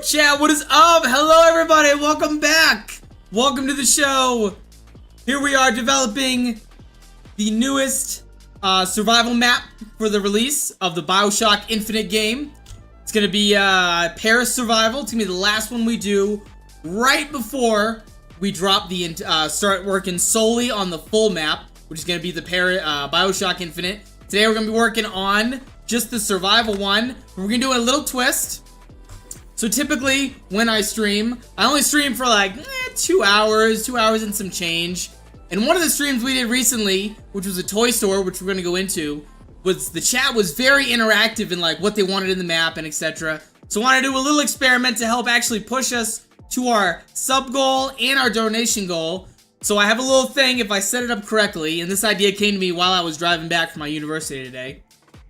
Chat, what is up? Hello everybody, welcome back. Welcome to the show. Here we are developing the newest survival map for the release of the BioShock Infinite game. It's gonna be Paris survival. It's gonna be the last one we do right before we drop the start working solely on the full map, which is gonna be the BioShock Infinite. Today we're gonna be working on just the survival one. We're gonna do a little twist. So typically, when I stream, I only stream for like 2 hours and some change. And one of the streams we did recently, which was a toy store, which we're gonna go into, was the chat was very interactive in like what they wanted in the map and etc. So I wanted to do a little experiment to help actually push us to our sub goal and our donation goal. So I have a little thing, if I set it up correctly, and this idea came to me while I was driving back from my university today.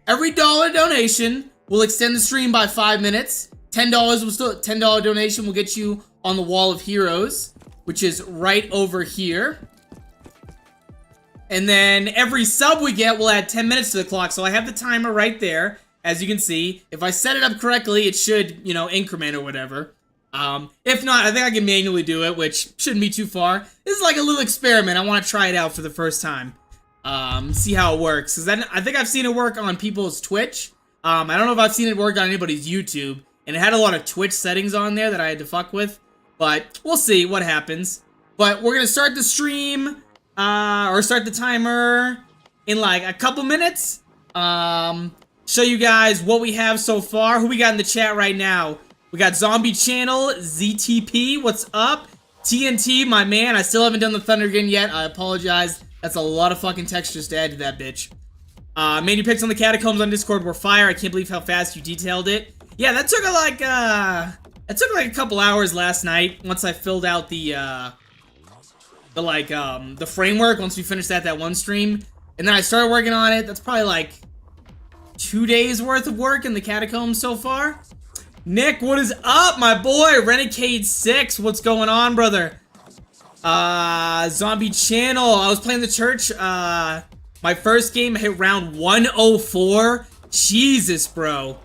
Every dollar donation will extend the stream by 5 minutes. $10 will still $10 donation will get you on the wall of heroes, which is right over here. And then every sub we get will add 10 minutes to the clock. So I have the timer right there, as you can see. If I set it up correctly, it should, you know, increment or whatever. If not, I think I can manually do it, which shouldn't be too far. This is like a little experiment. I want to try it out for the first time. See how it works. Because I think I've seen it work on people's Twitch. I don't know if I've seen it work on anybody's YouTube. And it had a lot of Twitch settings on there that I had to fuck with. But we'll see what happens. But we're going to start the stream, or start the timer in like a couple minutes. Show you guys what we have so far. Who we got in the chat right now? We got Zombie Channel, ZTP, what's up? TNT, my man, I still haven't done the Thunder Gun yet. I apologize. That's a lot of fucking textures to add to that bitch. Manu pics on the catacombs on Discord were fire. I can't believe how fast you detailed it. Yeah, that took like a couple hours last night once I filled out the framework once we finished that one stream. And then I started working on it. That's probably like 2 days worth of work in the catacombs so far. Nick, what is up, my boy? Renegade 6, what's going on, brother? Zombie Channel, I was playing the church. My first game hit round 104. Jesus, bro.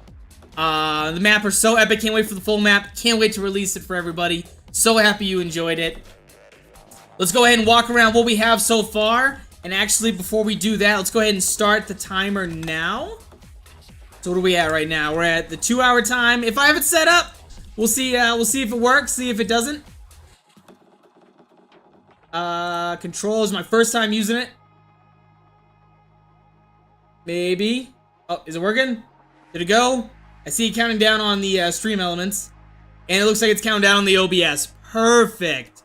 The map are so epic. Can't wait for the full map. Can't wait to release it for everybody. So happy you enjoyed it. Let's go ahead and walk around what we have so far. And actually, before we do that, let's go ahead and start the timer now. So what are we at right now? We're at the 2-hour time. If I have it set up, we'll see if it works, see if it doesn't. Control is my first time using it. Maybe. Oh, is it working? Did it go? I see it counting down on the stream elements. And it looks like it's counting down on the OBS. Perfect.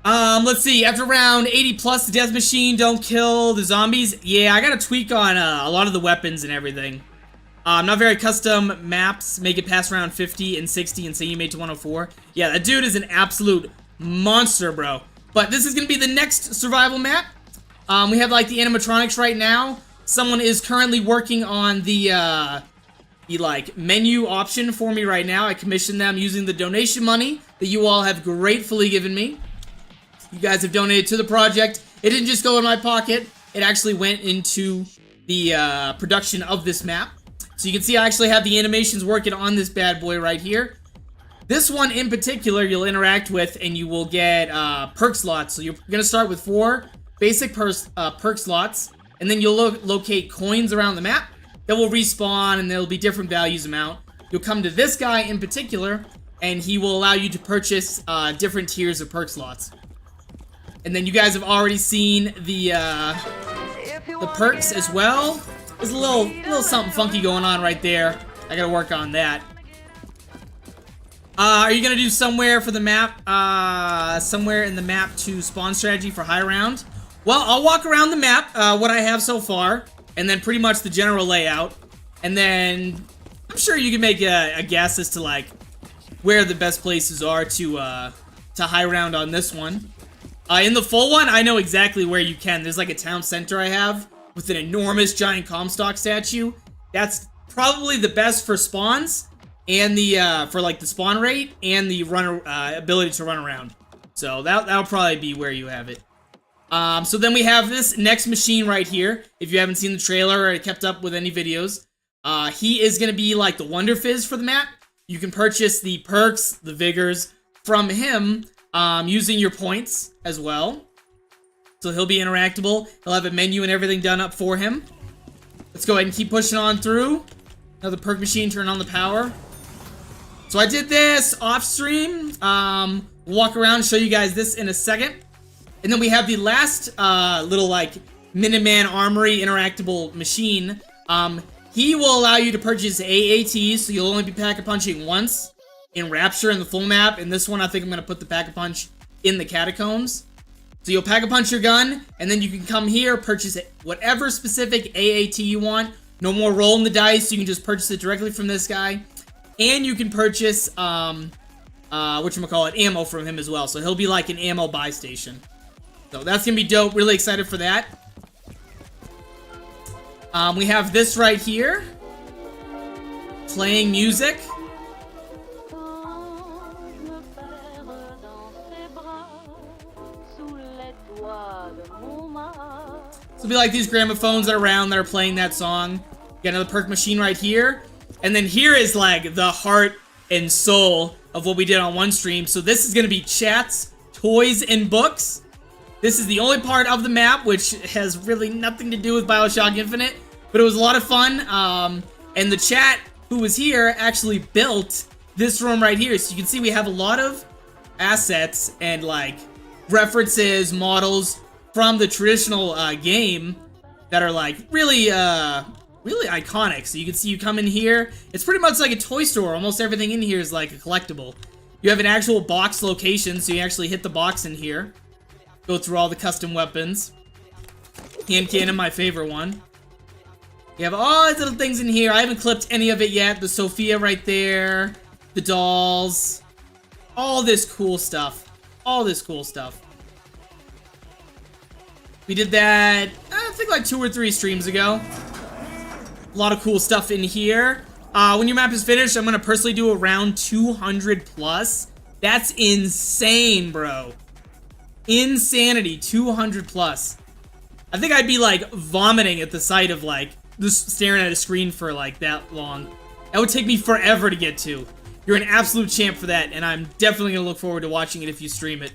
Let's see. After round 80 plus, the death machine don't kill the zombies. Yeah, I got to tweak on a lot of the weapons and everything. Not very custom maps. Make it past round 50 and 60 and say you made to 104. Yeah, that dude is an absolute monster, bro. But this is going to be the next survival map. We have like the animatronics right now. Someone is currently working on the like menu option for me right now. I commissioned them using the donation money that you all have gratefully given me. You guys have donated to the project. It didn't just go in my pocket. It actually went into the production of this map. So you can see I actually have the animations working on this bad boy right here. This one in particular you'll interact with and you will get perk slots. So you're going to start with 4 basic perk slots. And then you'll locate coins around the map that will respawn and there'll be different values amount. You'll come to this guy in particular and he will allow you to purchase different tiers of perk slots. And then you guys have already seen the perks as well. There's a little something funky going on right there. I gotta work on that. Are you gonna do somewhere for the map? Somewhere in the map to spawn strategy for high round? Well, I'll walk around the map, what I have so far, and then pretty much the general layout. And then I'm sure you can make a guess as to like where the best places are to high round on this one. In the full one, I know exactly where you can. There's like a town center I have with an enormous giant Comstock statue. That's probably the best for spawns and the for like the spawn rate and the ability to run around. So that'll probably be where you have it. So then we have this next machine right here. If you haven't seen the trailer or kept up with any videos, He is going to be like the Wonder Fizz for the map. You can purchase the perks, the vigors, from him using your points as well. So he'll be interactable. He'll have a menu and everything done up for him. Let's go ahead and keep pushing on through. Another perk machine, turn on the power. So I did this off stream. We'll walk around and show you guys this in a second. And then we have the last little like Minuteman Armory interactable machine. He will allow you to purchase AATs, so you'll only be pack-a-punching once in Rapture in the full map. In this one, I think I'm going to put the pack-a-punch in the Catacombs. So you'll pack-a-punch your gun, and then you can come here, purchase whatever specific AAT you want. No more rolling the dice, you can just purchase it directly from this guy. And you can purchase, whatchamacallit, ammo from him as well. So he'll be like an ammo buy station. So that's going to be dope, really excited for that. We have this right here. Playing music. So it'll be like these gramophones that are around that are playing that song. Got another perk machine right here. And then here is like the heart and soul of what we did on one stream. So this is going to be chats, toys, and books. This is the only part of the map which has really nothing to do with BioShock Infinite, but it was a lot of fun. And the chat who was here actually built this room right here. So you can see we have a lot of assets and like references, models from the traditional game that are like really iconic. So you can see you come in here. It's pretty much like a toy store. Almost everything in here is like a collectible. You have an actual box location, so you actually hit the box in here. Go through all the custom weapons. Hand cannon, my favorite one. You have all these little things in here. I haven't clipped any of it yet. The Sophia right there. The dolls. All this cool stuff. All this cool stuff. We did that, I think like 2 or 3 streams ago. A lot of cool stuff in here. When your map is finished, I'm going to personally do around 200 plus. That's insane, bro. Insanity, 200 plus. I think I'd be like vomiting at the sight of like just staring at a screen for like that long. That would take me forever to get to. You're an absolute champ for that, and I'm definitely gonna look forward to watching it if you stream it.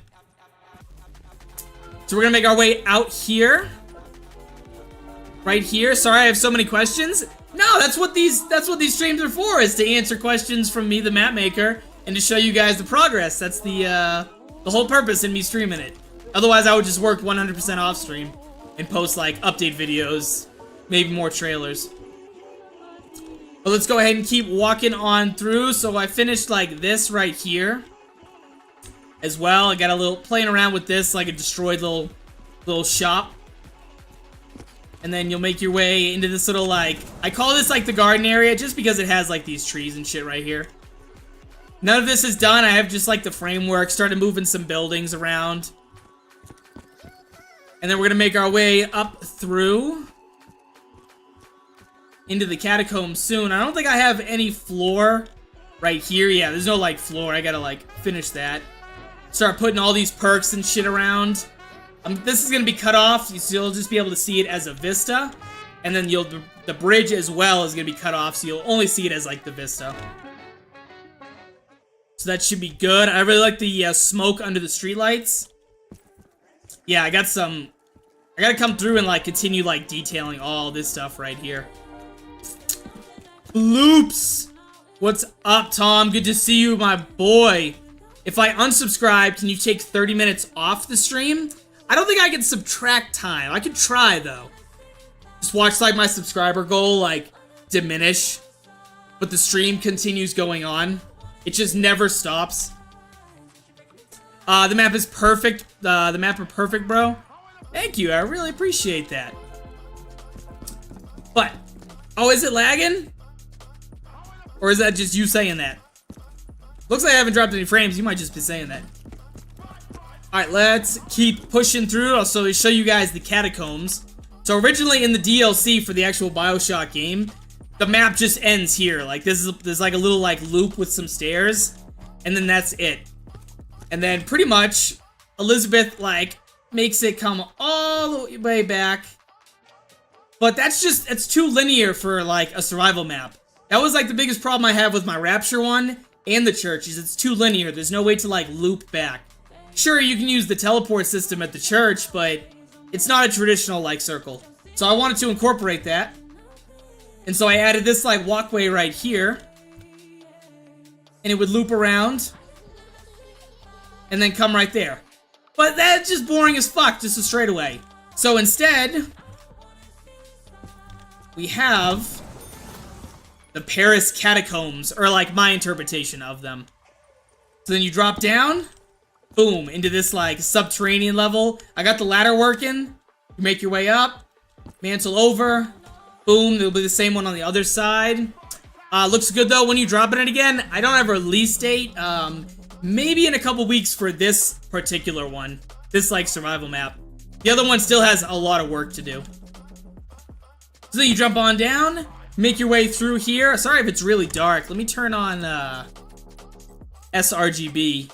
So we're gonna make our way out here. Right here. Sorry I have so many questions. No, that's what these streams are for, is to answer questions from me, the map maker, and to show you guys the progress. That's the whole purpose in me streaming it. Otherwise, I would just work 100% off stream and post like update videos, maybe more trailers. But let's go ahead and keep walking on through. So I finished like this right here as well. I got a little playing around with this, like a destroyed little shop. And then you'll make your way into this little like, I call this like the garden area just because it has like these trees and shit right here. None of this is done. I have just like the framework, started moving some buildings around. And then we're gonna make our way up through into the catacombs soon. I don't think I have any floor right here. Yeah, there's no like floor. I gotta like finish that. Start putting all these perks and shit around. This is gonna be cut off, so you'll just be able to see it as a vista. And then the bridge as well is gonna be cut off, so you'll only see it as like the vista. So that should be good. I really like the smoke under the streetlights. Yeah, I gotta come through and like continue like detailing all this stuff right here. Bloops! What's up, Tom? Good to see you, my boy. If I unsubscribe, can you take 30 minutes off the stream? I don't think I can subtract time. I could try, though. Just watch, like, my subscriber goal, like, diminish. But the stream continues going on. It just never stops. The map is perfect. The map are perfect, bro. Thank you. I really appreciate that. But, oh, is it lagging? Or is that just you saying that? Looks like I haven't dropped any frames. You might just be saying that. Alright, let's keep pushing through. I'll show you guys the catacombs. So originally in the DLC for the actual BioShock game, the map just ends here. Like there's like a little like loop with some stairs, and then that's it. And then pretty much Elizabeth like makes it come all the way back But it's too linear for like a survival map. That was like the biggest problem I have with my Rapture one and the church, is it's too linear. There's no way to like loop back. Sure, you can use the teleport system at the church, but it's not a traditional like circle. So I wanted to incorporate that. And so I added this like walkway right here. And it would loop around. And then come right there. But that's just boring as fuck, just a straightaway. So instead, we have the Paris catacombs, or like my interpretation of them. So then you drop down, boom, into this like subterranean level. I got the ladder working. You make your way up, mantle over, boom, there'll be the same one on the other side. Looks good though when you drop it in again. I don't have a release date. Maybe in a couple weeks for this particular one. This like survival map. The other one still has a lot of work to do. So then you jump on down, make your way through here. Sorry if it's really dark. Let me turn on sRGB.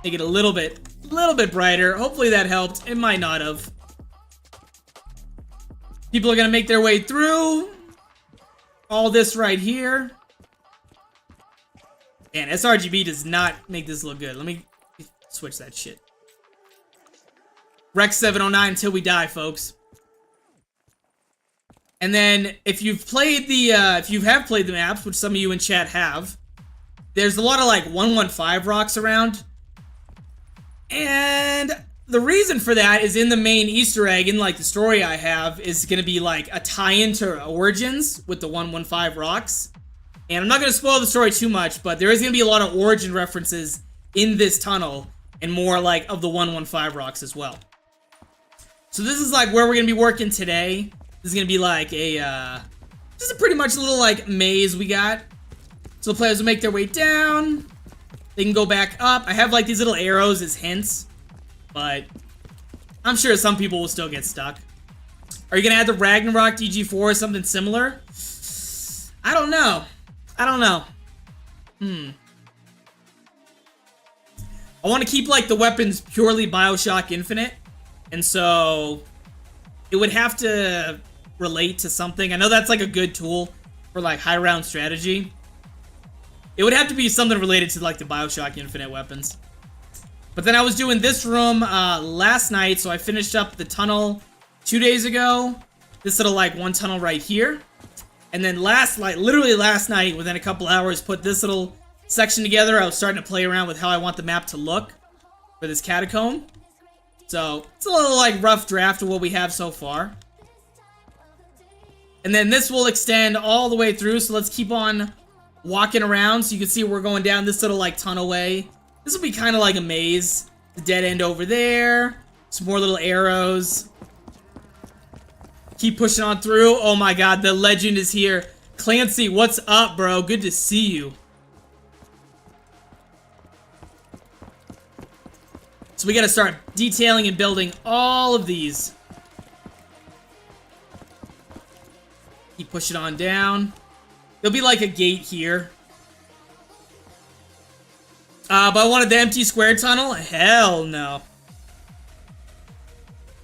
Make it a little bit brighter. Hopefully that helped. It might not have. People are gonna make their way through all this right here. And sRGB does not make this look good. Let me switch that shit. Rex 709 until we die, folks. And then if you've played the if you have played the maps, which some of you in chat have, there's a lot of like 115 rocks around. And the reason for that is in the main Easter egg, in like the story I have, is gonna be like a tie-in to Origins with the 115 rocks. And I'm not gonna spoil the story too much, but there is gonna be a lot of Origin references in this tunnel, and more like of the 115 rocks as well. So this is like where we're gonna be working today. This is gonna be like a just a pretty much a little like maze we got. So the players will make their way down. They can go back up. I have like these little arrows as hints, but I'm sure some people will still get stuck. Are you gonna add the Ragnarok DG4 or something similar? I don't know. I don't know. I want to keep like the weapons purely BioShock Infinite, and so it would have to relate to something. I know that's like a good tool for like high round strategy. It would have to be something related to like the BioShock Infinite weapons. But then I was doing this room last night, so I finished up the tunnel 2 days ago. This little like one tunnel right here. And then literally last night, within a couple hours, put this little section together. I was starting to play around with how I want the map to look for this catacomb. So it's a little like rough draft of what we have so far. And then this will extend all the way through, so let's keep on walking around so you can see we're going down this little like tunnel way. This will be kind of like a maze. The dead end over there. Some more little arrows. Keep pushing on through. Oh my god, the legend is here. Clancy, what's up, bro? Good to see you. So we gotta start detailing and building all of these. Keep pushing on down. There'll be like a gate here. But I wanted the empty square tunnel? Hell no.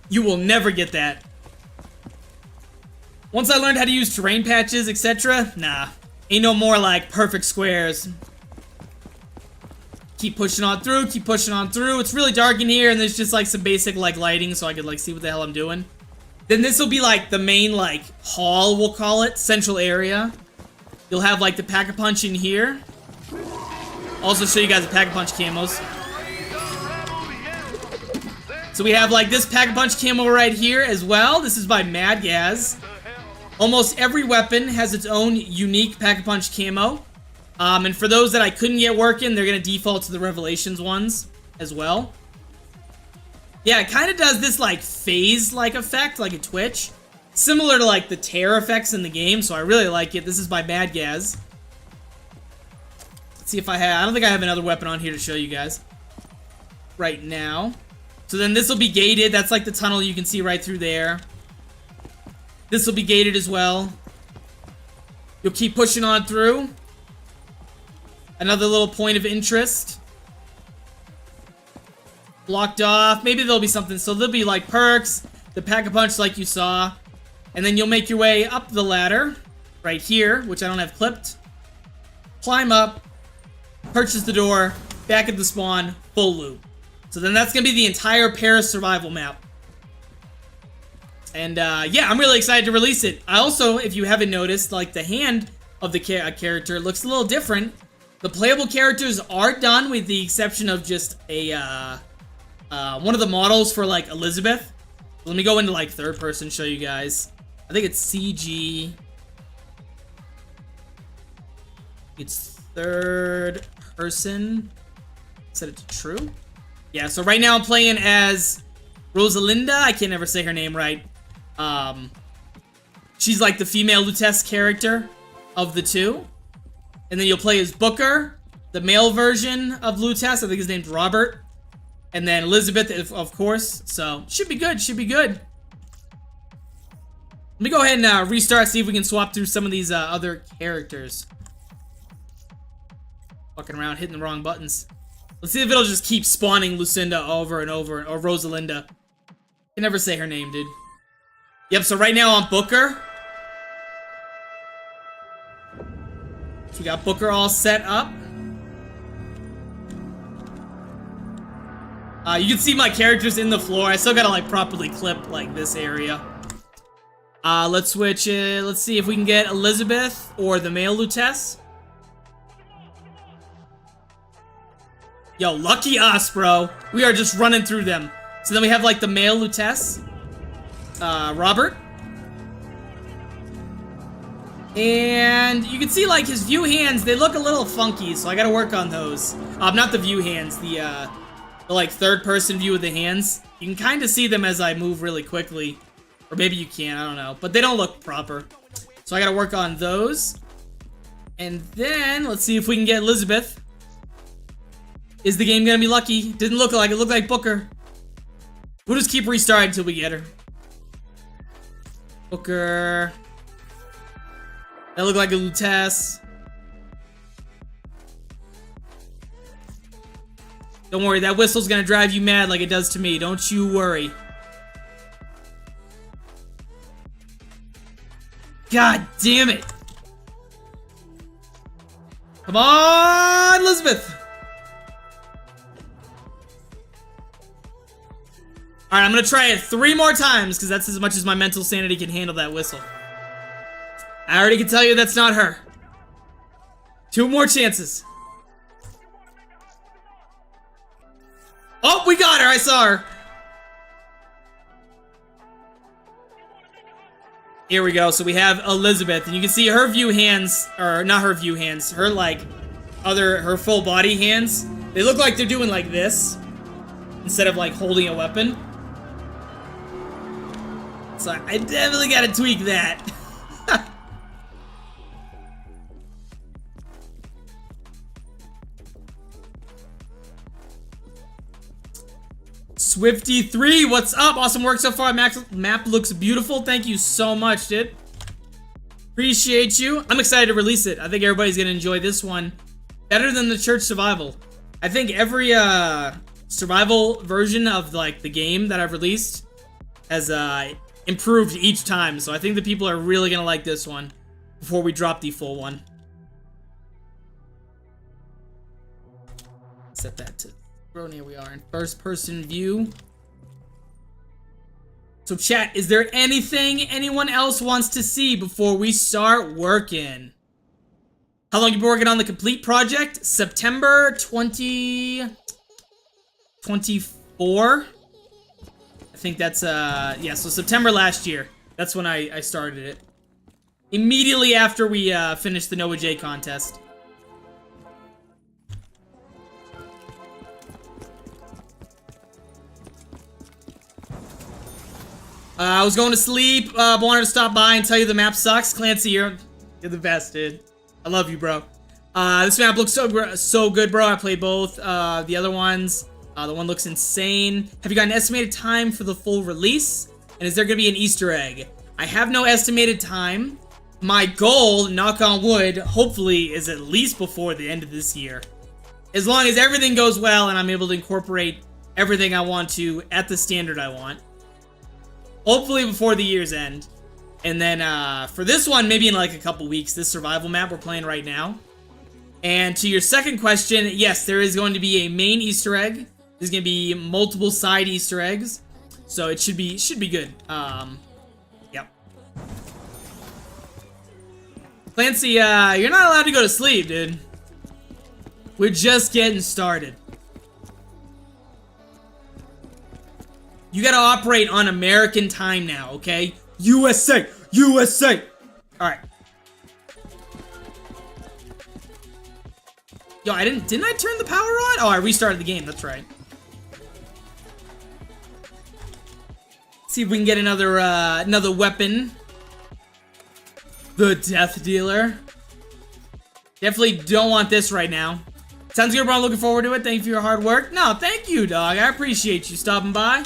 You will never get that. Once I learned how to use terrain patches, etc., nah. Ain't no more like perfect squares. Keep pushing on through, keep pushing on through. It's really dark in here, and there's just like some basic like lighting so I could like see what the hell I'm doing. Then this will be like the main like hall, we'll call it, central area. You'll have like the Pack-a-Punch in here. Also show you guys the Pack-a-Punch camos. So we have like this Pack-a-Punch camo right here as well. This is by Mad Gaz. Almost every weapon has its own unique Pack-a-Punch camo. And for those that I couldn't get working, they're going to default to the Revelations ones as well. Yeah, it kind of does this like phase-like effect, like a twitch. Similar to like the tear effects in the game, so I really like it. This is by Mad Gaz. Let's see if I don't think I have another weapon on here to show you guys right now. So then this will be gated. That's like the tunnel you can see right through there. This will be gated as well. You'll keep pushing on through. Another little point of interest. Blocked off. Maybe there'll be something. So there'll be like perks. the Pack-a-Punch like you saw. And then you'll make your way up the ladder, right here, which I don't have clipped. Climb up, purchase the door, back at the spawn, full loot. So then that's going to be the entire Paris survival map. And yeah, I'm really excited to release it. I also, if you haven't noticed, like the hand of the character looks a little different. The playable characters are done with the exception of just a one of the models for like Elizabeth. Let me go into like third person, show you guys. I think it's CG. It's third person. Set it to true. Yeah, so right now I'm playing as Rosalinda. I can't ever say her name right. She's like the female Lutece character of the two. And then you'll play as Booker, the male version of Lutece. I think his name's Robert. And then Elizabeth, of course. So, should be good, should be good. Let me go ahead and restart, see if we can swap through some of these other characters. Fucking around, hitting the wrong buttons. Let's see if it'll just keep spawning Lucinda over and over, or Rosalinda. I can never say her name, dude. Yep, so right now I'm Booker. So we got Booker all set up. You can see my characters in the floor. I still gotta like properly clip like this area. Let's switch it. Let's see if we can get Elizabeth or the male Lutece. Yo, lucky us, bro. We are just running through them. So then we have like the male Lutece, Robert. And you can see like his view hands, they look a little funky, so I gotta work on those. Not the view hands, the like third person view of the hands. You can kind of see them as I move really quickly. Or maybe you can't, I don't know. But they don't look proper. So I gotta work on those. And then, let's see if we can get Elizabeth. Is the game gonna be lucky? Didn't look like it, looked like Booker. We'll just keep restarting until we get her. Booker. That looked like a Lutece. Don't worry, that whistle's gonna drive you mad like it does to me. Don't you worry. God damn it. Come on, Elizabeth. Alright, I'm gonna try it 3 more times, because that's as much as my mental sanity can handle that whistle. I already can tell you that's not her. 2 more chances. Oh, we got her! I saw her! Here we go, so we have Elizabeth, and you can see her view hands, or not her view hands, her like, her full body hands. They look like they're doing like this, instead of like holding a weapon. So I definitely gotta tweak that. Swifty3, what's up? Awesome work so far. Map looks beautiful. Thank you so much, dude. Appreciate you. I'm excited to release it. I think everybody's gonna enjoy this one better than the Church Survival. I think every survival version of like the game that I've released has improved each time. So I think the people are really gonna like this one before we drop the full one. Set that to here we are in first person view. So chat, is there anything anyone else wants to see before we start working? How long you been working on the complete project? September 2024? I think that's yeah, so September last year. That's when I started it. Immediately after we finished the Noah J contest. I was going to sleep, wanted to stop by and tell you the map sucks. Clancy, you're the best, dude. I love you, bro. This map looks so good, bro. I played both the other ones. The one looks insane. Have you got an estimated time for the full release? And is there going to be an Easter egg? I have no estimated time. My goal, knock on wood, hopefully is at least before the end of this year. As long as everything goes well and I'm able to incorporate everything I want to at the standard I want. Hopefully before the year's end. And then for this one, maybe in like a couple weeks, this survival map we're playing right now. And to your second question, yes, there is going to be a main Easter egg. There's going to be multiple side Easter eggs. So it should be good. Yep. Clancy, you're not allowed to go to sleep, dude. We're just getting started. You gotta operate on American time now, okay? USA! USA! Alright. Yo, didn't I turn the power on? Oh, I restarted the game, that's right. See if we can get another weapon. The Death Dealer. Definitely don't want this right now. Sounds good, bro. I'm looking forward to it. Thank you for your hard work. No, thank you, dog. I appreciate you stopping by.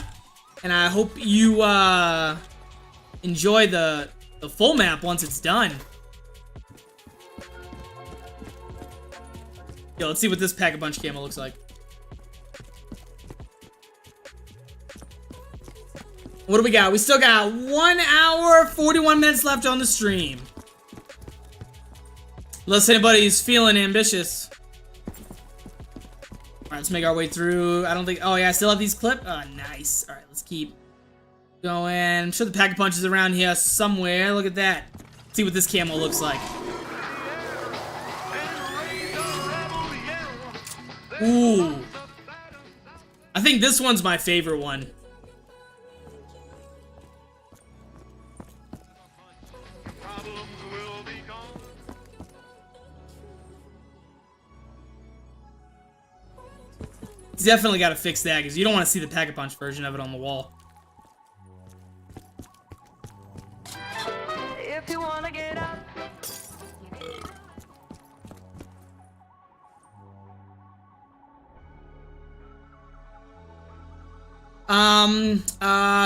And I hope you, enjoy the full map once it's done. Yo, let's see what this Pack-a-Punch camo looks like. What do we got? We still got 1 hour, 41 minutes left on the stream. Unless anybody's feeling ambitious. Alright, let's make our way through. I don't think... Oh, yeah, I still have these clipped? Oh, nice. Alright, let's keep going. I'm sure the Pack-a-Punch is around here somewhere. Look at that. Let's see what this camo looks like. Ooh. I think this one's my favorite one. Definitely got to fix that because you don't want to see the Pack-a-Punch version of it on the wall. If you want to get up.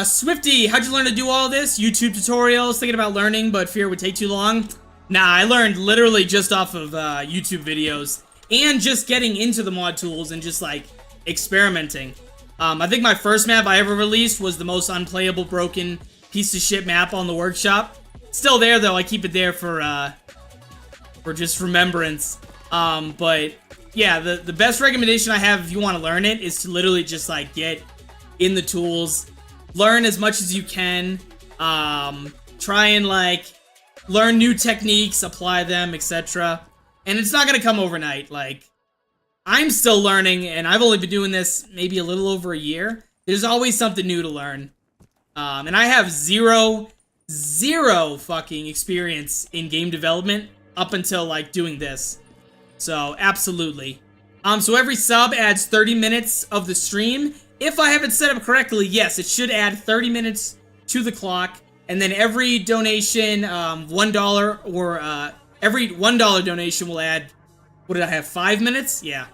Swifty, how'd you learn to do all this? YouTube tutorials, thinking about learning, but fear it would take too long. Nah, I learned literally just off of YouTube videos and just getting into the mod tools and just like experimenting. I think my first map I ever released was the most unplayable, broken piece of shit map on the workshop. Still there though, I keep it there for just remembrance. But yeah, the best recommendation I have if you want to learn it is to literally just like get in the tools, learn as much as you can, try and like learn new techniques, apply them, etc. And it's not gonna come overnight. Like, I'm still learning, and I've only been doing this maybe a little over a year. There's always something new to learn. And I have zero fucking experience in game development up until, like, doing this. So, absolutely. So every sub adds 30 minutes of the stream. If I have it set up correctly, yes, it should add 30 minutes to the clock. And then every donation, $1 or, every $1 donation will add... What did I have, 5 minutes? Yeah.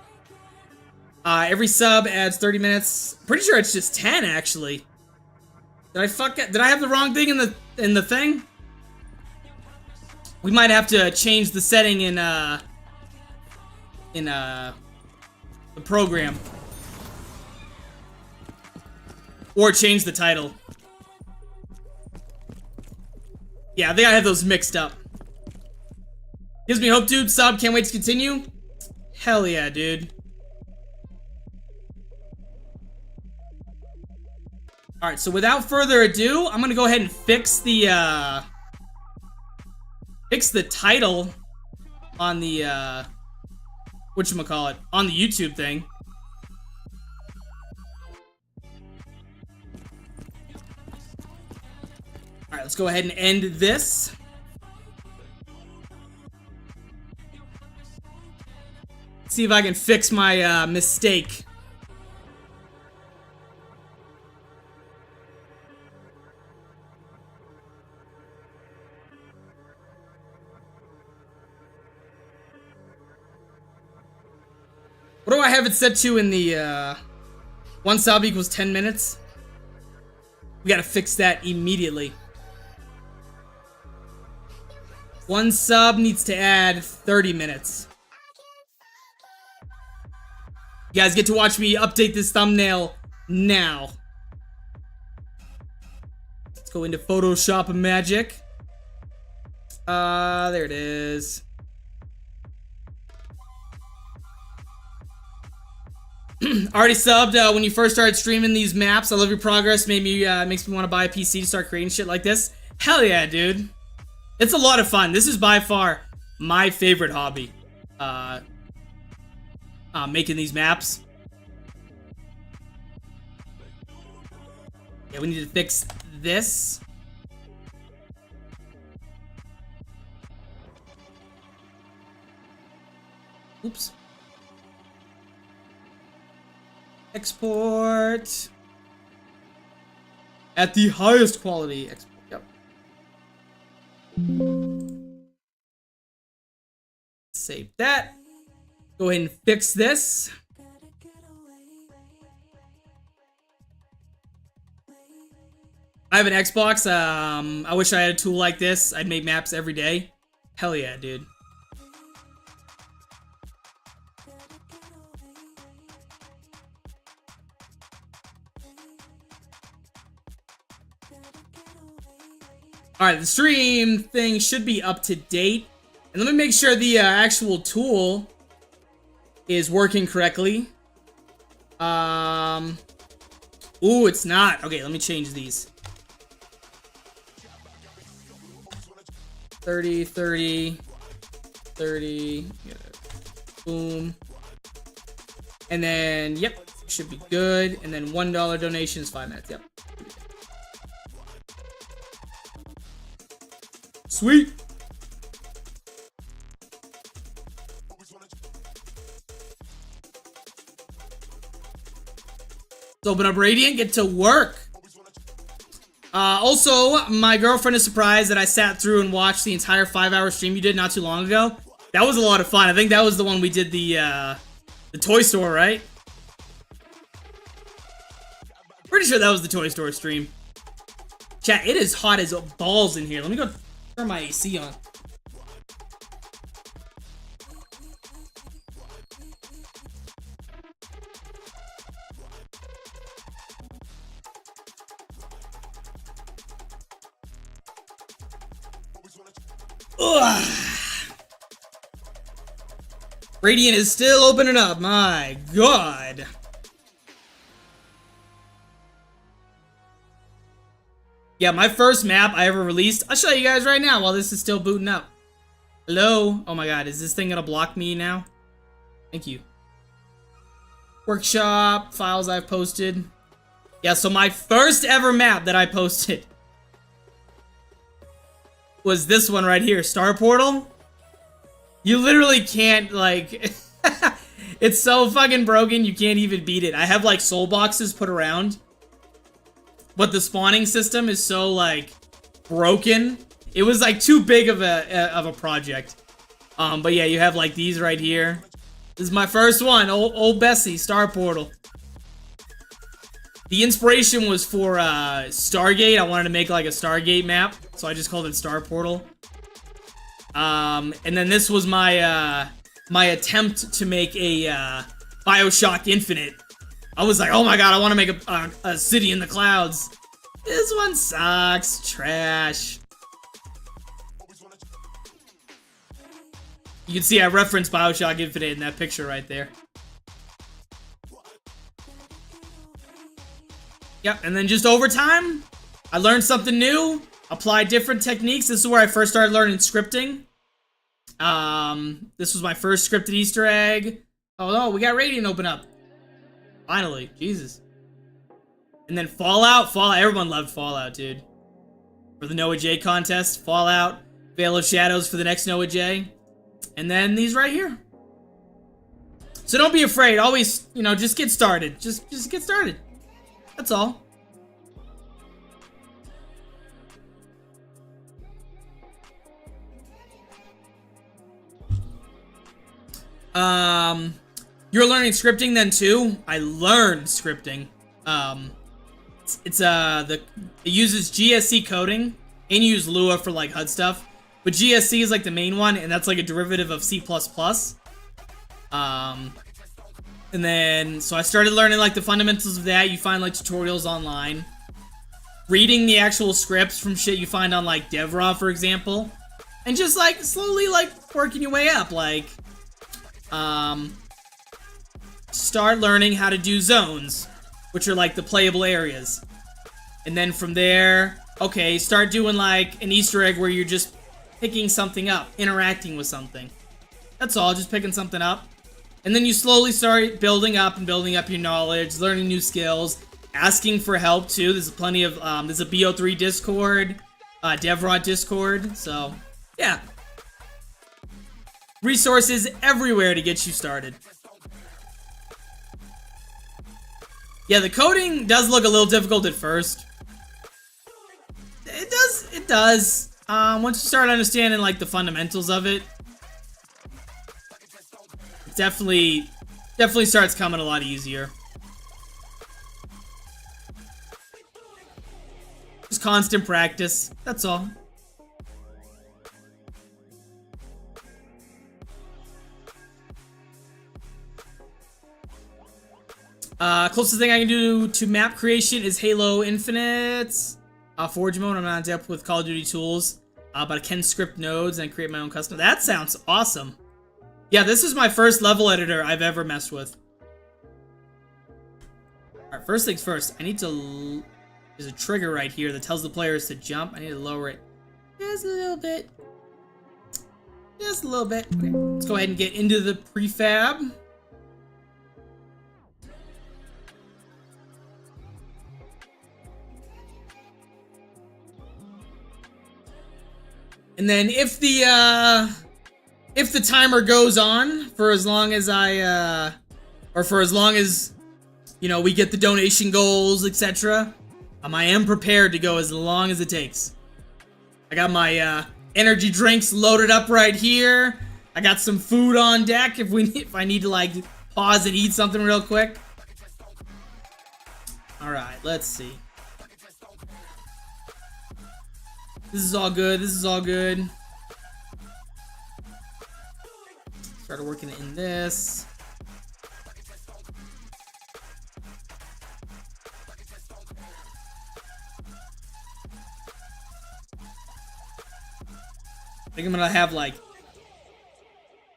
Every sub adds 30 minutes. Pretty sure it's just 10, actually. Did I have the wrong thing in the thing? We might have to change the setting in the program. Or change the title. Yeah, I think I have those mixed up. Gives me hope, dude. Sub, can't wait to continue. Hell yeah, dude. Alright, so without further ado, I'm gonna go ahead and fix the title on the, whatchamacallit, on the YouTube thing. Alright, let's go ahead and end this. See if I can fix my mistake. What do I have it set to in the 1 sub equals 10 minutes? We gotta fix that immediately. 1 sub needs to add 30 minutes. You guys get to watch me update this thumbnail now. Let's go into Photoshop Magic. There it is. Already subbed when you first started streaming these maps. I love your progress. Makes me want to buy a PC to start creating shit like this. Hell yeah, dude. It's a lot of fun. This is by far my favorite hobby. Making these maps. Yeah, we need to fix this. Oops. Export. At the highest quality. Export. Yep. Save that. Go ahead and fix this. I have an Xbox. I wish I had a tool like this. I'd make maps every day. Hell yeah, dude. Alright, the stream thing should be up to date. And let me make sure the actual tool is working correctly. Ooh, it's not. Okay, let me change these. 30, 30, 30. Yeah. Boom. And then, yep, should be good. And then $1 donations, 5 minutes. Yep. Sweet. Let's open up Radiant, get to work. Also, my girlfriend is surprised that I sat through and watched the entire 5-hour stream you did not too long ago. That was a lot of fun. I think that was the one we did the toy store, right? Pretty sure that was the toy store stream. Chat, it is hot as balls in here. Let me go turn my AC on. Ugh. Radiant is still opening up. My God. Yeah, my first map I ever released. I'll show you guys right now while this is still booting up. Hello? Oh my God, is this thing gonna block me now? Thank you. Workshop, files I've posted. Yeah, so my first ever map that I posted was this one right here, Star Portal. You literally can't, like... It's so fucking broken, you can't even beat it. I have, like, soul boxes put around. But the spawning system is so, like, broken. It was, like, too big of a project. But yeah, you have, like, these right here. This is my first one, old Bessie, Star Portal. The inspiration was for Stargate. I wanted to make like a Stargate map, so I just called it Star Portal. And then this was my my attempt to make a BioShock Infinite. I was like, oh my God, I want to make a city in the clouds. This one sucks, trash. You can see I referenced BioShock Infinite in that picture right there. Yep, and then just over time, I learned something new, applied different techniques. This is where I first started learning scripting. This was my first scripted Easter egg. Oh no, we got Radiant open up. Finally, Jesus. And then Fallout, everyone loved Fallout, dude. For the Noah J contest, Fallout, Veil of Shadows for the next Noah J. And then these right here. So don't be afraid, always, you know, just get started. Just get started. That's all. You're learning scripting then too? I learned scripting. It uses GSC coding, and you use Lua for like HUD stuff. But GSC is like the main one, and that's like a derivative of C++. And then, so I started learning like the fundamentals of that. You find like tutorials online. reading the actual scripts from shit you find on like DevRaw, for example, and just like slowly like working your way up. Like, start learning how to do zones, which are like the playable areas, and then from there, okay, start doing like an Easter egg where you're just picking something up, interacting with something. That's all, just picking something up. And then you slowly start building up and building up your knowledge, learning new skills, asking for help too. There's plenty of, there's a BO3 Discord, DevRaw Discord, so yeah. Resources everywhere to get you started. Yeah, the coding does look a little difficult at first. It does. Once you start understanding like the fundamentals of it, it definitely starts coming a lot easier. Just constant practice, that's all. Closest thing I can do to map creation is Halo Infinite. Forge mode, I'm not adept with Call of Duty tools, but I can script nodes and create my own custom. That sounds awesome. Yeah, this is my first level editor I've ever messed with. Alright, first things first, I need to... There's a trigger right here that tells the players to jump. I need to lower it just a little bit. Just a little bit. Okay, let's go ahead and get into the prefab. And then if the timer goes on for as long as or for as long as, you know, we get the donation goals, etc., I am prepared to go as long as it takes. I got my energy drinks loaded up right here. I got some food on deck if I need to like pause and eat something real quick. All right, let's see. This is all good. This is all good. Started working in this. I think I'm gonna have like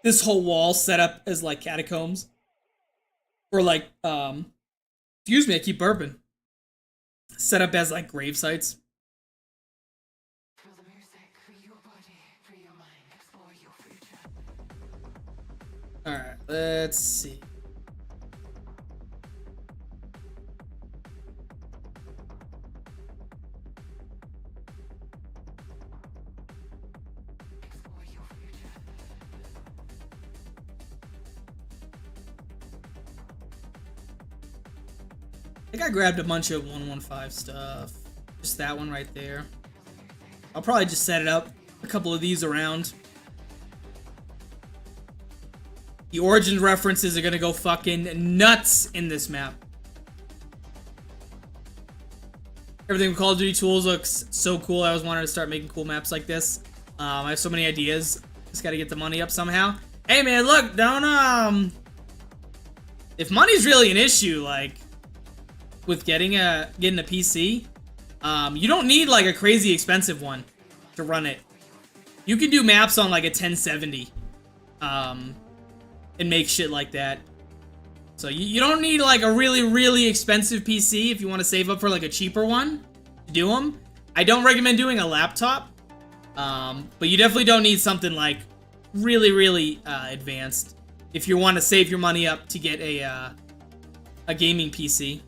this whole wall set up as like catacombs. Or like, excuse me, I keep burping. Set up as like grave sites. Alright, let's see. I think I grabbed a bunch of 115 stuff. Just that one right there. I'll probably just set it up. A couple of these around. The origin references are gonna go fucking nuts in this map. Everything with Call of Duty tools looks so cool. I always wanted to start making cool maps like this. I have so many ideas. Just gotta get the money up somehow. Hey man, look, don't if money's really an issue, like with getting a PC, you don't need like a crazy expensive one to run it. You can do maps on like a 1070. And make shit like that. So you don't need like a really expensive PC if you want to save up for like a cheaper one to do them. I don't recommend doing a laptop, but you definitely don't need something like really advanced if you want to save your money up to get a gaming PC.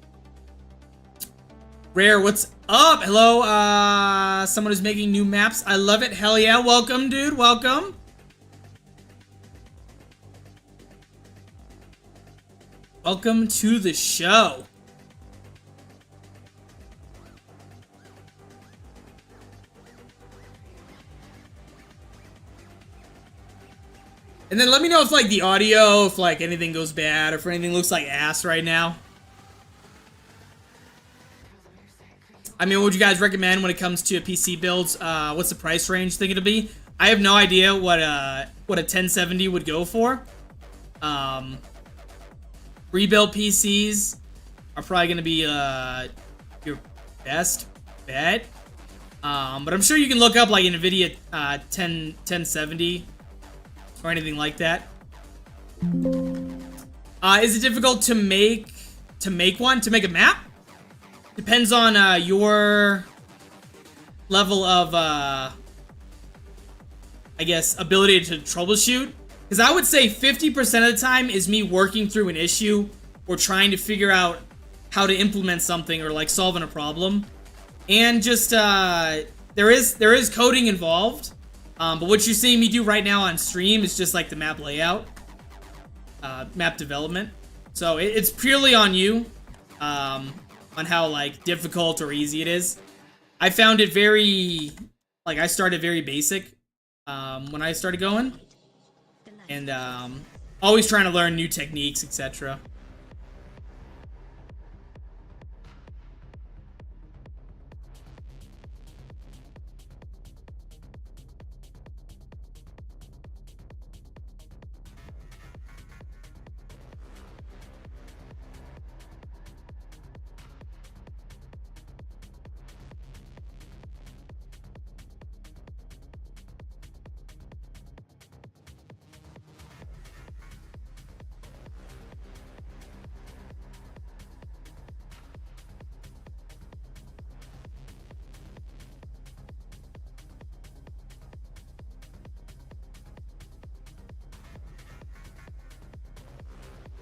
Rare, what's up? Hello, someone who's making new maps. I love it. Hell yeah, welcome, dude. Welcome. Welcome to the show. And then let me know if like the audio, if like anything goes bad, or if anything looks like ass right now. I mean, what would you guys recommend when it comes to PC builds? What's the price range think it'll be? I have no idea what a 1070 would go for. Rebuilt PCs are probably going to be your best bet. But I'm sure you can look up like NVIDIA 1070 or anything like that. Is it difficult to make a map? Depends on your level of I guess ability to troubleshoot. Because I would say 50% of the time is me working through an issue or trying to figure out how to implement something or like solving a problem. And just there is coding involved. But what you're seeing me do right now on stream is just like the map layout, map development. So it's purely on you, on how like difficult or easy it is. I found it very, like I started very basic when I started going, and always trying to learn new techniques, etc.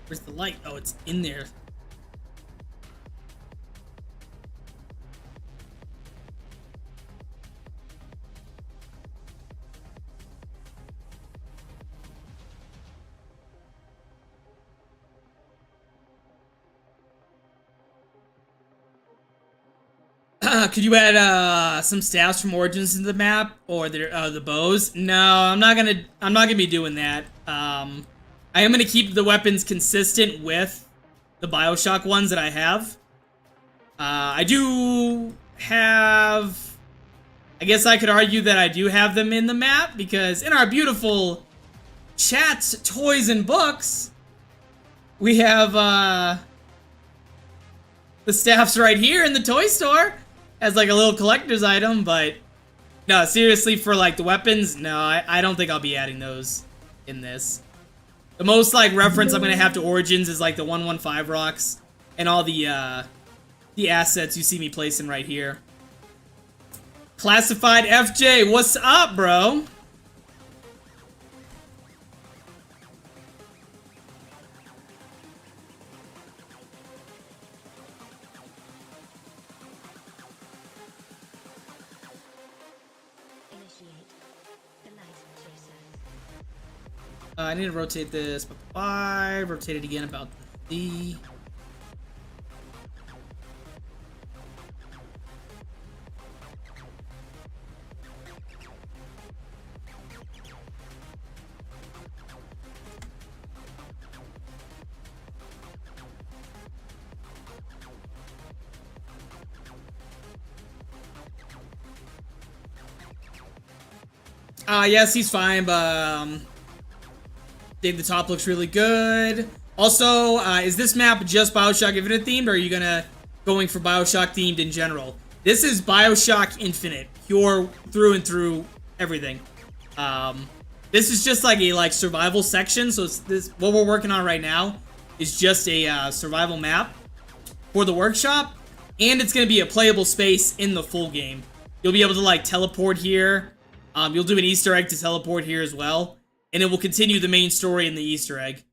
Where's the light? Oh, it's in there. Could you add some staffs from Origins into the map or the bows? No, I'm not gonna be doing that. I am gonna keep the weapons consistent with the BioShock ones that I have. I do have, I guess I could argue that I do have them in the map because in our beautiful chats, toys, and books, we have the staffs right here in the toy store as like a little collector's item. But no, seriously, for like the weapons, no, I don't think I'll be adding those in this. The most like reference I'm gonna have to Origins is like the 115 rocks and all the assets you see me placing right here. Classified FJ, what's up, bro? I need to rotate this by 5, rotate it again about the yes, he's fine, but I think the top looks really good. Also, is this map just BioShock Infinite themed, or are you going for BioShock themed in general? This is BioShock Infinite, pure through and through everything. This is just like a survival section, so what we're working on right now is just a survival map for the workshop, and it's gonna be a playable space in the full game. You'll be able to like teleport here. You'll do an Easter egg to teleport here as well. And it will continue the main story in the Easter egg.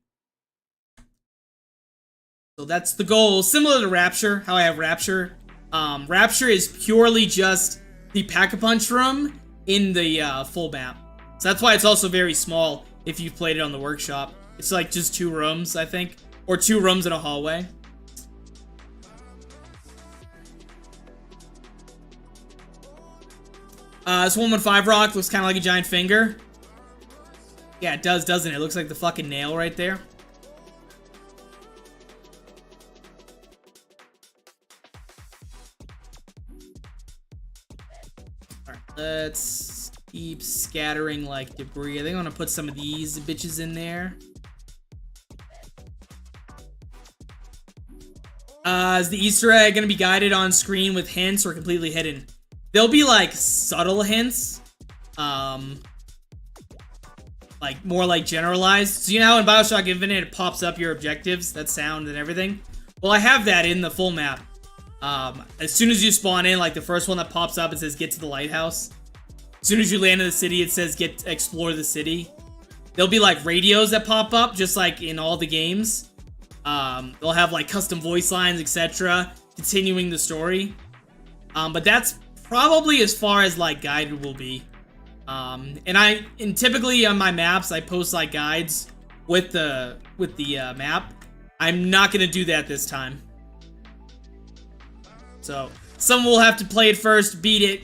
So that's the goal. Similar to Rapture, how I have Rapture. Rapture is purely just the Pack-a-Punch room in the full map. So that's why it's also very small if you've played it on the workshop. It's like just 2 rooms, I think. Or 2 rooms in a hallway. This 115 rock looks kind of like a giant finger. Yeah, it does, doesn't it? It looks like the fucking nail right there. Alright, let's keep scattering like debris. I think I'm gonna put some of these bitches in there. Is the Easter egg gonna be guided on screen with hints or completely hidden? There'll be like subtle hints. Like more like generalized. So you know how in BioShock Infinite it pops up your objectives, that sound and everything? Well, I have that in the full map. As soon as you spawn in, like the first one that pops up, it says get to the lighthouse. As soon as you land in the city, it says explore the city. There'll be like radios that pop up, just like in all the games. They'll have like custom voice lines, etc., continuing the story. But that's probably as far as like guided will be. And typically on my maps, I post like guides with the map. I'm not gonna do that this time. So someone will have to play it first, beat it,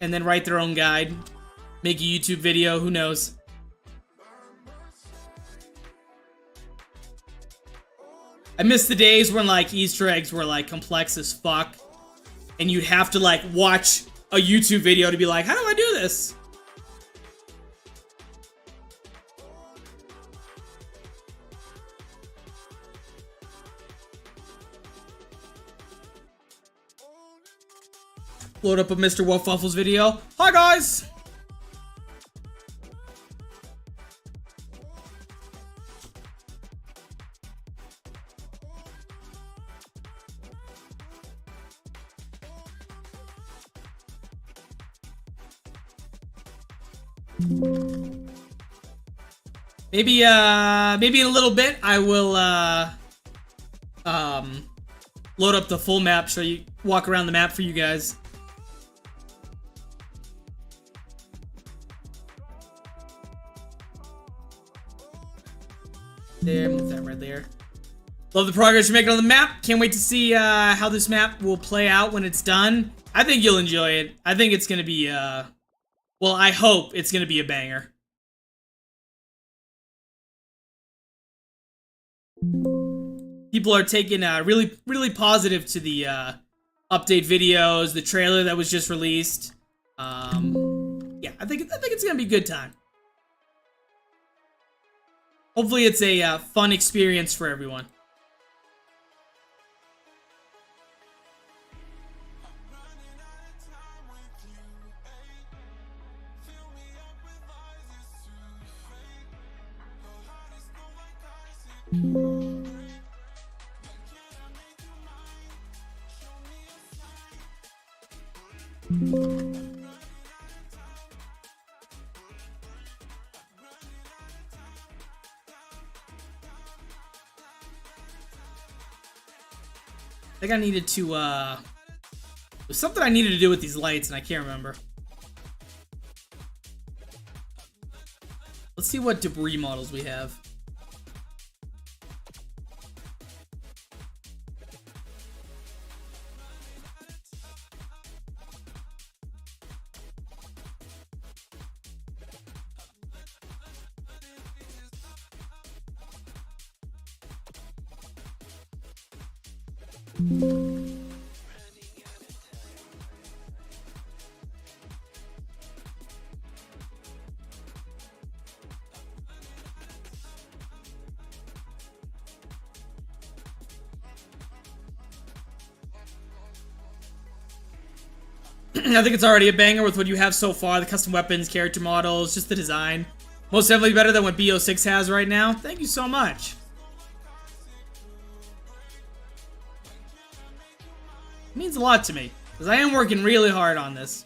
and then write their own guide, make a YouTube video. Who knows? I miss the days when like Easter eggs were like complex as fuck, and you'd have to like watch a YouTube video to be like, how do I do this? Load up a Mr. Wolf Waffles video. Hi guys! Maybe in a little bit I will load up the full map, so you walk around the map for you guys. There, move that right there. Love the progress you're making on the map. Can't wait to see how this map will play out when it's done. I think you'll enjoy it. I think it's gonna be well, I hope it's gonna be a banger. People are taking really positive to the update videos, the trailer that was just released. Yeah, I think it's gonna be a good time. Hopefully it's a fun experience for everyone. I think I needed to, there's something I needed to do with these lights and I can't remember. Let's see what debris models we have. I think it's already a banger with what you have so far. The custom weapons, character models, just the design. Most definitely better than what BO6 has right now. Thank you so much. It means a lot to me, because I am working really hard on this.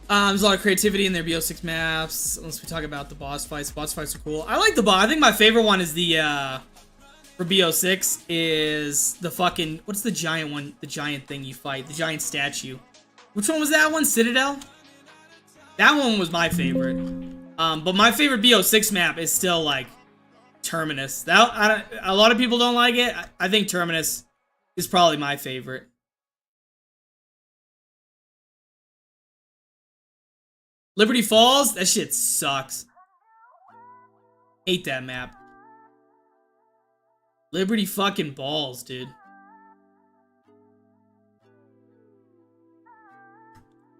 There's a lot of creativity in their BO6 maps. Unless we talk about the boss fights. Boss fights are cool. I like the boss. I think my favorite one is the, for BO6 is the fucking, what's the giant one? The giant thing you fight. The giant statue. Which one was that one? Citadel? That one was my favorite. But my favorite BO6 map is still, like, Terminus. A lot of people don't like it. I think Terminus is probably my favorite. Liberty Falls? That shit sucks. Hate that map. Liberty fucking balls, dude.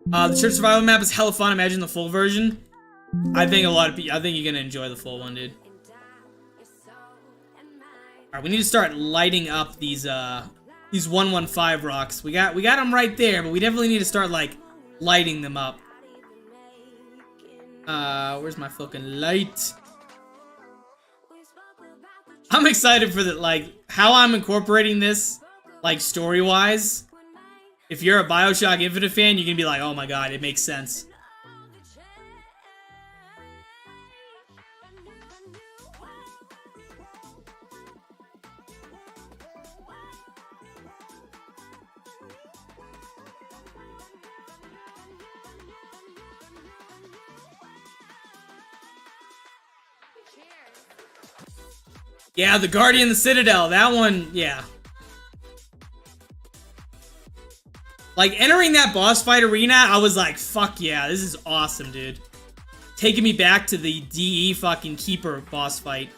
The Church Survival map is hella fun. Imagine the full version. I think I think you're gonna enjoy the full one, dude. Alright, we need to start lighting up these 115 rocks. We got them right there, but we definitely need to start, like, lighting them up. Where's my fucking light? I'm excited for the, like, how I'm incorporating this, like, story-wise. If you're a BioShock Infinite fan, you're gonna be like, oh my god, it makes sense. Yeah, the Guardian, the Citadel, that one, yeah. Like, entering that boss fight arena, I was like, fuck yeah, this is awesome, dude. Taking me back to the DE fucking Keeper boss fight.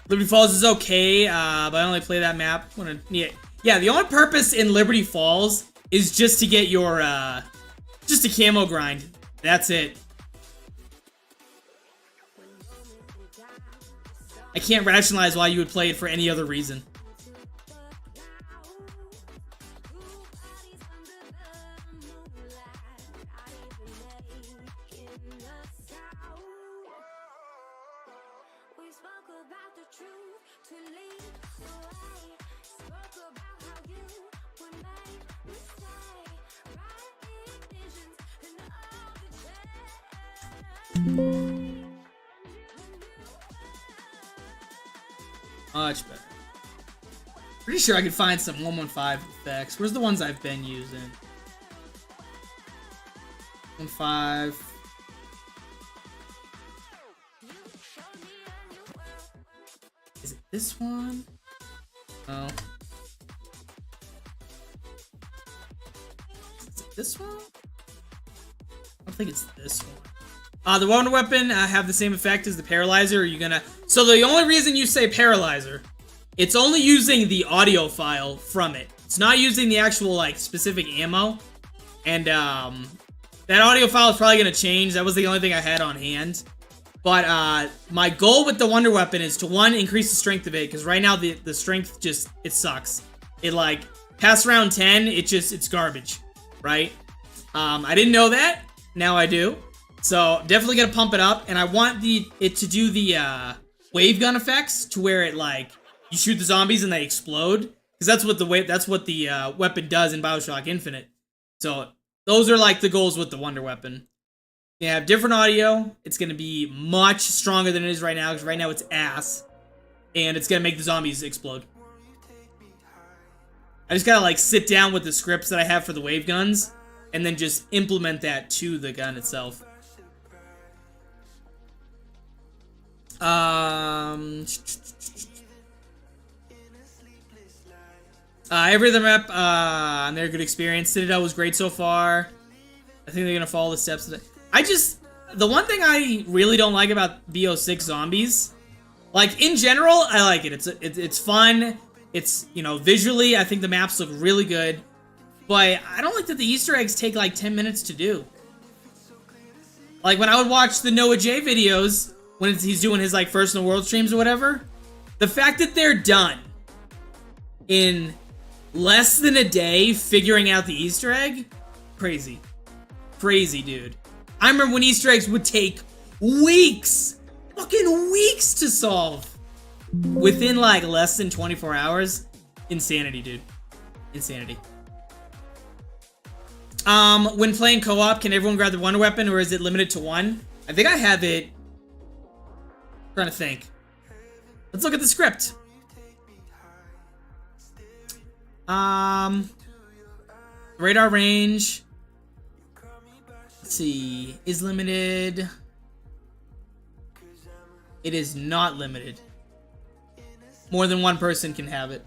Liberty Falls is okay, but I only play that map when yeah, the only purpose in Liberty Falls is just to get your, just a camo grind. That's it. I can't rationalize why you would play it for any other reason. Much better. Pretty sure I could find some 115 effects. Where's the ones I've been using? 115. Is it this one? No. Is it this one? I don't think it's this one. The Wonder Weapon have the same effect as the Paralyzer. Are you gonna... So the only reason you say Paralyzer, it's only using the audio file from it. It's not using the actual, like, specific ammo. And, that audio file is probably gonna change. That was the only thing I had on hand. But, my goal with the Wonder Weapon is to, one, increase the strength of it. Because right now, the strength just... It sucks. It, like, past round 10, it's garbage. Right? I didn't know that. Now I do. So, definitely gonna pump it up, and I want it to do the, wave gun effects, to where it, like, you shoot the zombies and they explode, because that's what the weapon does in BioShock Infinite. So, those are, like, the goals with the Wonder Weapon. You have different audio, it's gonna be much stronger than it is right now, because right now it's ass, and it's gonna make the zombies explode. I just gotta, like, sit down with the scripts that I have for the wave guns, and then just implement that to the gun itself. Every other map, and they're a good experience. Citadel was great so far. I think they're gonna follow the steps of the one thing I really don't like about BO6 Zombies, like, in general, I like it. It's fun. It's, you know, visually, I think the maps look really good. But I don't like that the Easter eggs take, like, 10 minutes to do. Like, when I would watch the Noah J videos, when he's doing his, like, first in the world streams or whatever, the fact that they're done in less than a day figuring out the Easter egg, crazy. Crazy, dude. I remember when Easter eggs would take weeks, fucking weeks to solve. Within, like, less than 24 hours. Insanity, dude. Insanity. When playing co-op, can everyone grab the wonder weapon, or is it limited to one? I think I have it. I'm trying to think. Let's look at the script. Radar range. Let's see. Is limited. It is not limited. More than one person can have it.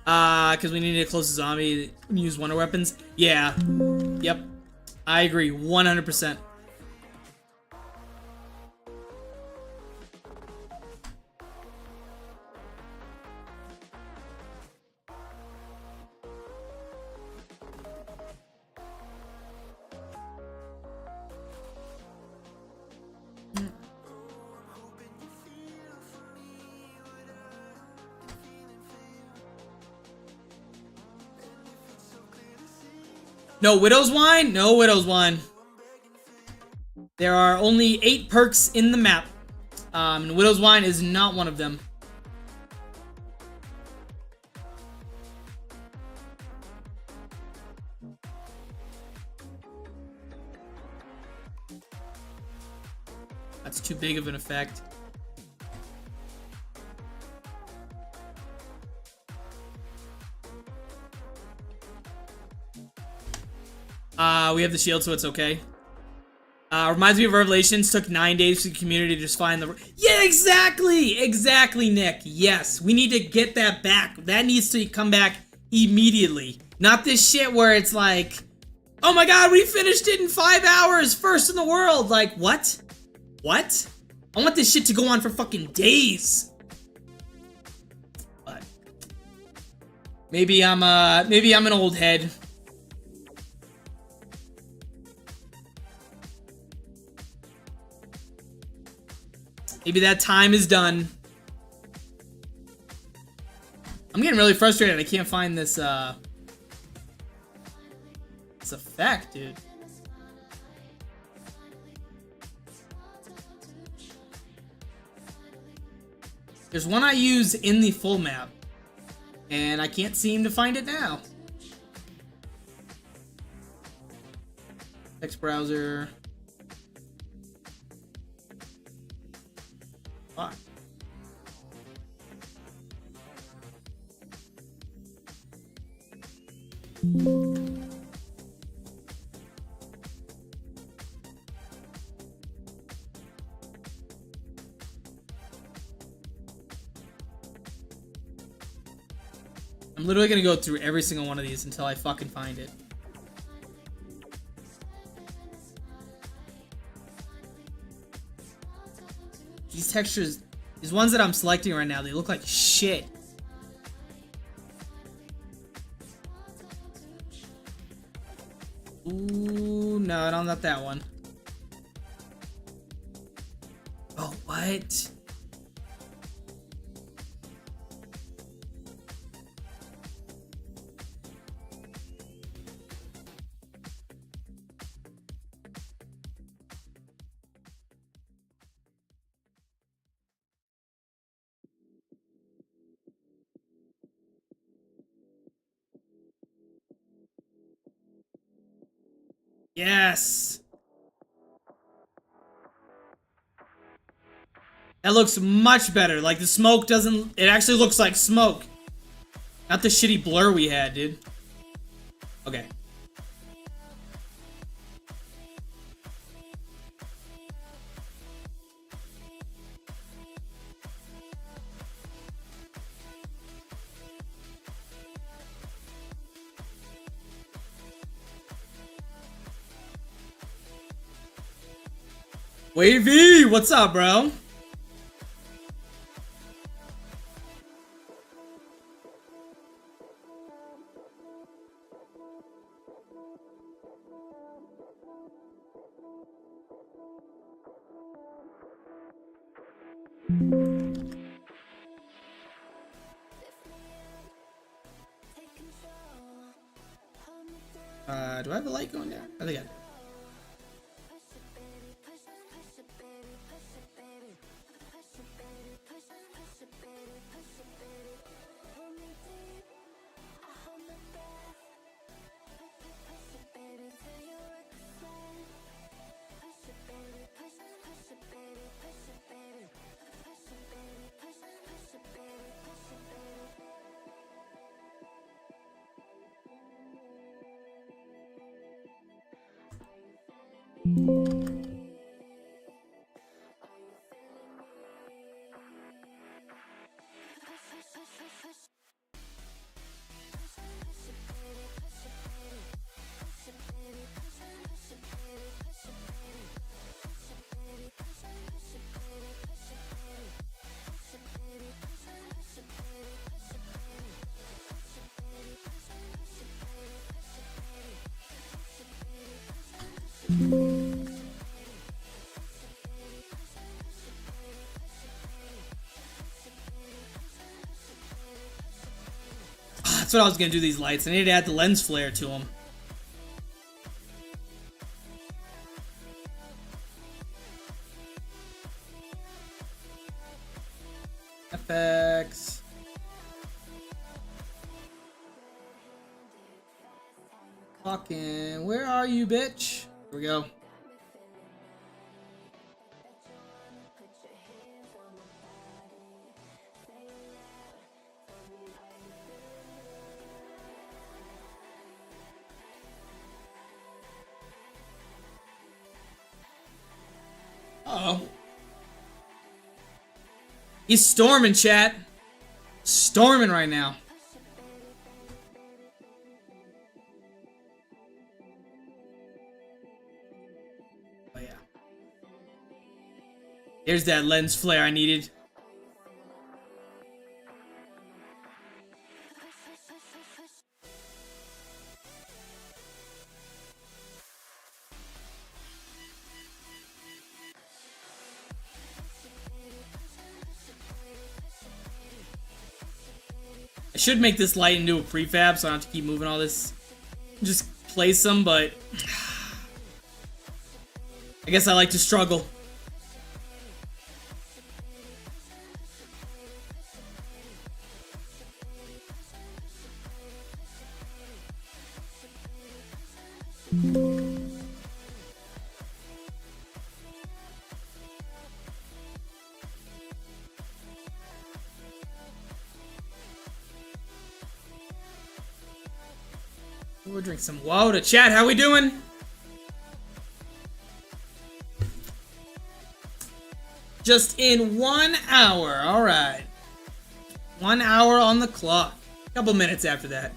Because we need to close the zombie and use wonder weapons. Yeah. Yep. I agree. 100%. No Widow's Wine? No Widow's Wine. There are only 8 perks in the map. And Widow's Wine is not one of them. That's too big of an effect. We have the shield, so it's okay. Reminds me of Revelations. Took 9 days for the community to just find the... Yeah, exactly! Exactly, Nick. Yes, we need to get that back. That needs to come back immediately. Not this shit where it's like, oh my god, we finished it in 5 hours! First in the world! Like, what? What? I want this shit to go on for fucking days. But... maybe I'm an old head. Maybe that time is done. I'm getting really frustrated. I can't find this effect, dude. There's one I use in the full map, and I can't seem to find it now. Text browser. Fuck. I'm literally gonna go through every single one of these until I fucking find it. These textures, these ones that I'm selecting right now, they look like shit. Ooh, no, not that one. Oh, what? Yes! That looks much better. Like, the smoke doesn't... it actually looks like smoke. Not the shitty blur we had, dude. Okay. Wavy, what's up, bro? Do I have a light going down? I think I do. That's what I was gonna do, these lights. I need to add the lens flare to them. FX. Fucking, where are you, bitch? Here we go. Uh-oh. He's storming, chat. Storming right now. Oh, yeah. There's that lens flare I needed. I should make this light into a prefab so I don't have to keep moving all this. Just place them, but I guess I like to struggle. We'll drink some water. Chat, how we doing? Just in 1 hour. Alright. 1 hour on the clock. A couple minutes after that.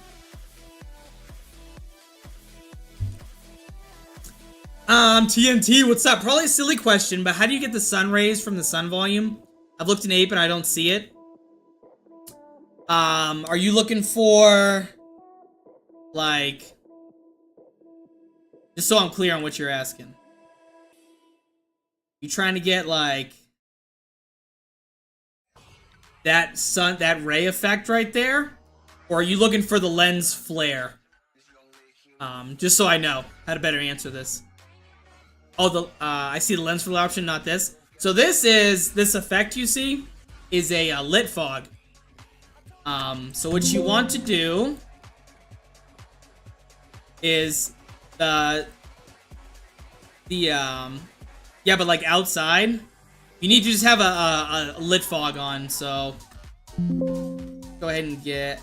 TNT, what's up? Probably a silly question, but how do you get the sun rays from the sun volume? I've looked in Ape and I don't see it. Are you looking for... like, just so I'm clear on what you're asking. You trying to get like that ray effect right there? Or are you looking for the lens flare? Just so I know how to better answer this. Oh, I see the lens flare option, not this. So this effect you see is a lit fog. So what you want to do is yeah, but like outside, you need to just have a lit fog on. So go ahead and get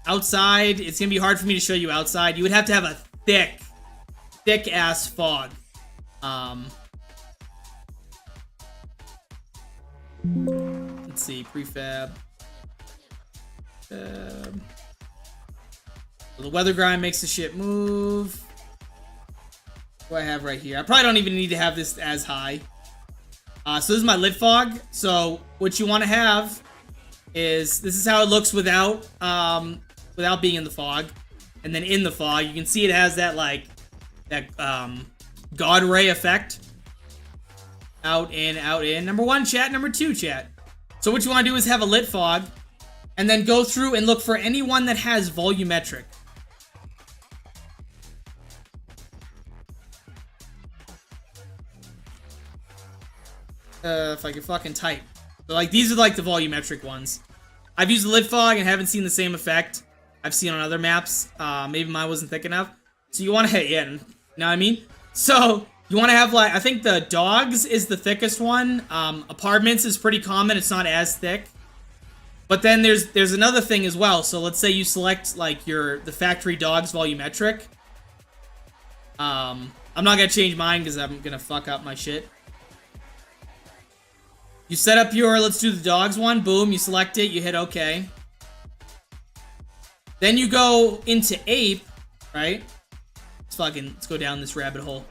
outside. It's gonna be hard for me to show you outside. You would have to have a thick ass fog. Let's see, prefab. So the weather grind makes the shit move. What do I have right here? I probably don't even need to have this as high. So this is my lit fog. So what you want to have is, this is how it looks without being in the fog. And then in the fog, you can see it has that like God ray effect. Out, in, out, in. Number one, chat. Number two, chat. So what you want to do is have a lit fog, and then go through and look for anyone that has volumetric. If I can fucking type. So like, these are like the volumetric ones. I've used the lit fog and haven't seen the same effect I've seen on other maps. Maybe mine wasn't thick enough. So you want to hit, yeah, you know what I mean? So you want to have like, I think the dogs is the thickest one. Apartments is pretty common. It's not as thick. But then there's another thing as well. So let's say you select like the factory dogs volumetric. I'm not gonna change mine because I'm gonna fuck up my shit. You set up your, let's do the dogs one. Boom, you select it, you hit OK. Then you go into ape, right? Let's go down this rabbit hole.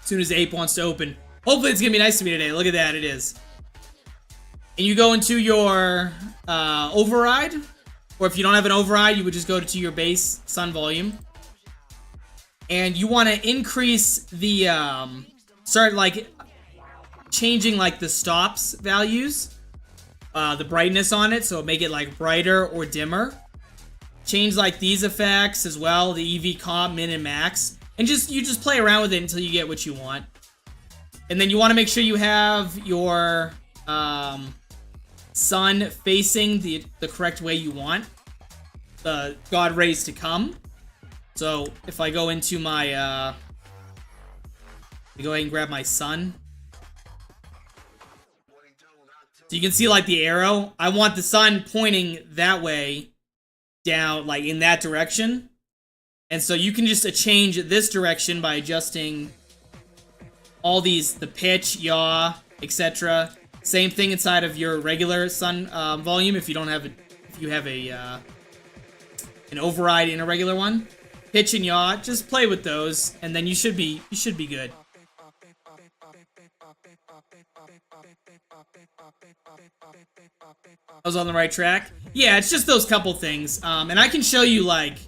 As soon as ape wants to open. Hopefully it's gonna be nice to me today. Look at that, it is. And you go into your override. Or if you don't have an override, you would just go to your base sun volume. And you want to increase the, start like changing like the stops values. The brightness on it, so make it like brighter or dimmer. Change like these effects as well, the EV comp, min and max. And you just play around with it until you get what you want. And then you want to make sure you have your sun facing the correct way you want the God rays to come. So if I go into my go ahead and grab my sun. So you can see like the arrow. I want the sun pointing that way down, like in that direction. And so you can just change this direction by adjusting all these, the pitch, yaw, etc. Same thing inside of your regular sun volume if you don't have if you have an override in a regular one. Pitch and yaw, just play with those, and then you should be good. I was on the right track. Yeah, it's just those couple things. And I can show you like,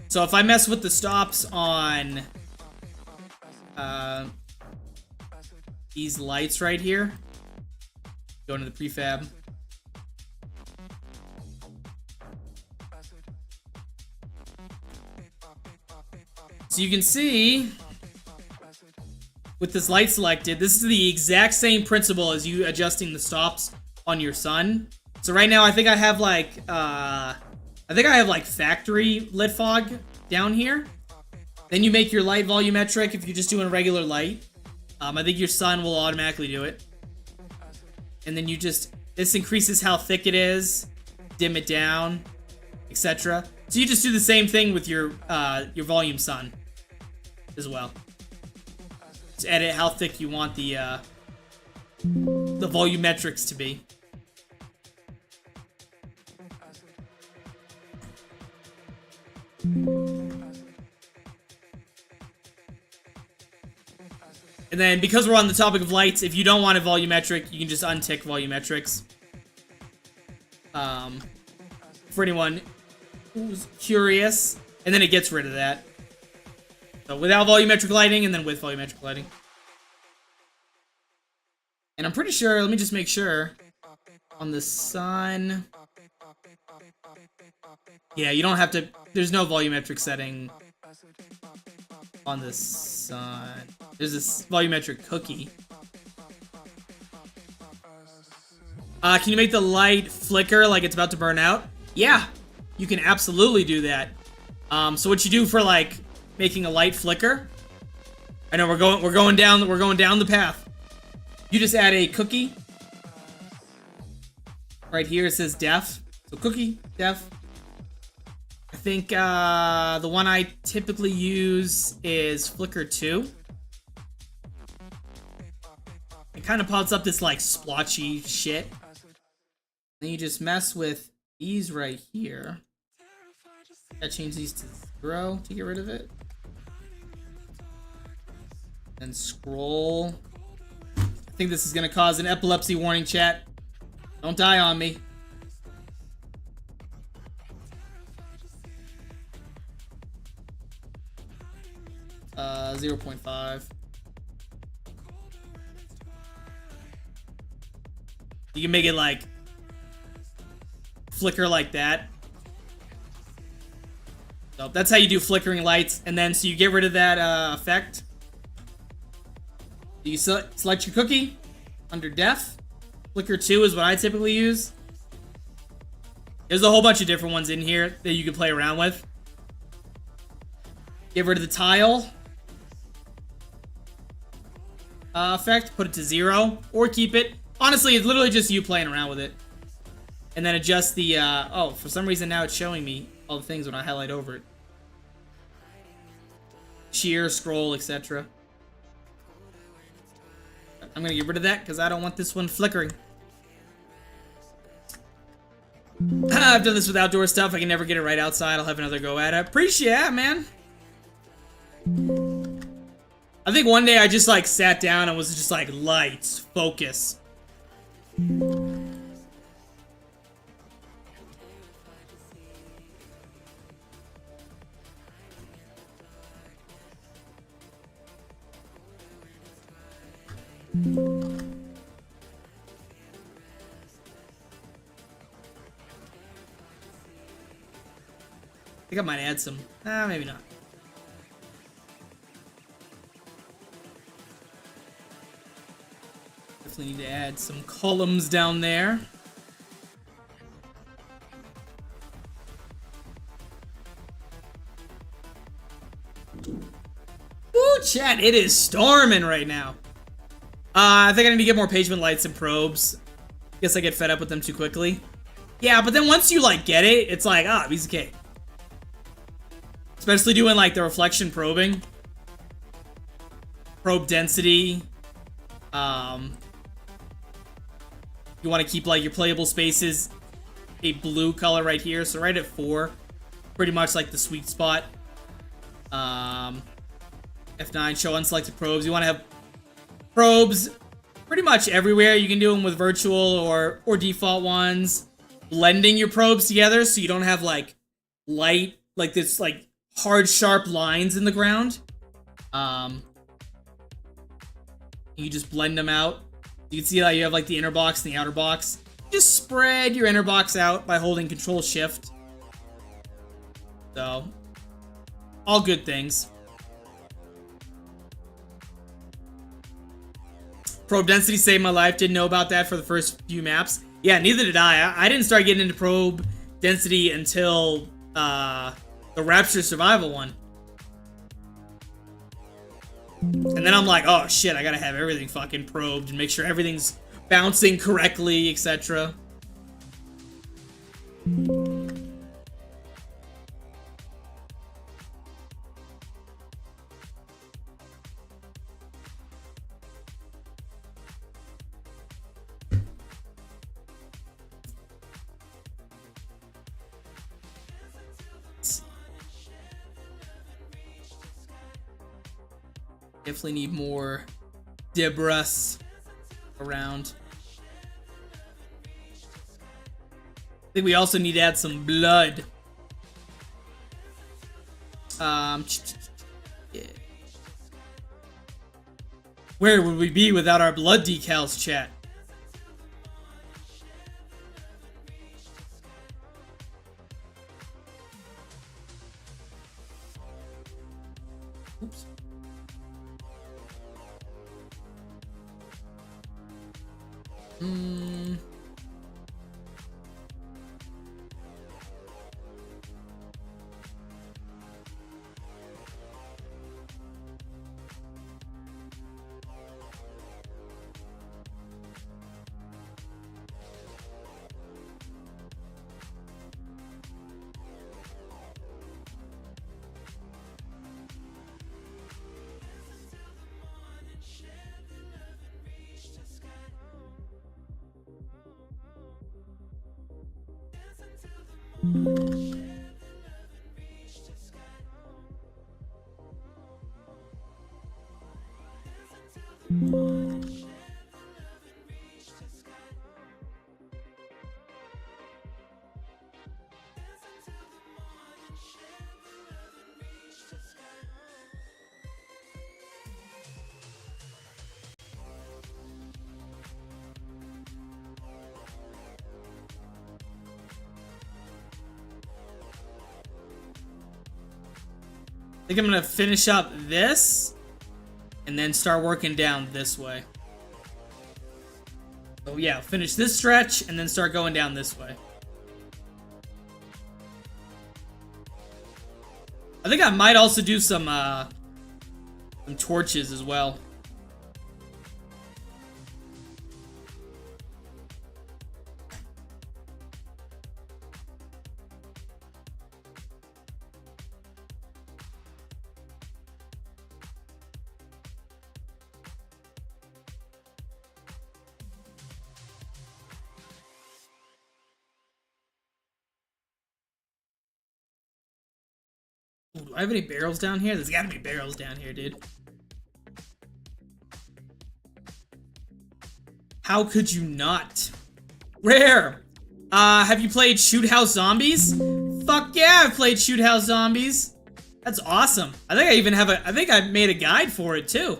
so if I mess with the stops on these lights right here, go into the prefab. So you can see with this light selected, this is the exact same principle as you adjusting the stops on your sun. So right now I think I have like factory lit fog down here. Then you make your light volumetric if you're just doing a regular light. I think your sun will automatically do it. And then this increases how thick it is, dim it down, etc. So you just do the same thing with your volume sun as well. Just edit how thick you want the volumetrics to be. And then, because we're on the topic of lights, if you don't want it volumetric, you can just untick volumetrics. For anyone who's curious, and then it gets rid of that. So without volumetric lighting, and then with volumetric lighting. And I'm pretty sure, let me just make sure, on the sun... Yeah, you don't have to, there's no volumetric setting on the sun. There's this volumetric cookie. Can you make the light flicker like it's about to burn out? Yeah, you can absolutely do that. So what you do for like making a light flicker? I know we're going down the path. You just add a cookie. Right here it says def. So cookie, def. I think the one I typically use is Flicker 2. It kind of pops up this like splotchy shit. Then you just mess with these right here. I change these to 0 to get rid of it. Then scroll. I think this is gonna cause an epilepsy warning, chat. Don't die on me. Uh, 0.5. You can make it like flicker like that. So that's how you do flickering lights. And then so you get rid of that effect. You select your cookie under def. Flicker 2 is what I typically use. There's a whole bunch of different ones in here that you can play around with. Get rid of the tile effect, put it to 0, or keep it. Honestly, it's literally just you playing around with it. And then adjust the, oh, for some reason now it's showing me all the things when I highlight over it. Shear, scroll, etc. I'm gonna get rid of that because I don't want this one flickering. I've done this with outdoor stuff. I can never get it right outside. I'll have another go at it. Appreciate it, man. I think one day I just like sat down and was just like, lights, focus. I think I might add some. Maybe not. Definitely need to add some columns down there. Woo, chat, it is storming right now. I think I need to get more pavement lights and probes. Guess I get fed up with them too quickly. Yeah, but then once you like get it, it's like, ah, piece of cake. Especially doing like the reflection probing. Probe density. You want to keep like your playable spaces a blue color right here. So right at 4. Pretty much like the sweet spot. F9, show unselected probes. You want to have probes pretty much everywhere. You can do them with virtual or default ones. Blending your probes together so you don't have like light, like this like hard, sharp lines in the ground. You just blend them out. You can see how you have like the inner box and the outer box. Just spread your inner box out by holding Control Shift. So, all good things. Probe density saved my life. Didn't know about that for the first few maps. Yeah, neither did I. I didn't start getting into probe density until the Rapture Survival one. And then I'm like, oh shit, I gotta have everything fucking probed and make sure everything's bouncing correctly, etc. Definitely need more debris around. I think we also need to add some blood. Yeah. Where would we be without our blood decals, chat? Oops. I think I'm gonna finish up this and then start working down this way. So yeah, finish this stretch and then start going down this way. I think I might also do some torches as well. Ooh, do I have any barrels down here? There's gotta be barrels down here, dude. How could you not? Rare! Have you played Shoot House Zombies? Fuck yeah, I've played Shoot House Zombies. That's awesome. I think I even have I think I made a guide for it, too.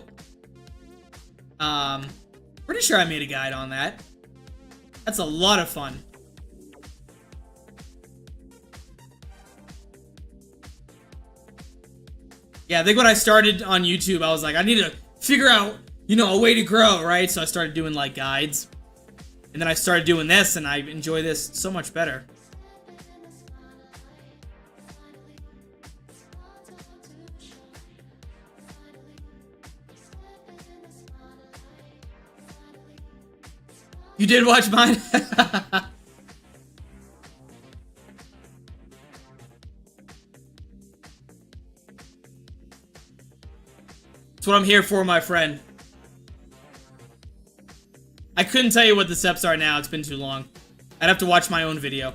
Pretty sure I made a guide on that. That's a lot of fun. Yeah, I think when I started on YouTube, I was like, I need to figure out, you know, a way to grow, right? So I started doing, like, guides. And then I started doing this, and I enjoy this so much better. You did watch mine? That's what I'm here for, my friend. I couldn't tell you what the steps are now. It's been too long. I'd have to watch my own video.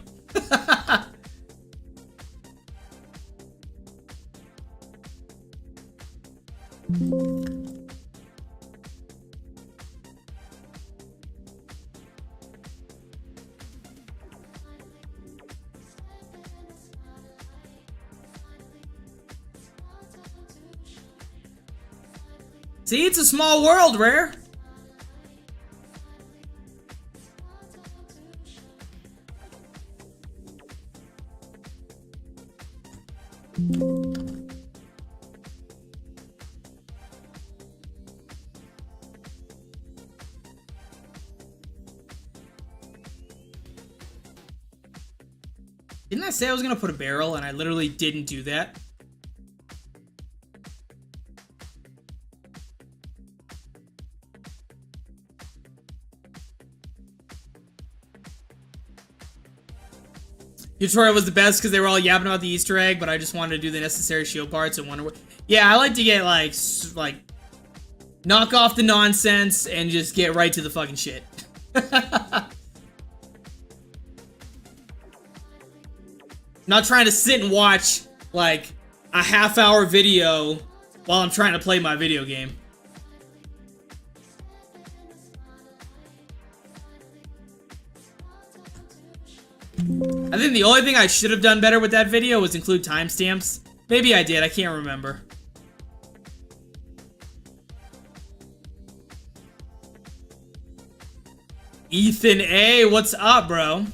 See, it's a small world, Rare. Didn't I say I was gonna put a barrel and I literally didn't do that? Tutorial was the best because they were all yapping about the Easter egg, but I just wanted to do the necessary shield parts and wonder. Yeah, I like to get like knock off the nonsense and just get right to the fucking shit. Not trying to sit and watch like a half-hour video while I'm trying to play my video game. I think the only thing I should have done better with that video was include timestamps. Maybe I did, I can't remember. Ethan A, what's up, bro?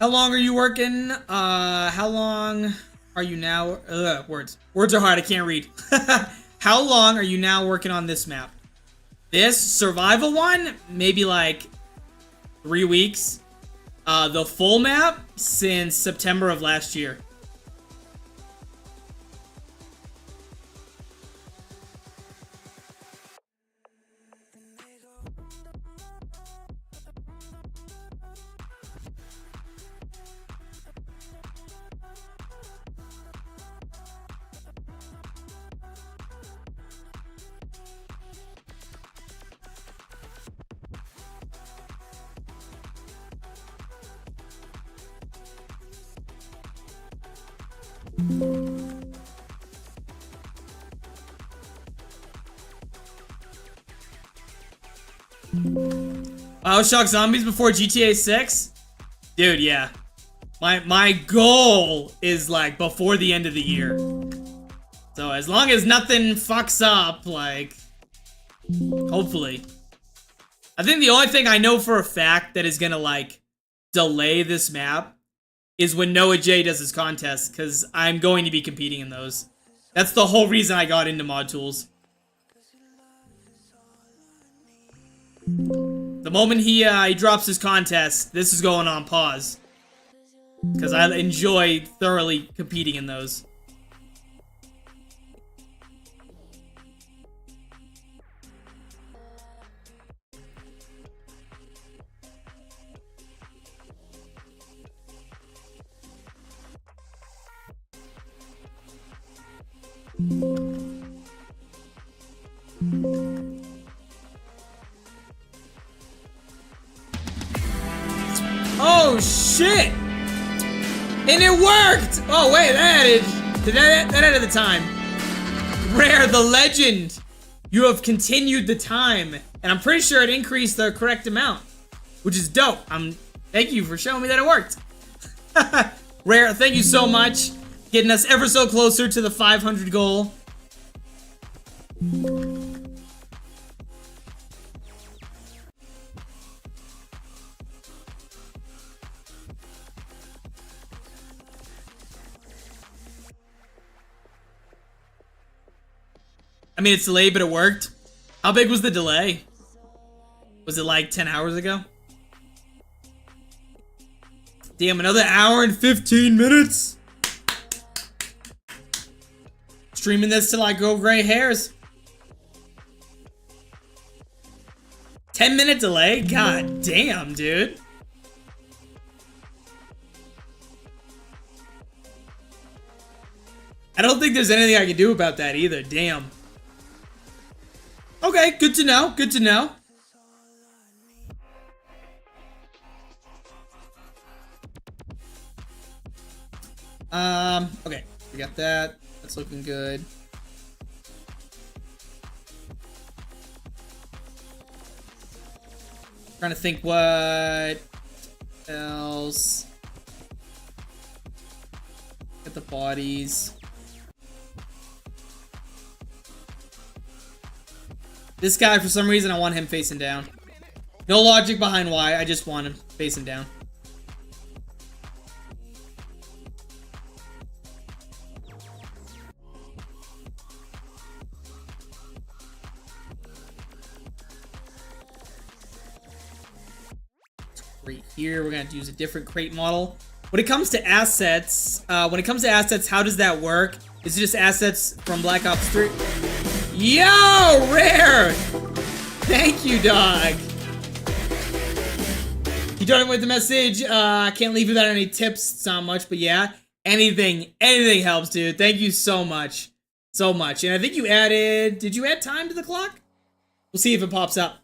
How long are you working? How long are you now? Words are hard. I can't read. How long are you now working on this map? This survival one, maybe like 3 weeks. The full map since September of last year. BioShock Zombies before GTA 6? Dude, yeah. My goal is like before the end of the year. So as long as nothing fucks up, like, hopefully. I think the only thing I know for a fact that is gonna like delay this map is when Noah J does his contest, because I'm going to be competing in those. That's the whole reason I got into mod tools. The moment he drops his contest, this is going on pause. Because I enjoy thoroughly competing in those. Oh shit! And it worked! Oh wait, that added the time. Rare, the legend! You have continued the time. And I'm pretty sure it increased the correct amount. Which is dope. Thank you for showing me that it worked. Rare, thank you so much. Getting us ever so closer to the 500 goal. I mean, it's delayed, but it worked. How big was the delay? Was it like 10 hours ago? Damn, another hour and 15 minutes? Streaming this till I grow gray hairs. 10-minute delay? God damn, dude. I don't think there's anything I can do about that either. Damn. Okay, good to know. Good to know. Okay, we got that. That's looking good. Trying to think what else. Get the bodies. This guy, for some reason, I want him facing down. No logic behind why, I just want him facing down. Right here, we're gonna have to use a different crate model. When it comes to assets, how does that work? Is it just assets from Black Ops 3? Yo, Rare! Thank you, dog. You don't have with the message. I can't leave without any tips. It's not much, but yeah. Anything helps, dude. Thank you so much. So much. And I think you added... Did you add time to the clock? We'll see if it pops up.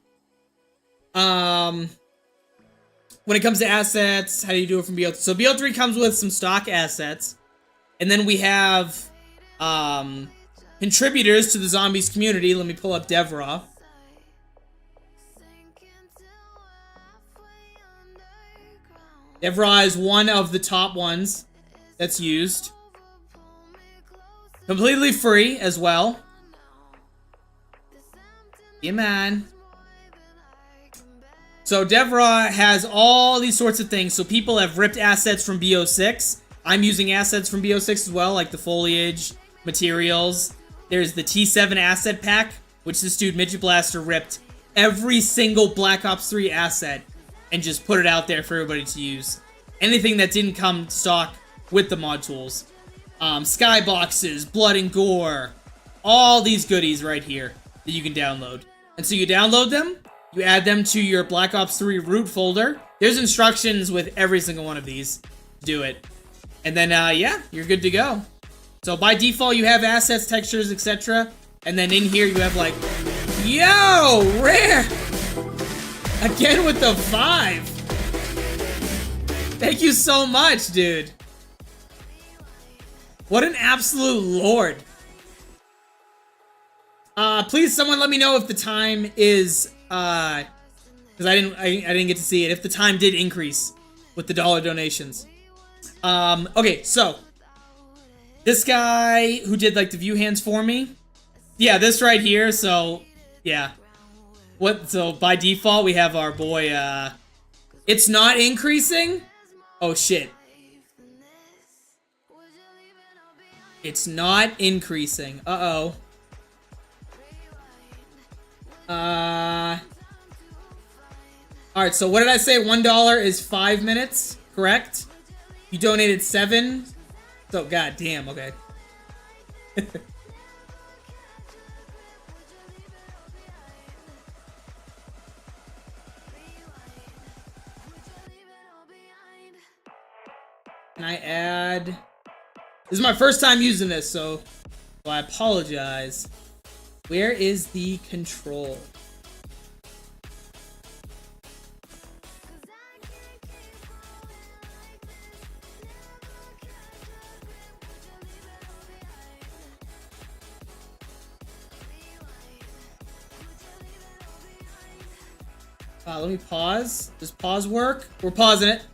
When it comes to assets, how do you do it from BO3? So BO3 comes with some stock assets. And then we have... contributors to the Zombies community. Let me pull up Devra. Devra is one of the top ones that's used. Completely free as well. Yeah, man. So Devra has all these sorts of things. So people have ripped assets from BO6. I'm using assets from BO6 as well, like the foliage, materials. There's the T7 asset pack, which this dude, Midget Blaster, ripped every single Black Ops 3 asset and just put it out there for everybody to use. Anything that didn't come stock with the mod tools. Skyboxes, blood and gore, all these goodies right here that you can download. And so you download them, you add them to your Black Ops 3 root folder. There's instructions with every single one of these. Do it. And then, yeah, you're good to go. So by default, you have assets, textures, etc. And then in here, you have like, yo, Rare! Again with the 5. Thank you so much, dude. What an absolute lord. Please someone let me know if the time is, because I didn't get to see it, if the time did increase with the dollar donations. Okay, so this guy who did like the view hands for me, yeah, this right here. So yeah, so by default we have our boy. It's not increasing. Oh shit, it's not increasing. Uh-oh. Alright, so what did I say? $1 is 5 minutes, correct? You donated 7. So, goddamn, okay. Can I add... This is my first time using this, so I apologize. Where is the control? Let me pause. Does pause work? We're pausing it.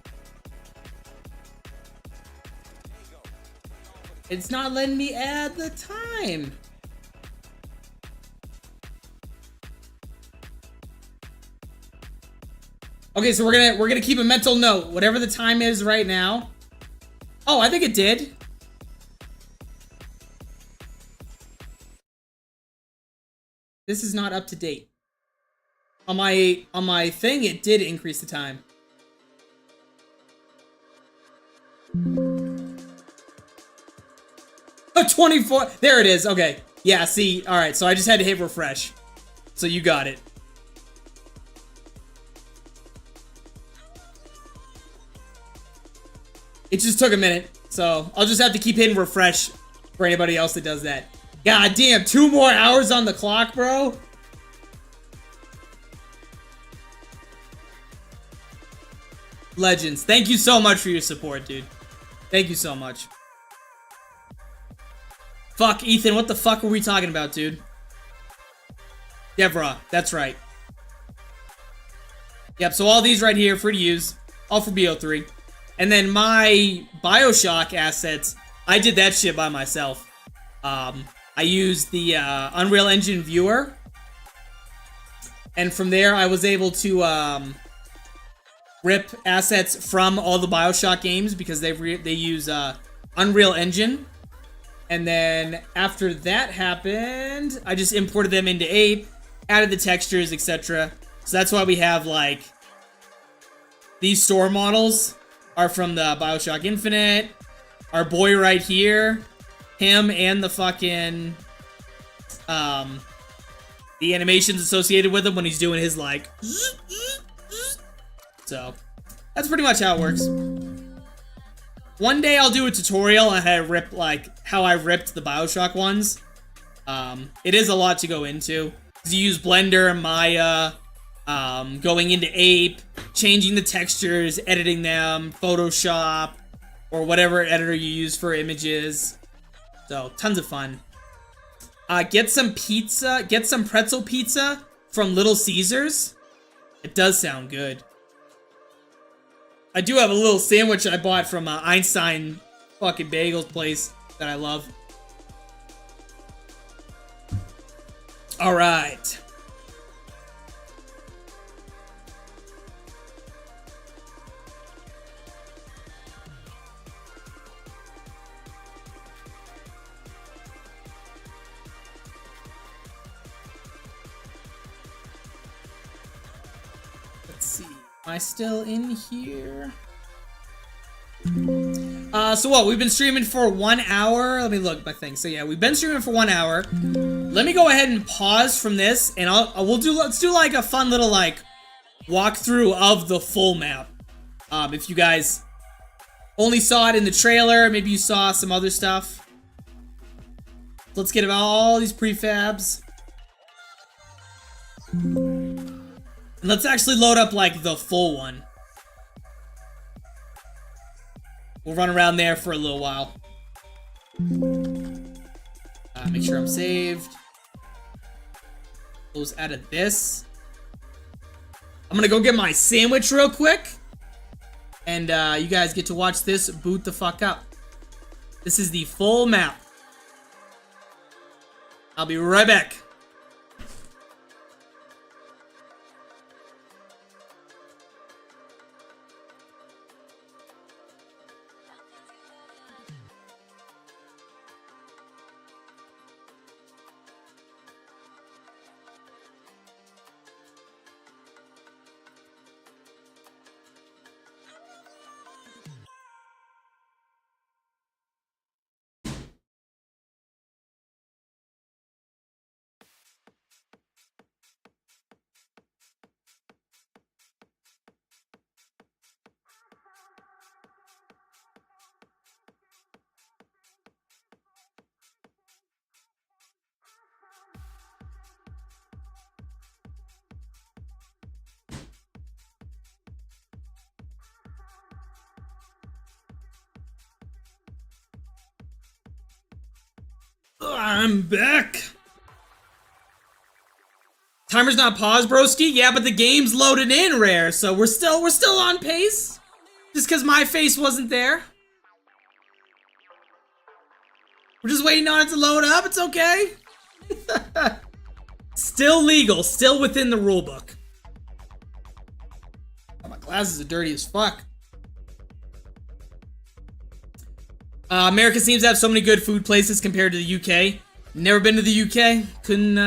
It's not letting me add the time. Okay, so we're gonna keep a mental note. Whatever the time is right now. Oh, I think it did. This is not up to date. On my thing, it did increase the time. Oh, 24. There it is. Okay. Yeah, see. All right. So I just had to hit refresh. So you got it. It just took a minute. So I'll just have to keep hitting refresh for anybody else that does that. God damn. 2 more hours on the clock, bro. Legends. Thank you so much for your support, dude. Thank you so much. Fuck, Ethan, what the fuck were we talking about, dude? Devra, that's right. Yep, so all these right here, free to use. All for BO3. And then my BioShock assets, I did that shit by myself. I used the Unreal Engine viewer. And from there, I was able to rip assets from all the BioShock games because they use Unreal Engine. And then after that happened, I just imported them into Ape, added the textures, etc. So that's why we have like these store models are from the BioShock Infinite. Our boy right here, him and the fucking the animations associated with him when he's doing his like. So that's pretty much how it works. One day I'll do a tutorial on how to rip, like, how I ripped the BioShock ones. It is a lot to go into. You use Blender, Maya, going into Ape, changing the textures, editing them, Photoshop, or whatever editor you use for images. So, tons of fun. Get some pizza, get some pretzel pizza from Little Caesars. It does sound good. I do have a little sandwich I bought from Einstein fucking Bagels place that I love. All right. Let's see. Am I still in here? So what? We've been streaming for 1 hour. Let me look at my thing. So yeah, we've been streaming for 1 hour. Let me go ahead and pause from this, and let's do like a fun little like walkthrough of the full map. If you guys only saw it in the trailer, maybe you saw some other stuff. Let's get about all these prefabs. And let's actually load up like the full one. We'll run around there for a little while. Make sure I'm saved. Close out of this. I'm gonna go get my sandwich real quick. And you guys get to watch this boot the fuck up. This is the full map. I'll be right back. I'm back. Timer's not paused, broski. Yeah, but the game's loaded in, Rare. So we're still on pace. Just because my face wasn't there. We're just waiting on it to load up. It's okay. Still legal. Still within the rulebook. Oh, my glasses are dirty as fuck. America seems to have so many good food places compared to the UK. Never been to the UK. Couldn't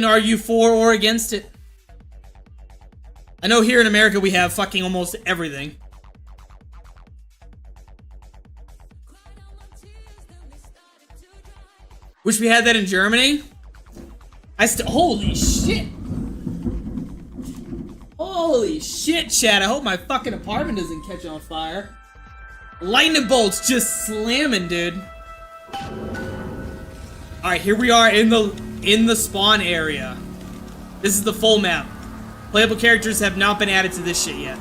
argue for or against it. I know here in America we have fucking almost everything. Wish we had that in Germany. Holy shit. Holy shit, Chad. I hope my fucking apartment doesn't catch on fire. Lightning bolts just slamming, dude. Alright, here we are in the spawn area. This is the full map. Playable characters have not been added to this shit yet.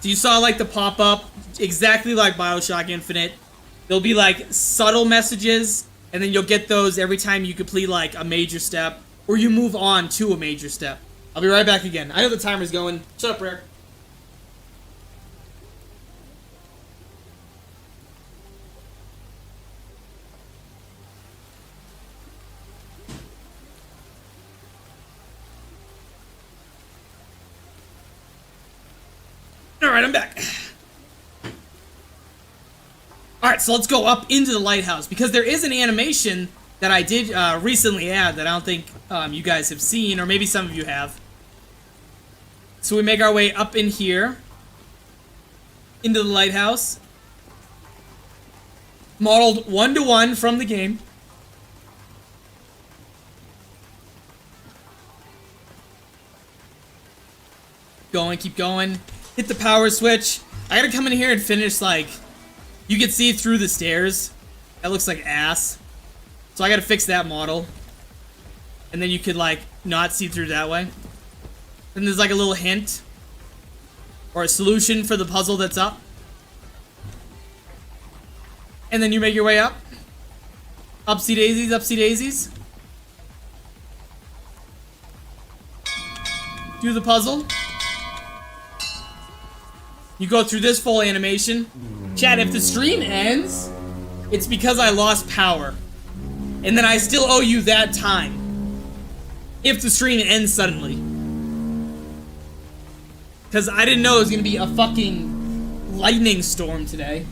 So you saw like the pop-up, exactly like BioShock Infinite. There'll be like subtle messages, and then you'll get those every time you complete like a major step, or you move on to a major step. I'll be right back again. I know the timer's going. Shut up, Rare. Alright, I'm back. Alright, so let's go up into the lighthouse, because there is an animation that I did recently add that I don't think you guys have seen, or maybe some of you have. So we make our way up in here, into the lighthouse. Modeled 1-to-1 from the game. Going, keep going. Hit the power switch. I gotta come in here and finish, like, you can see through the stairs. That looks like ass. So I gotta fix that model. And then you could, like, not see through that way. Then there's, like, a little hint. Or a solution for the puzzle that's up. And then you make your way up. Upsy daisies, upsy daisies. Do the puzzle. You go through this full animation. Chat, if the stream ends, it's because I lost power. And then I still owe you that time. If the stream ends suddenly. Because I didn't know it was going to be a fucking lightning storm today.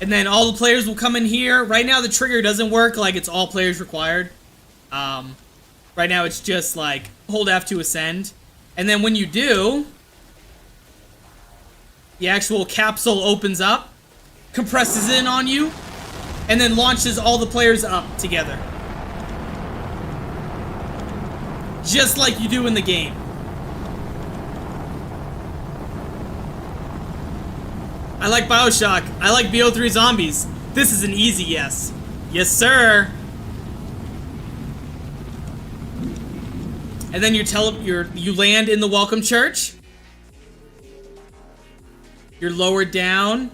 And then all the players will come in here. Right now the trigger doesn't work like it's all players required. Right now it's just like hold F to ascend. And then when you do, the actual capsule opens up, compresses in on you, and then launches all the players up together. Just like you do in the game. I like BioShock. I like BO3 Zombies. This is an easy yes. Yes, sir. And then you land in the welcome church. You're lowered down.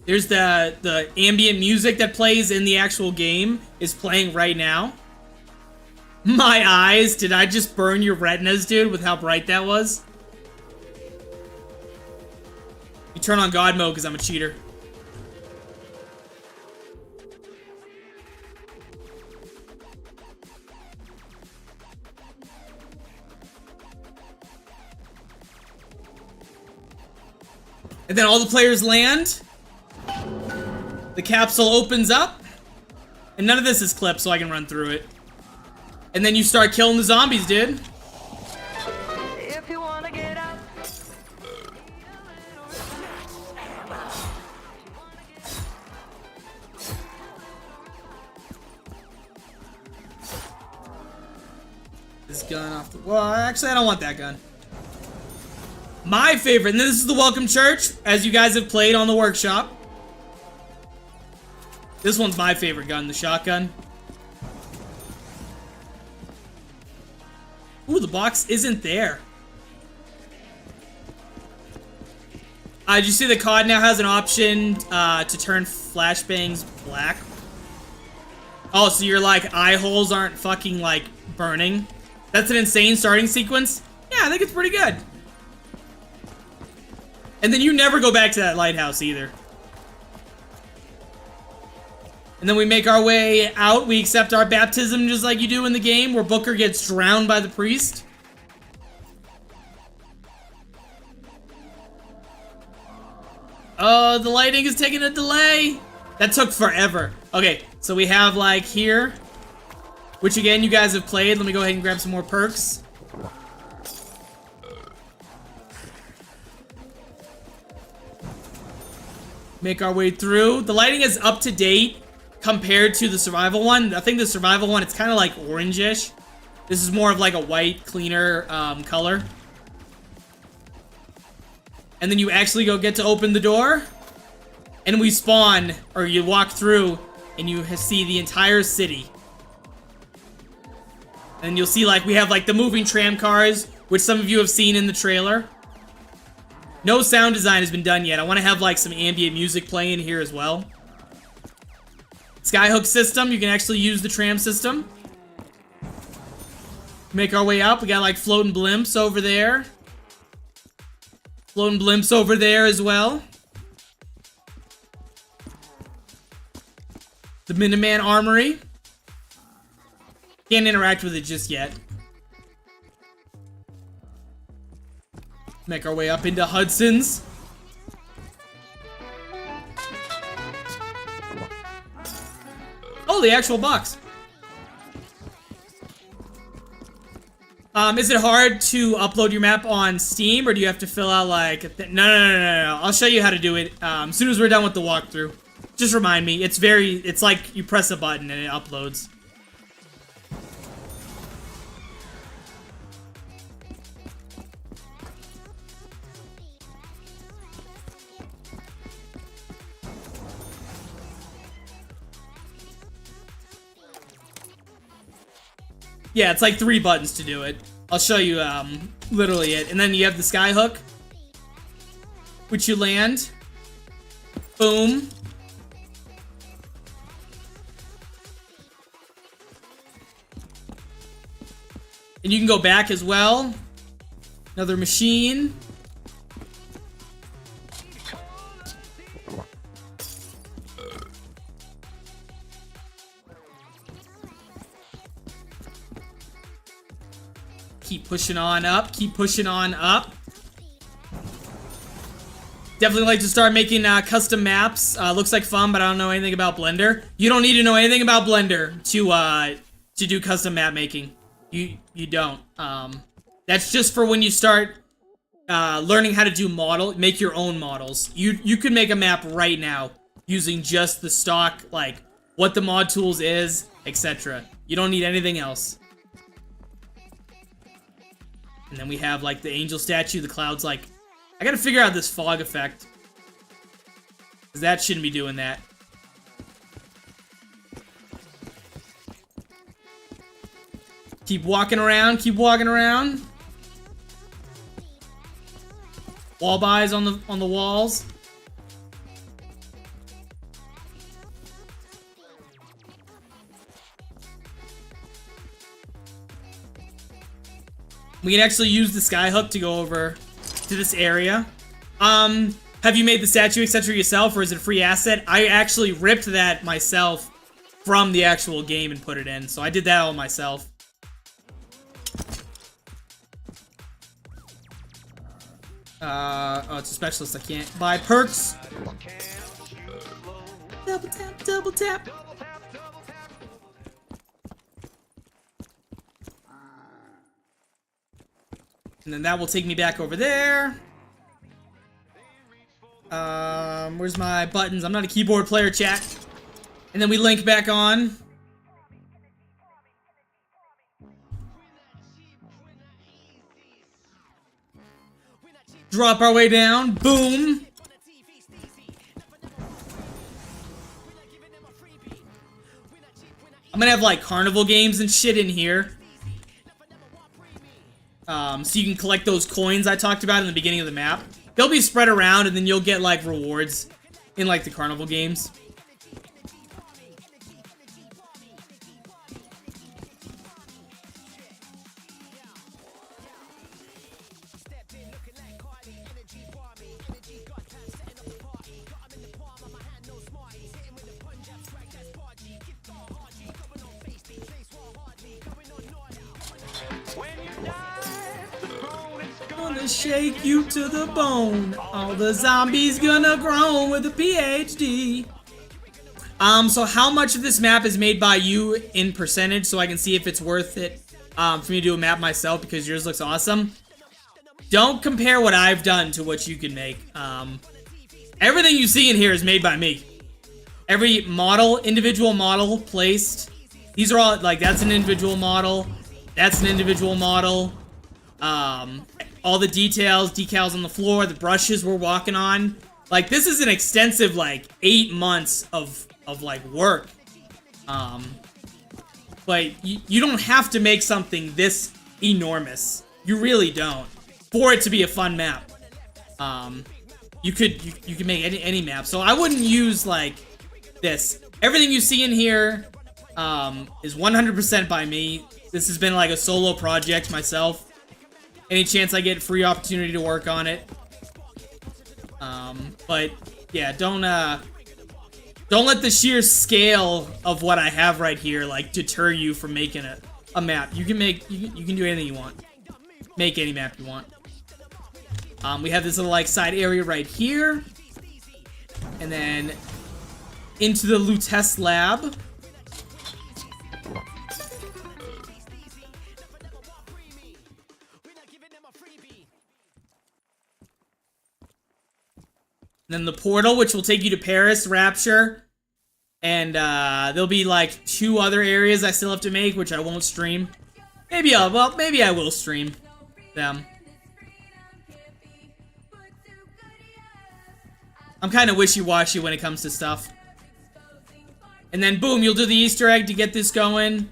There's the ambient music that plays in the actual game is playing right now. My eyes, did I just burn your retinas, dude, with how bright that was? You turn on God mode because I'm a cheater. And then all the players land. The capsule opens up. And none of this is clipped, so I can run through it. And then you start killing the zombies, dude. If you wanna get out. This gun off the... Well, actually, I don't want that gun. My favorite, and this is the welcome church, as you guys have played on the workshop. This one's my favorite gun, the shotgun. Ooh, the box isn't there. Did you see the COD now has an option to turn flashbangs black? Oh, so your, like, eye holes aren't fucking, like, burning? That's an insane starting sequence? Yeah, I think it's pretty good. And then you never go back to that lighthouse either. And then we make our way out. We accept our baptism just like you do in the game, where Booker gets drowned by the priest. Oh, the lighting is taking a delay. That took forever. Okay, so we have like here, which again you guys have played. Let me go ahead and grab some more perks. Make our way through. The lighting is up to date compared to the survival one. I think the survival one, it's kind of like orangish. This is more of like a white, cleaner color. And then you actually go get to open the door. And we spawn, or you walk through, and you see the entire city. And you'll see like we have like the moving tram cars, which some of you have seen in the trailer. No sound design has been done yet. I want to have like some ambient music playing here as well. Skyhook system, you can actually use the tram system. Make our way up. We got like floating blimps over there. Floating blimps over there as well. The Minuteman Armory. Can't interact with it just yet. Make our way up into Hudson's. Oh, the actual box. Is it hard to upload your map on Steam, or do you have to fill out like... No. I'll show you how to do it as soon as we're done with the walkthrough. Just remind me. It's like you press a button and it uploads. Yeah, it's like 3 buttons to do it. I'll show you literally it. And then you have the skyhook, which you land. Boom. And you can go back as well. Another machine. Keep pushing on up. Keep pushing on up. Definitely like to start making custom maps. Looks like fun, but I don't know anything about Blender. You don't need to know anything about Blender to do custom map making. You don't. That's just for when you start learning how to do make your own models. You could make a map right now using just the stock, like what the mod tools is, etc. You don't need anything else. And then we have like the angel statue, the clouds. Like, I gotta figure out this fog effect, because that shouldn't be doing that. Keep walking around, keep walking around. Wall buys on the walls. We can actually use the skyhook to go over to this area. Have you made the statue, etc. yourself, or is it a free asset? I actually ripped that myself from the actual game and put it in, so I did that all myself. Oh, it's a specialist. I can't buy perks. Double tap, double tap. And then that will take me back over there. Where's my buttons? I'm not a keyboard player, chat. And then we link back on. Drop our way down. Boom. I'm gonna have like carnival games and shit in here. So you can collect those coins I talked about in the beginning of the map. They'll be spread around, and then you'll get like rewards in like the carnival games. Gonna shake you to the bone. All the zombies gonna groan with a PhD. So how much of this map is made by you in percentage, so I can see if it's worth it for me to do a map myself, because yours looks awesome. Don't compare what I've done to what you can make. Everything you see in here is made by me. Every model, individual model placed. These are all, like, that's an individual model. That's an individual model. All the details, decals on the floor, the brushes we're walking on. Like, this is an extensive, like, 8 months of like, work. But you don't have to make something this enormous. You really don't. For it to be a fun map. You could make any map. So I wouldn't use, like, this. Everything you see in here, is 100% by me. This has been, like, a solo project myself. Any chance I get free opportunity to work on it. But yeah, don't let the sheer scale of what I have right here, like, deter you from making a map. You can do anything you want. Make any map you want. We have this little, like, side area right here. And then into the Lutece lab. Then the portal, which will take you to Paris, Rapture. And there'll be like 2 other areas I still have to make, which I won't stream. Maybe I will stream them. I'm kind of wishy-washy when it comes to stuff. And then boom, you'll do the Easter egg to get this going.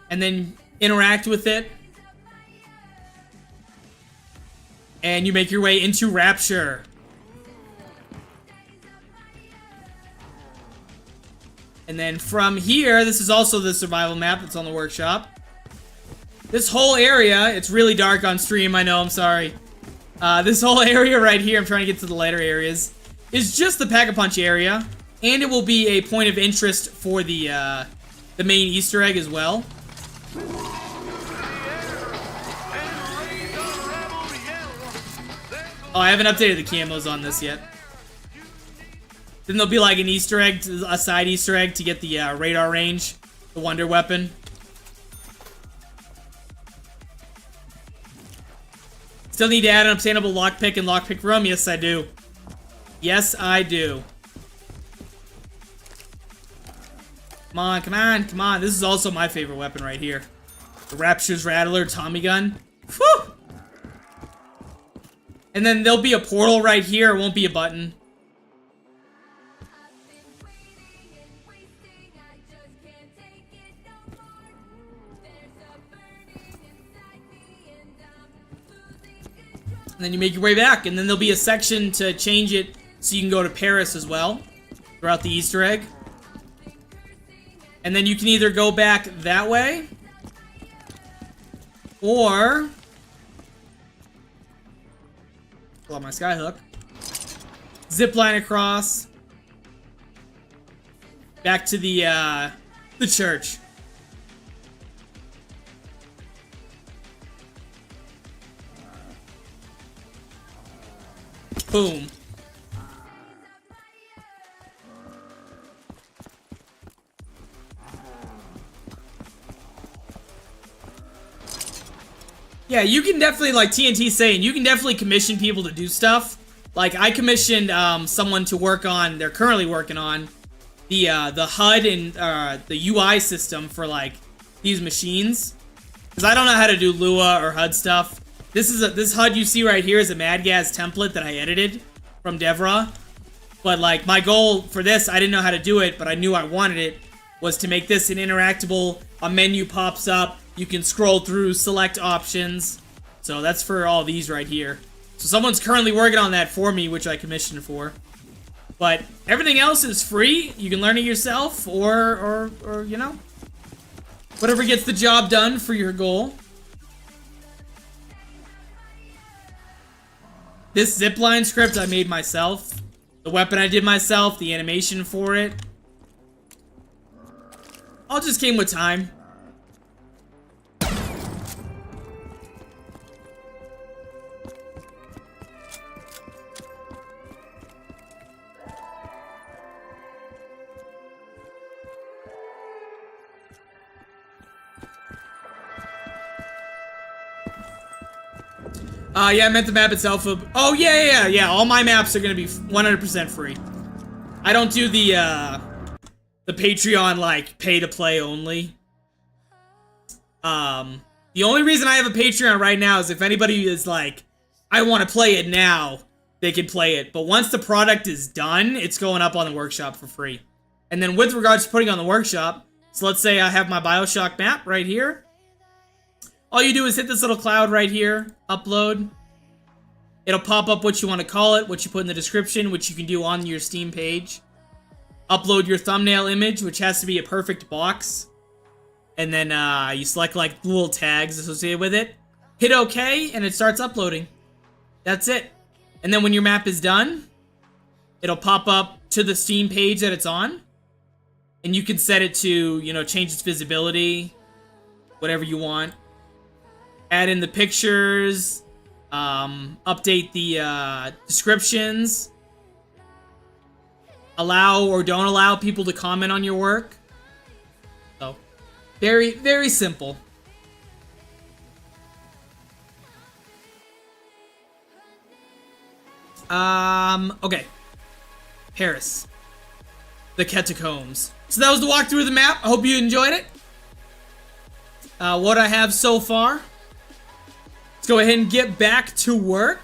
And then interact with it. And you make your way into Rapture. And then from here, this is also the survival map that's on the workshop. This whole area, it's really dark on stream, I know, I'm sorry. This whole area right here, I'm trying to get to the lighter areas, is just the Pack-a-Punch area. And it will be a point of interest for the main Easter egg as well. Oh, I haven't updated the camos on this yet. Then there'll be like an Easter egg, a side Easter egg to get the radar range, the wonder weapon. Still need to add an obtainable lockpick and lockpick room? Yes, I do. Yes, I do. Come on, come on, come on. This is also my favorite weapon right here. The Rapture's Rattler Tommy gun. Whew! And then there'll be a portal right here. It won't be a button. And then you make your way back, and then there'll be a section to change it so you can go to Paris as well throughout the Easter egg. And then you can either go back that way or pull out my skyhook, zip line across back to the church. Boom. Yeah, you can definitely, like TNT saying, you can definitely commission people to do stuff. Like, I commissioned someone to work on, they're currently working on, the HUD and the UI system for, like, these machines. Because I don't know how to do Lua or HUD stuff. This HUD you see right here is a MadGaz template that I edited from Devra. But, like, my goal for this, I didn't know how to do it, but I knew I wanted it, was to make this an interactable, a menu pops up, you can scroll through, select options. So that's for all these right here. So someone's currently working on that for me, which I commissioned for. But everything else is free. You can learn it yourself, or you know, whatever gets the job done for your goal. This zipline script I made myself. The weapon I did myself, the animation for it. All just came with time. Yeah, I meant the map itself. Oh, yeah. All my maps are gonna be 100% free. I don't do the Patreon, like, pay-to-play only. The only reason I have a Patreon right now is if anybody is like, I want to play it now, they can play it. But once the product is done, it's going up on the workshop for free. And then with regards to putting on the workshop, so let's say I have my BioShock map right here. All you do is hit this little cloud right here, upload. It'll pop up what you want to call it, what you put in the description, which you can do on your Steam page. Upload your thumbnail image, which has to be a perfect box. And then you select like the little tags associated with it. Hit OK, and it starts uploading. That's it. And then when your map is done, it'll pop up to the Steam page that it's on. And you can set it to, you know, change its visibility, whatever you want. Add in the pictures, update the descriptions, allow or don't allow people to comment on your work. So, very, very simple. Okay. Paris. The catacombs. So that was the walkthrough of the map. I hope you enjoyed it. What I have so far. Let's go ahead and get back to work.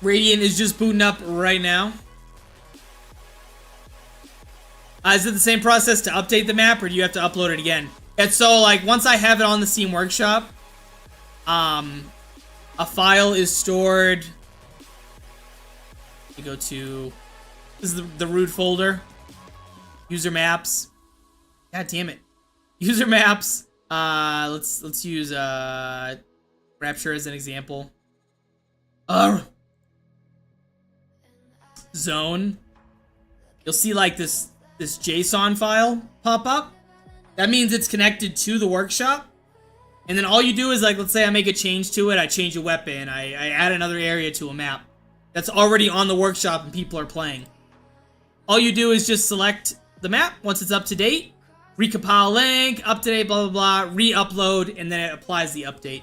Radiant is just booting up right now. Is it the same process to update the map, or do you have to upload it again? It's so, like, once I have it on the Steam Workshop, a file is stored. You go to, this is the root folder. User maps. God damn it. User maps. Let's use Rapture as an example. Zone. You'll see like this JSON file pop up. That means it's connected to the workshop. And then all you do is, like, let's say I make a change to it, I change a weapon, I add another area to a map that's already on the workshop and people are playing. All you do is just select the map once it's up to date, recompile link, up to date, blah, blah, blah, re-upload, and then it applies the update.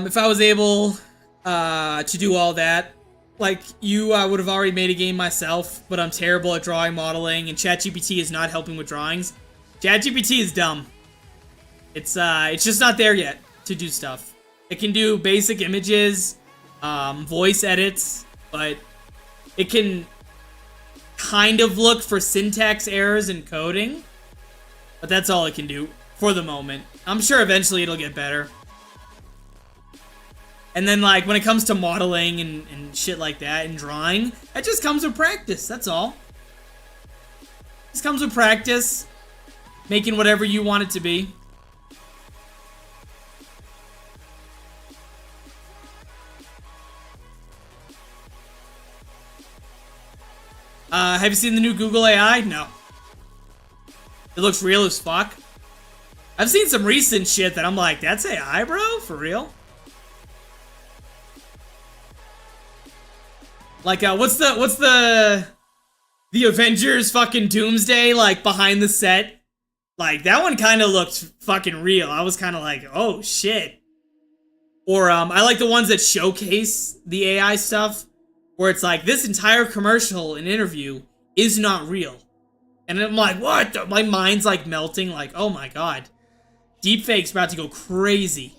If I was able to do all that, like you, I would have already made a game myself, but I'm terrible at drawing modeling, and ChatGPT is not helping with drawings. ChatGPT is dumb. It's just not there yet to do stuff. It can do basic images, voice edits, but it can kind of look for syntax errors in coding, but that's all it can do for the moment. I'm sure eventually it'll get better. And then, like, when it comes to modeling and shit like that, and drawing, that just comes with practice, that's all. Just comes with practice, making whatever you want it to be. Have you seen the new Google AI? No. It looks real as fuck. I've seen some recent shit that I'm like, that's AI, bro? For real? Like, what's the Avengers fucking Doomsday, like, behind the set? Like, that one kind of looked fucking real. I was kind of like, oh, shit. Or, I like the ones that showcase the AI stuff, where it's like, this entire commercial and interview is not real. And I'm like, what? My mind's, like, melting, like, oh my god. Deepfake's about to go crazy.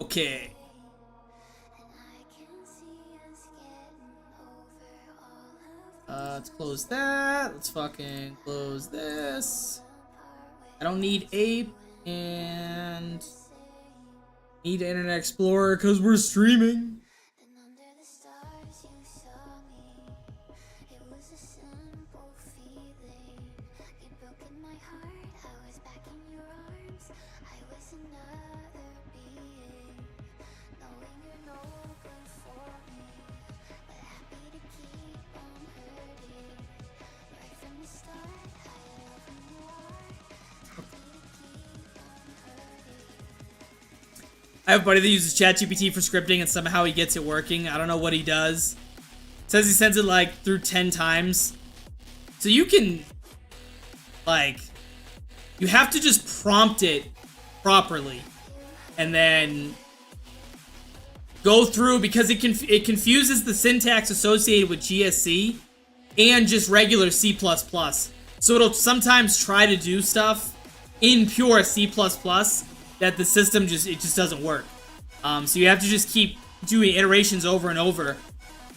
Okay. Let's close that. Let's fucking close this. I don't need Ape and need Internet Explorer because we're streaming. I have a buddy that uses ChatGPT for scripting and somehow he gets it working. I don't know what he does. It says he sends it like through 10 times. So you can, like, you have to just prompt it properly. And then go through, because it confuses the syntax associated with GSC and just regular C++. So it'll sometimes try to do stuff in pure C++ that the system just doesn't work. So you have to just keep doing iterations over and over,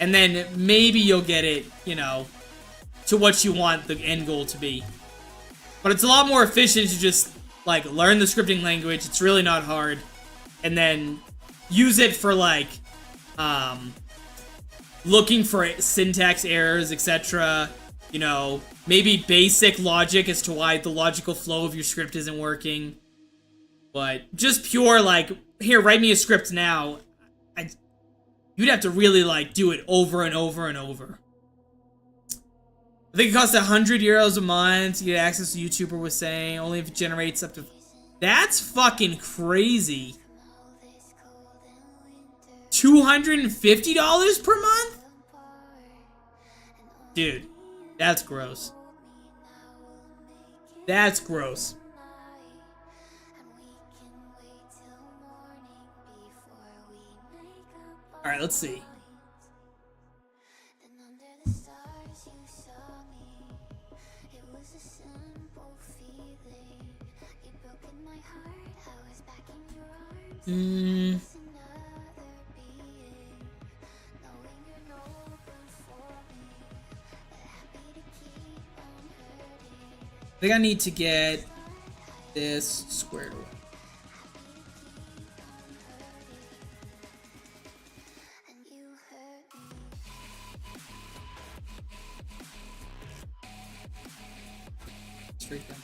and then maybe you'll get it, you know, to what you want the end goal to be. But it's a lot more efficient to just, like, learn the scripting language. It's really not hard, and then use it for, like, looking for syntax errors, etc. You know, maybe basic logic as to why the logical flow of your script isn't working. But just pure, like, here, write me a script now. You'd have to really, like, do it over and over and over. I think it costs €100 a month to get access to YouTuber was saying, only if it generates up to... That's fucking crazy. $250 per month? Dude, that's gross. That's gross. Alright, let's see. I think I need to get this squared away. Straight down.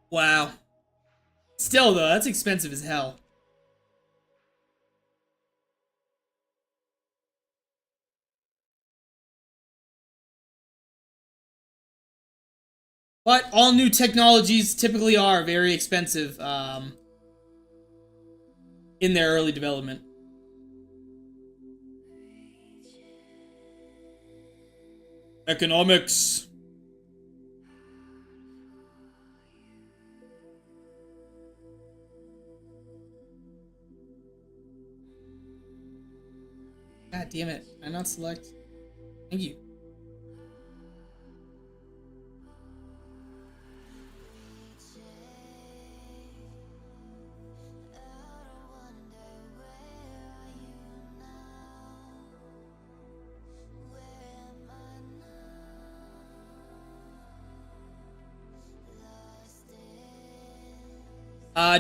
Wow. Still though, that's expensive as hell. But all new technologies typically are very expensive in their early development. Economics. God damn it. I not select. Thank you.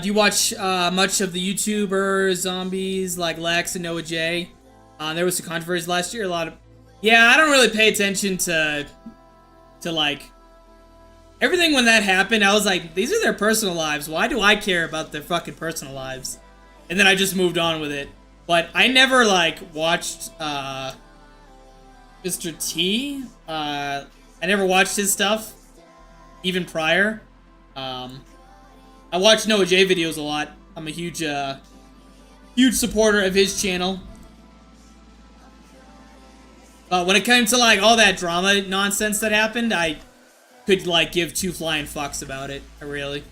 Do you watch much of the YouTubers, zombies like Lex and Noah J? There was some controversy last year. A lot of, yeah, I don't really pay attention to like everything when that happened. I was like, these are their personal lives. Why do I care about their fucking personal lives? And then I just moved on with it. But I never like watched Mr. T. I never watched his stuff even prior. I watch Noah J videos a lot. I'm a huge supporter of his channel. But when it came to like all that drama nonsense that happened, I could like give two flying fucks about it. I really.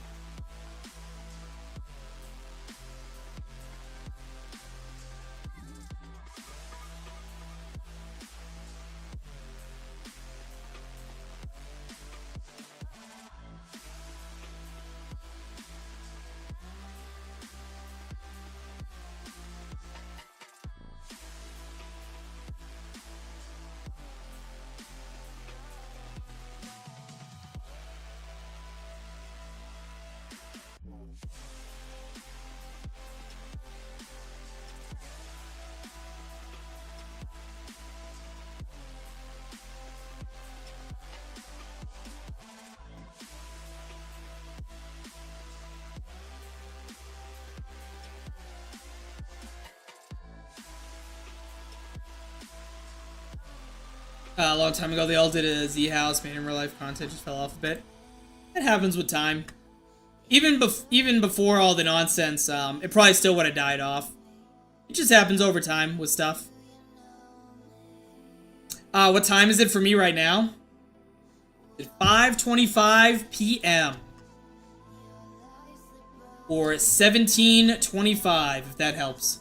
A long time ago, they all did a Z House, made in real life content, just fell off a bit. It happens with time. Even before all the nonsense, it probably still would have died off. It just happens over time with stuff. What time is it for me right now? It's 5:25 p.m. Or 17:25, if that helps.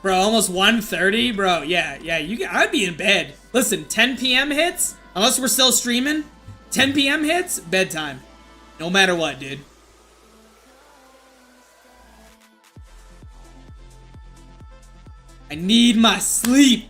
Bro, almost 1:30? Bro, yeah, I'd be in bed. Listen, 10 p.m. hits, unless we're still streaming, 10 p.m. hits, bedtime. No matter what, dude. I need my sleep.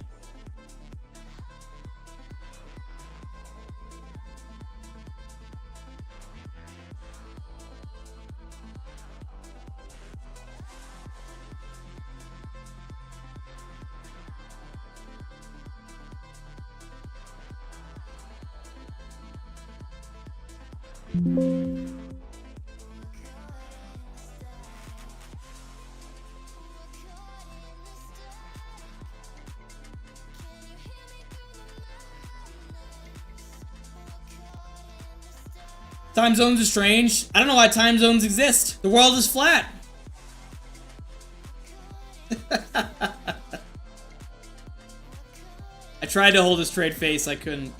Time zones are strange. I don't know why time zones exist. The world is flat. I tried to hold a straight face, I couldn't.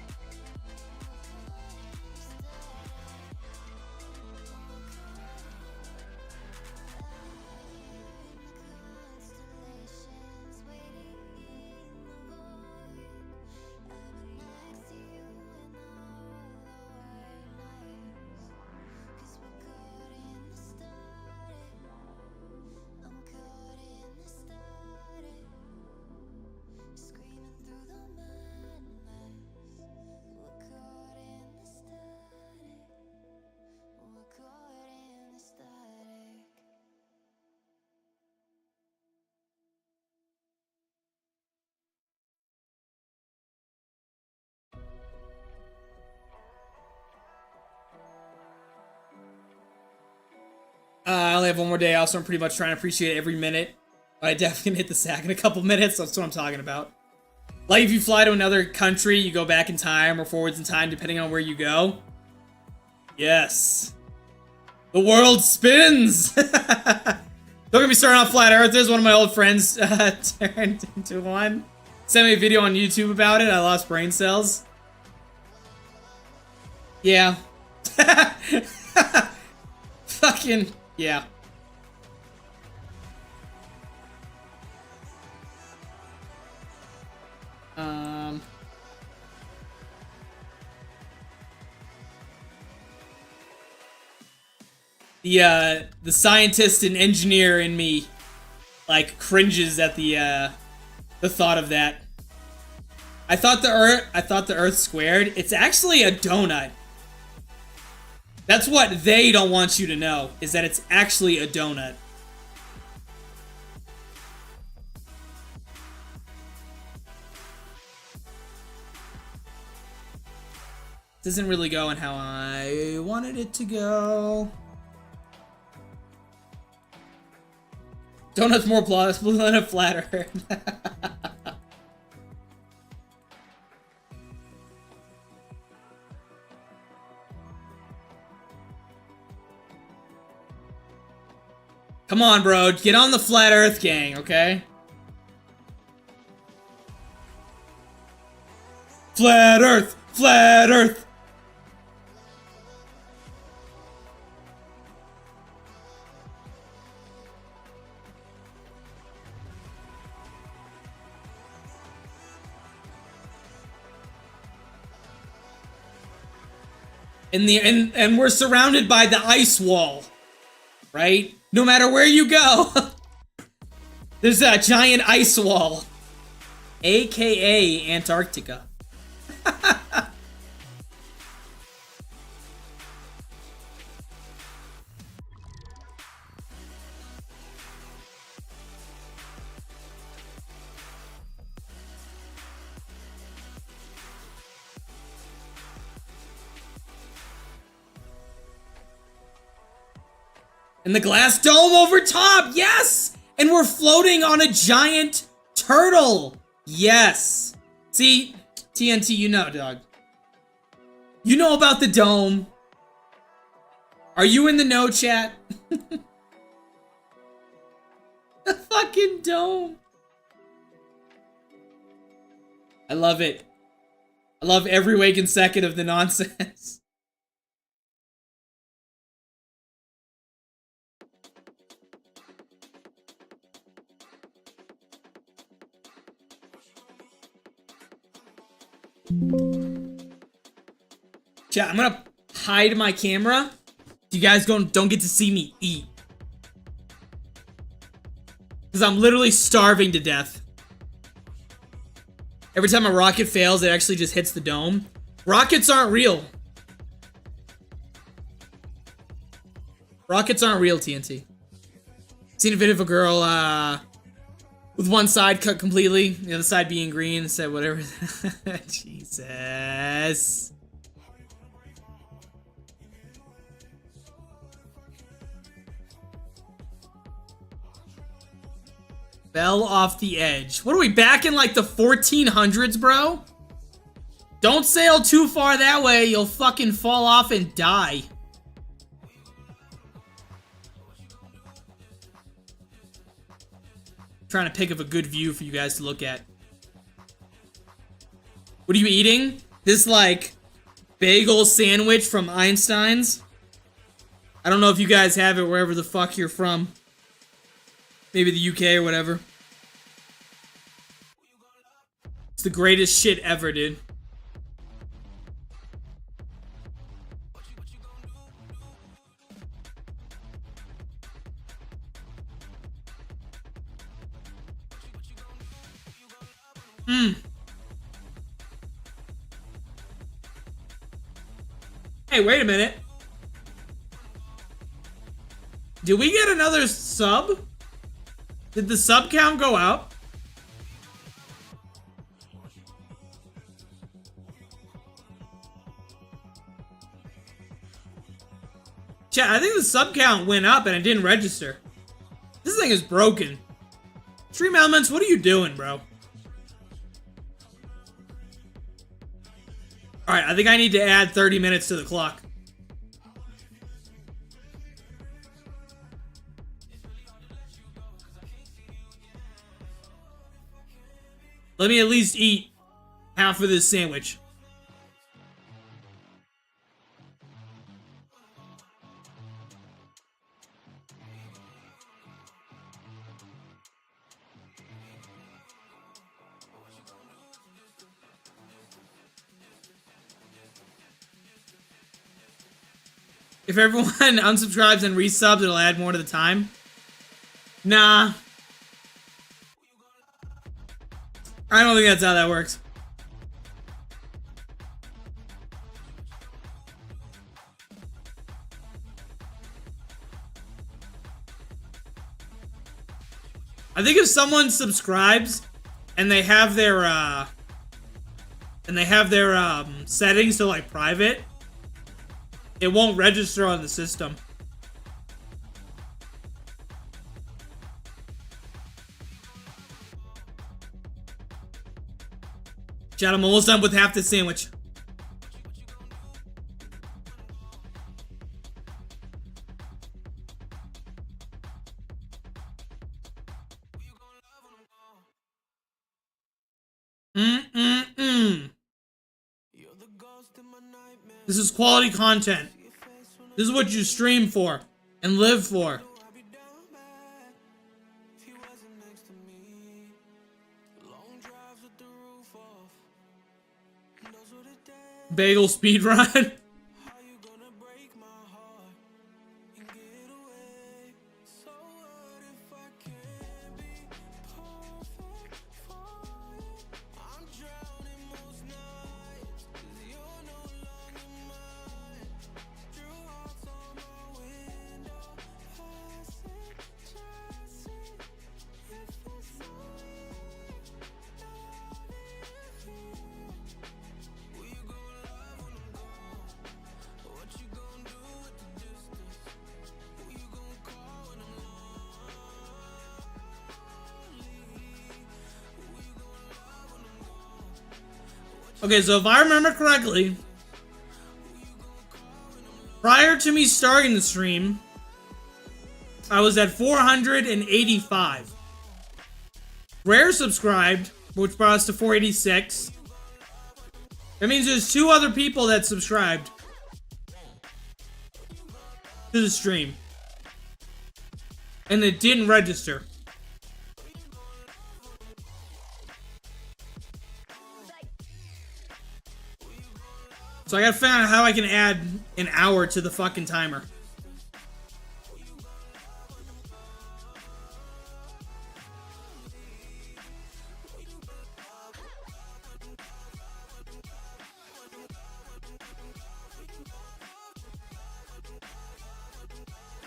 I only have one more day off, so I'm pretty much trying to appreciate every minute. But I definitely hit the sack in a couple minutes. That's what I'm talking about. Like if you fly to another country, you go back in time or forwards in time, depending on where you go. Yes. The world spins! Don't get me started on flat earthers. One of my old friends turned into one. Sent me a video on YouTube about it. I lost brain cells. Yeah. Fucking, yeah. The scientist and engineer in me, like, cringes at the thought of that. I thought the Earth squared. It's actually a donut. That's what they don't want you to know, is that it's actually a donut. This isn't really going how I wanted it to go. Donut's more plausible than a flat earth. Come on, bro. Get on the flat earth gang, okay? Flat earth! Flat earth! And we're surrounded by the ice wall, right? No matter where you go, there's a giant ice wall, aka Antarctica. And the glass dome over top, yes! And we're floating on a giant turtle, yes! See, TNT, you know, dog. You know about the dome. Are you in the know, chat? The fucking dome. I love it. I love every waking second of the nonsense. Chat, I'm gonna hide my camera. You guys don't get to see me eat. Because I'm literally starving to death. Every time a rocket fails, it actually just hits the dome. Rockets aren't real. Rockets aren't real, TNT. Seen a video of a girl, with one side cut completely, the other side being green, said whatever. Jesus. Fell off the edge. What are we, back in like the 1400s, bro? Don't sail too far that way, you'll fucking fall off and die. Trying to pick up a good view for you guys to look at. What are you eating? This, like, bagel sandwich from Einstein's? I don't know if you guys have it wherever the fuck you're from. Maybe the UK or whatever. It's the greatest shit ever, dude. Hey, wait a minute. Did we get another sub? Did the sub count go up? Chat, I think the sub count went up and it didn't register. This thing is broken. Stream Elements, what are you doing, bro? Alright, I think I need to add 30 minutes to the clock. Let me at least eat half of this sandwich. If everyone unsubscribes and resubs, it'll add more to the time. Nah. I don't think that's how that works. I think if someone subscribes and they have their settings to like private, it won't register on the system. Chat, I'm almost done with half the sandwich. This is quality content. This is what you stream for and live for. Bagel speedrun. Okay, so if I remember correctly, prior to me starting the stream, I was at 485. Rare subscribed, which brought us to 486. That means there's 2 other people that subscribed to the stream. And it didn't register. So I gotta find out how I can add an hour to the fucking timer.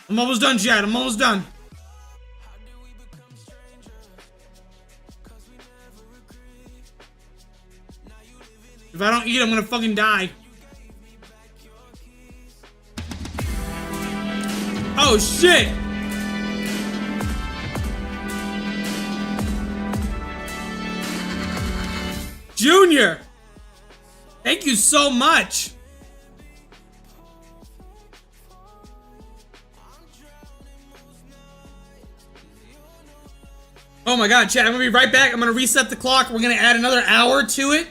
I'm almost done, chat. I'm almost done. If I don't eat, I'm gonna fucking die. Oh shit! Junior! Thank you so much! Oh my god, chat, I'm gonna be right back. I'm gonna reset the clock. We're gonna add another hour to it,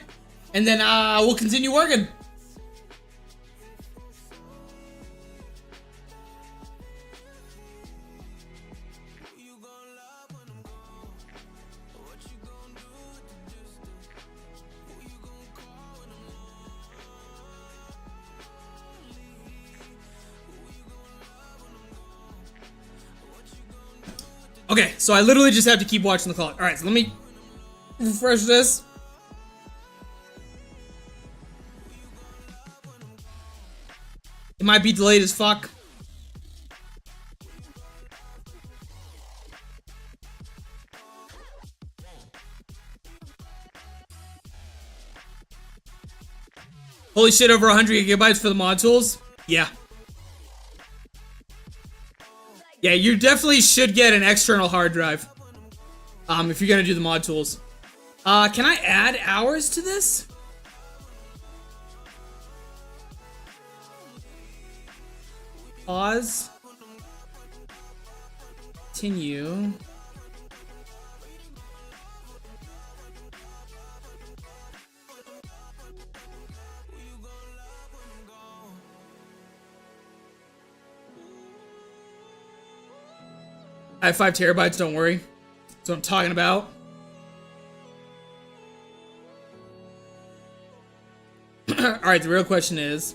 and then we'll continue working. Okay, so I literally just have to keep watching the clock. Alright, so let me refresh this. It might be delayed as fuck. Holy shit, over 100 gigabytes for the mod tools? Yeah. Yeah, you definitely should get an external hard drive. If you're gonna do the mod tools. Can I add hours to this? Pause. Continue. I have 5 terabytes, don't worry. That's what I'm talking about. Alright, the real question is...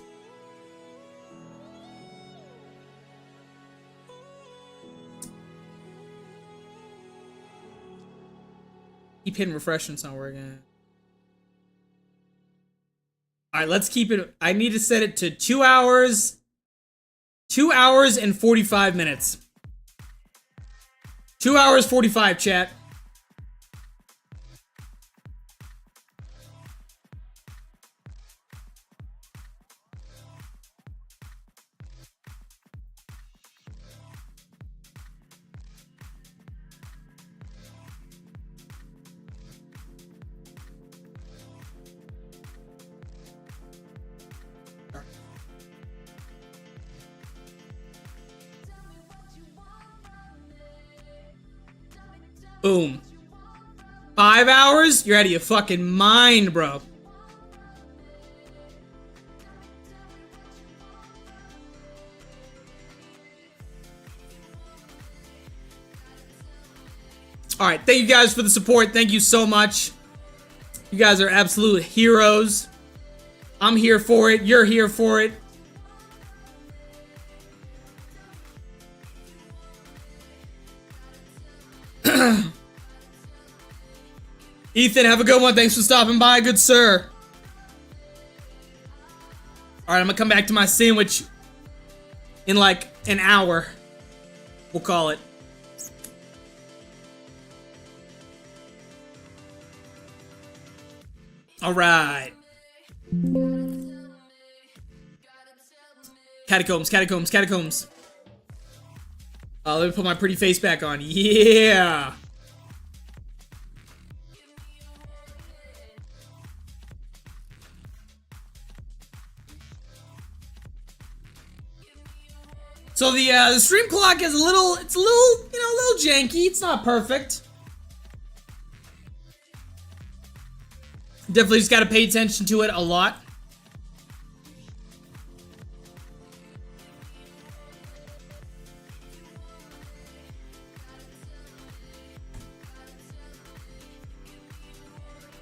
keep hitting refresh and it's not working. Alright, let's keep it... I need to set it to 2 hours... 2 hours and 45 minutes. 2 hours 45, chat. Boom. 5 hours? You're out of your fucking mind, bro. Alright, thank you guys for the support. Thank you so much. You guys are absolute heroes. I'm here for it. You're here for it. Ethan, have a good one. Thanks for stopping by, good sir. Alright, I'm gonna come back to my sandwich in like an hour. We'll call it. Alright. Catacombs, catacombs, catacombs. Let me put my pretty face back on. Yeah! So the stream clock is a little, you know, a little janky. It's not perfect. Definitely just gotta pay attention to it a lot.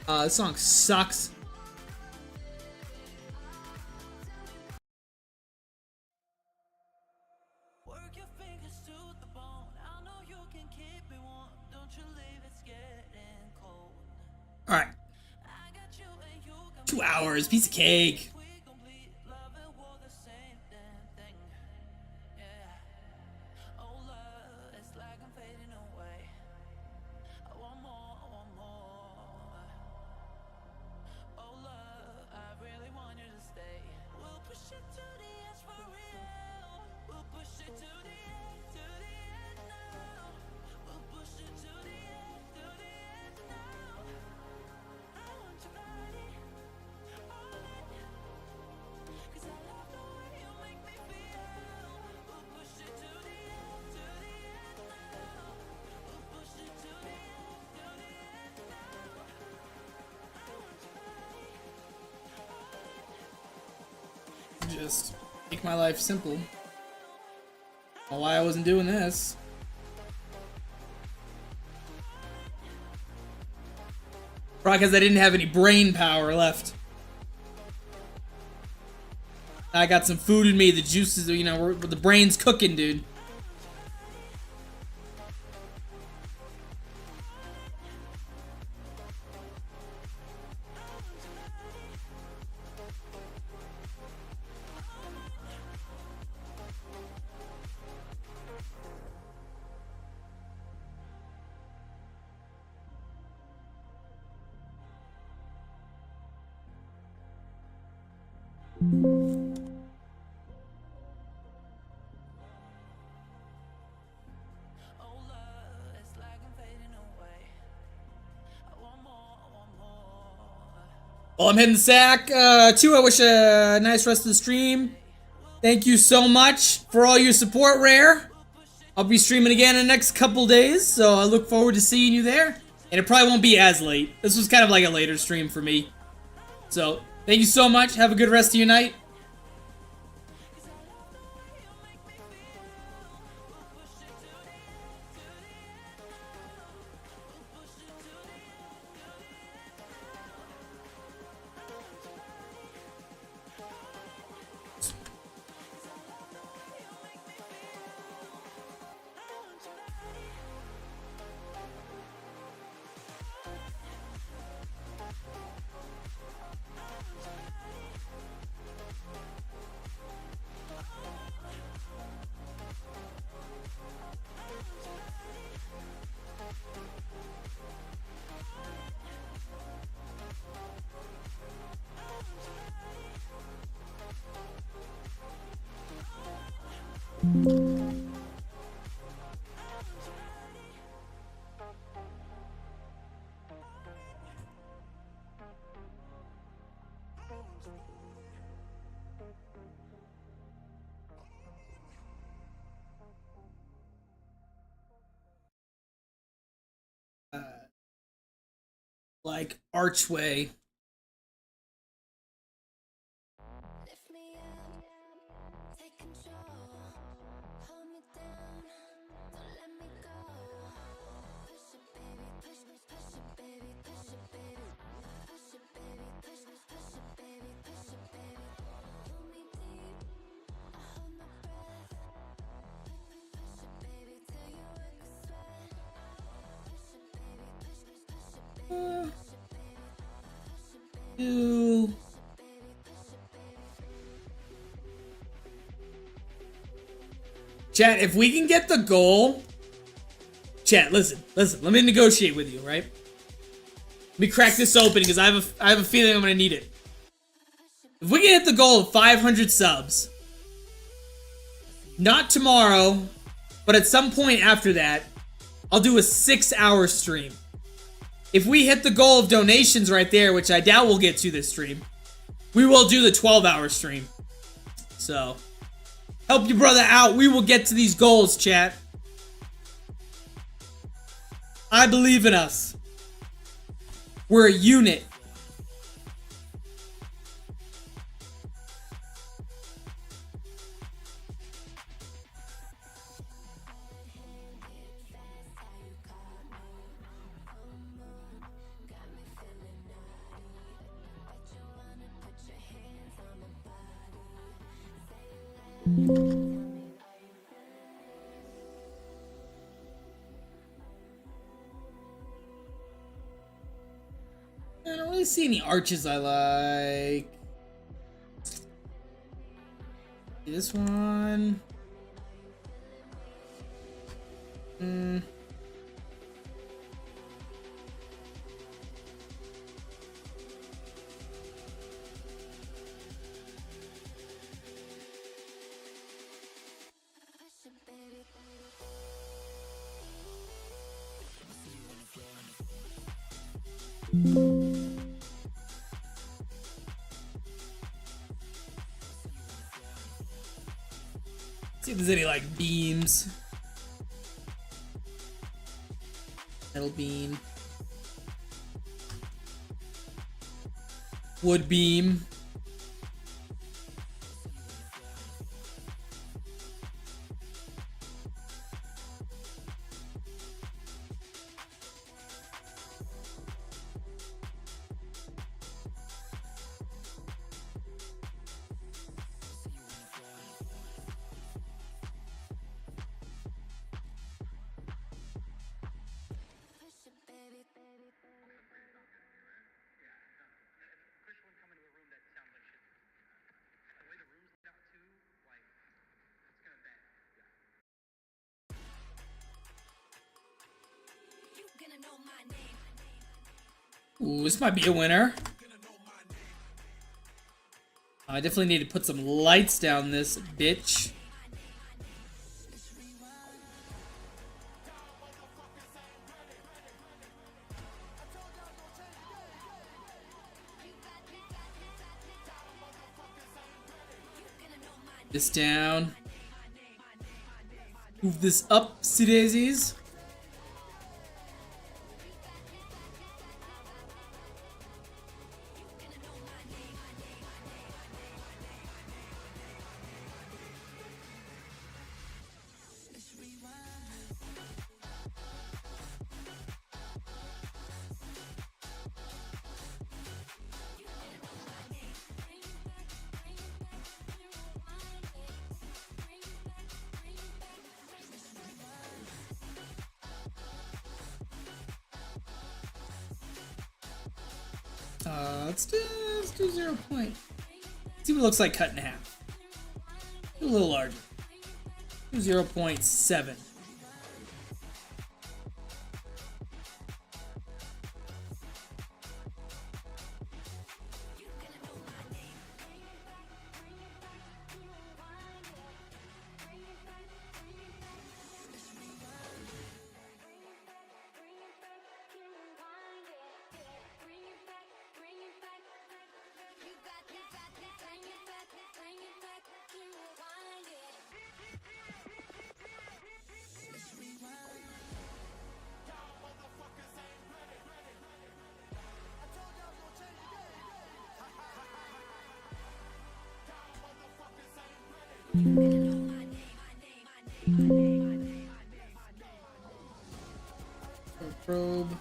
This song sucks. Alright. 2 hours, piece of cake. Just make my life simple. I don't know why I wasn't doing this. Probably because I didn't have any brain power left. I got some food in me, the juices, you know, the brain's cooking, dude. Well, I'm hitting the sack. Two, I wish a nice rest of the stream. Thank you so much for all your support, Rare. I'll be streaming again in the next couple days, so I look forward to seeing you there. And it probably won't be as late. This was kind of like a later stream for me. So, thank you so much. Have a good rest of your night. Like archway. Lift me up, take control, hold me down, don't let me go. Push it, baby, push it, baby, push it, baby. Push it, baby, push it, baby, push it, baby. Pull me deep, I hold my breath. Push it, baby, till you work a sweat. Push it, baby, push it, baby, push it, baby. Push it, Two. Chat, if we can get the goal... Chat, listen. Let me negotiate with you, right? Let me crack this open because I have a feeling I'm gonna need it. If we can hit the goal of 500 subs, not tomorrow, but at some point after that, I'll do a 6-hour stream. If we hit the goal of donations right there, which I doubt we'll get to this stream, we will do the 12-hour stream. So, help your brother out. We will get to these goals, chat. I believe in us. We're a unit. I don't really see any arches I like. This one. See if there's any like beams. Metal beam. Wood beam. Ooh, this might be a winner. I definitely need to put some lights down this bitch. This down. Move this up, daisies. Let's do 0 point. See what it looks like cut in half. A little larger. Do 0.7. Probe.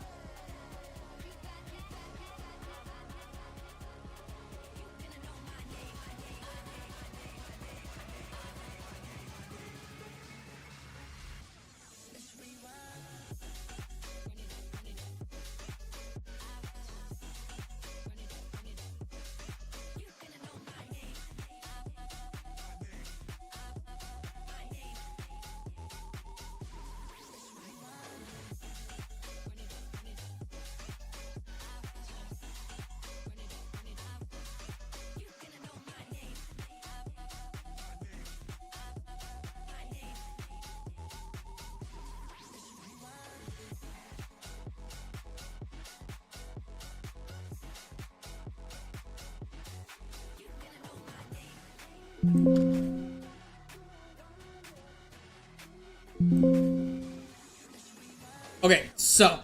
Okay, so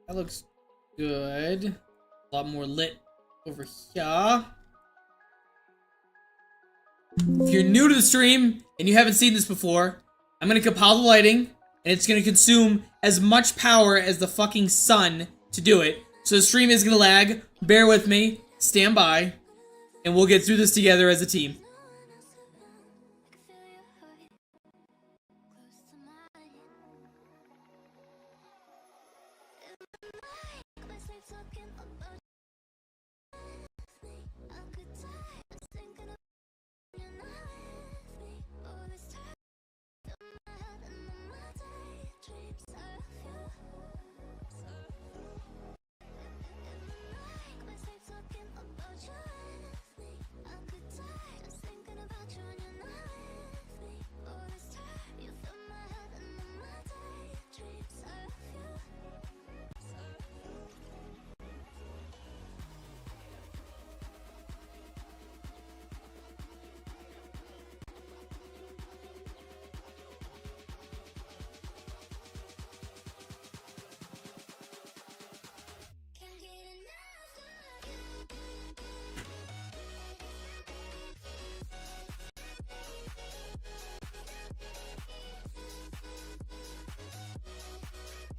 that looks good. A lot more lit over here. If you're new to the stream and you haven't seen this before, I'm gonna compile the lighting, and it's gonna consume as much power as the fucking sun to do it. So the stream is gonna lag. Bear with me. Stand by. And we'll get through this together as a team.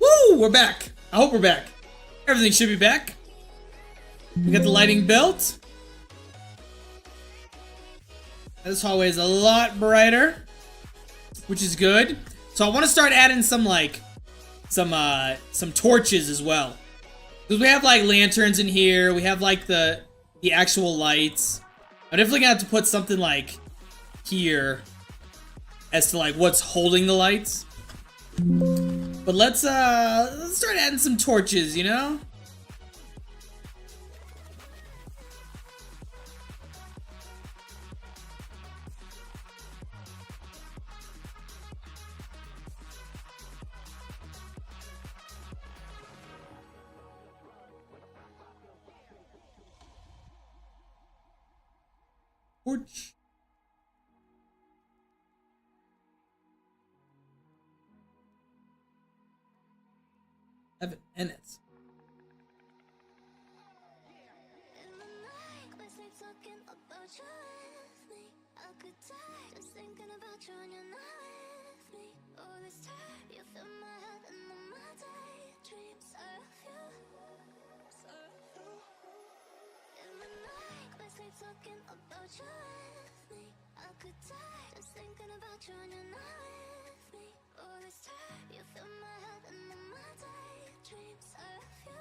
Woo! We're back. I hope we're back. Everything should be back. We got the lighting built. This hallway is a lot brighter, which is good. So I want to start adding some some torches as well, because we have like lanterns in here. We have like the actual lights. I'm definitely gonna have to put something like here as to like what's holding the lights. But let's start adding some torches, you know? Torch. Have it in it. In the night, my sleep talking about you with me. I could die just thinking about you and you're not with me. All this time, you fill my head and all my daydreams of you. In the night, my sleep talking about you with me. I could die just thinking about you and you're not with me. All this time, you fill my head and all my daydreams of you.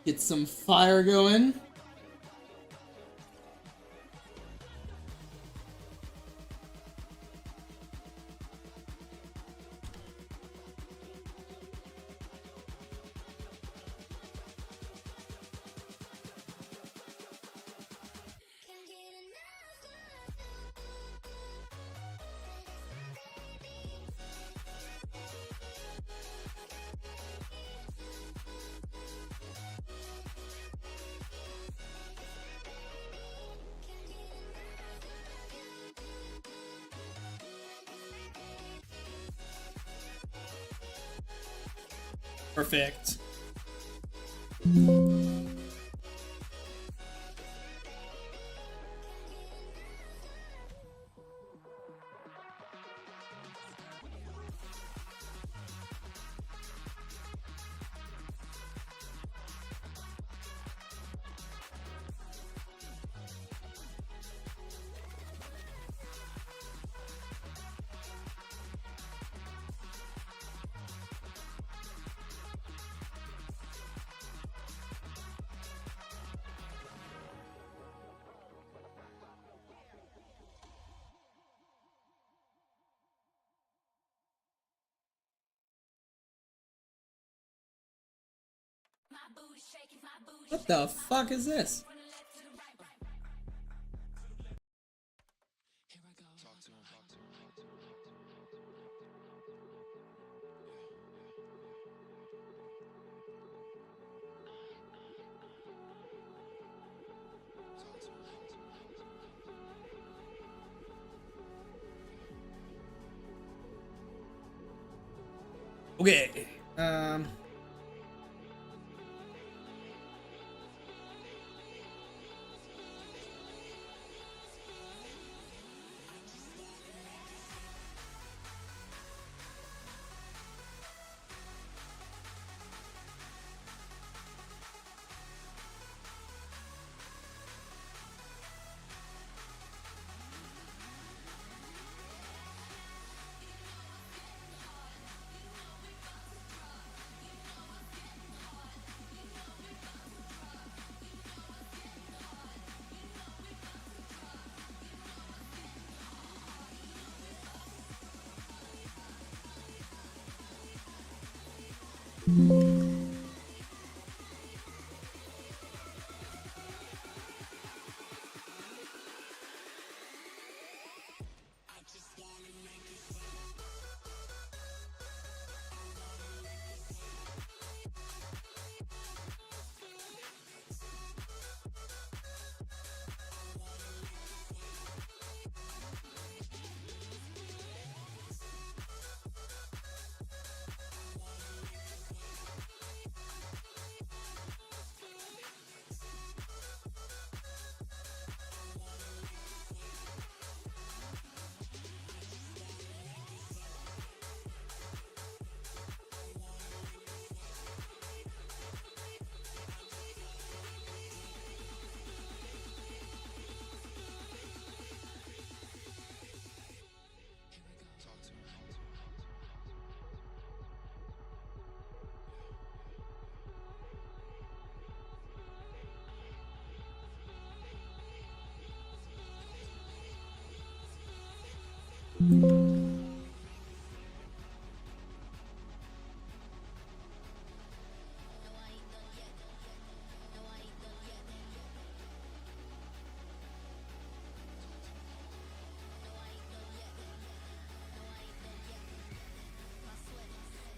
Get some fire going. Can't get enough of Perfect. What the fuck is this? Okay.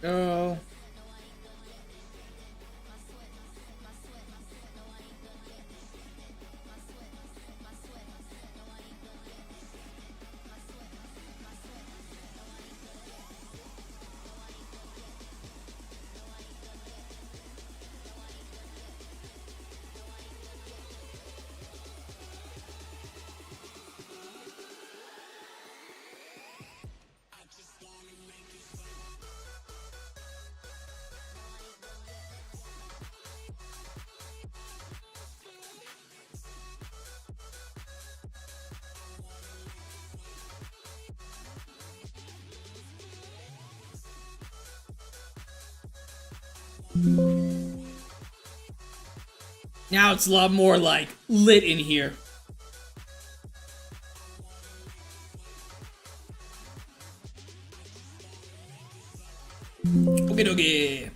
Oh. Now it's a lot more like lit in here. Okay, dokie.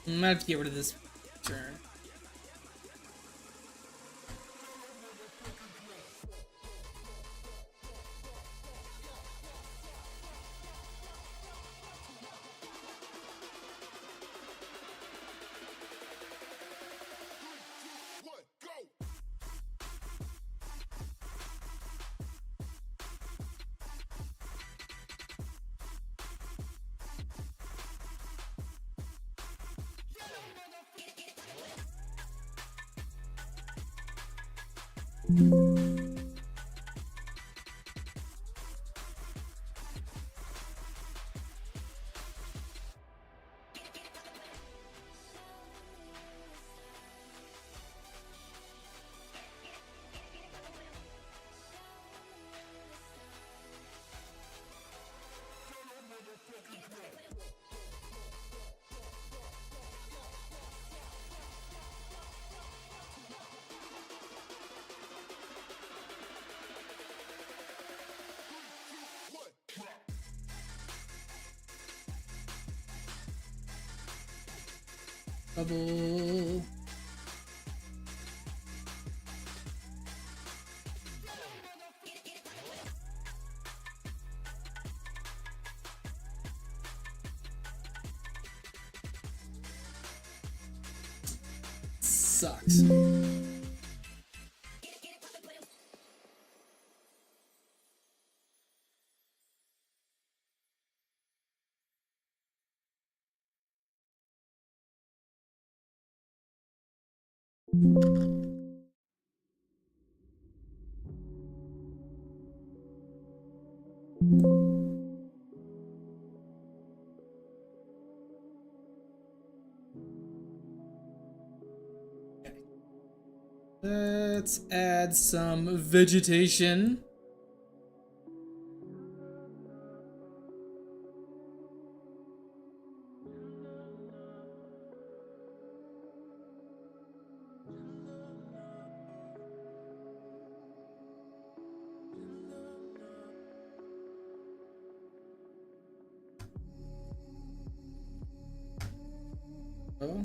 I'm gonna have to get rid of this turn. Bubble. Sucks. Let's add some vegetation. Oh.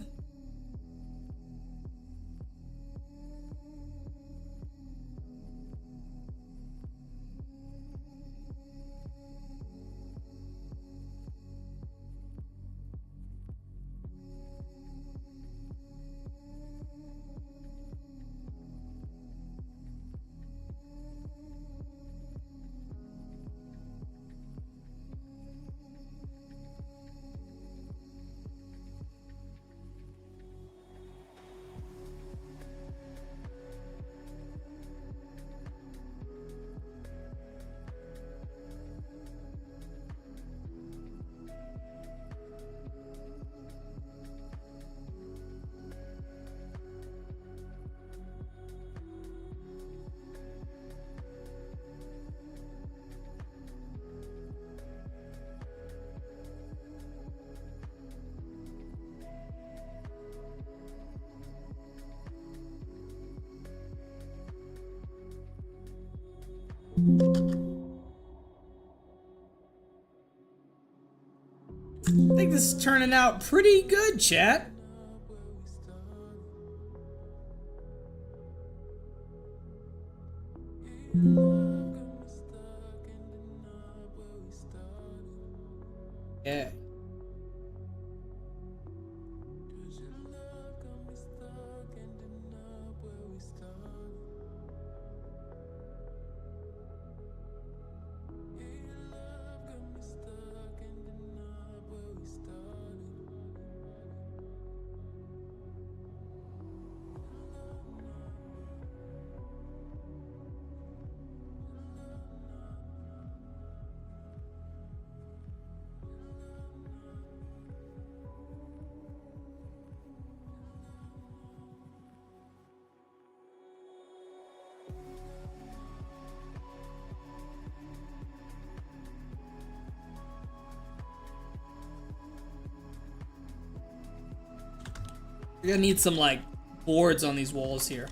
this is turning out pretty good, chat. Yeah. You're gonna need some, like, boards on these walls here.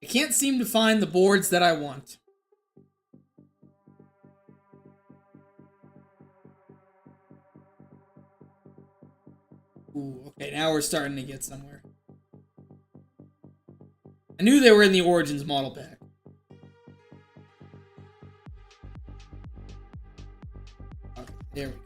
I can't seem to find the boards that I want. Ooh, okay, now we're starting to get somewhere. I knew they were in the Origins model pack. Okay, there we go.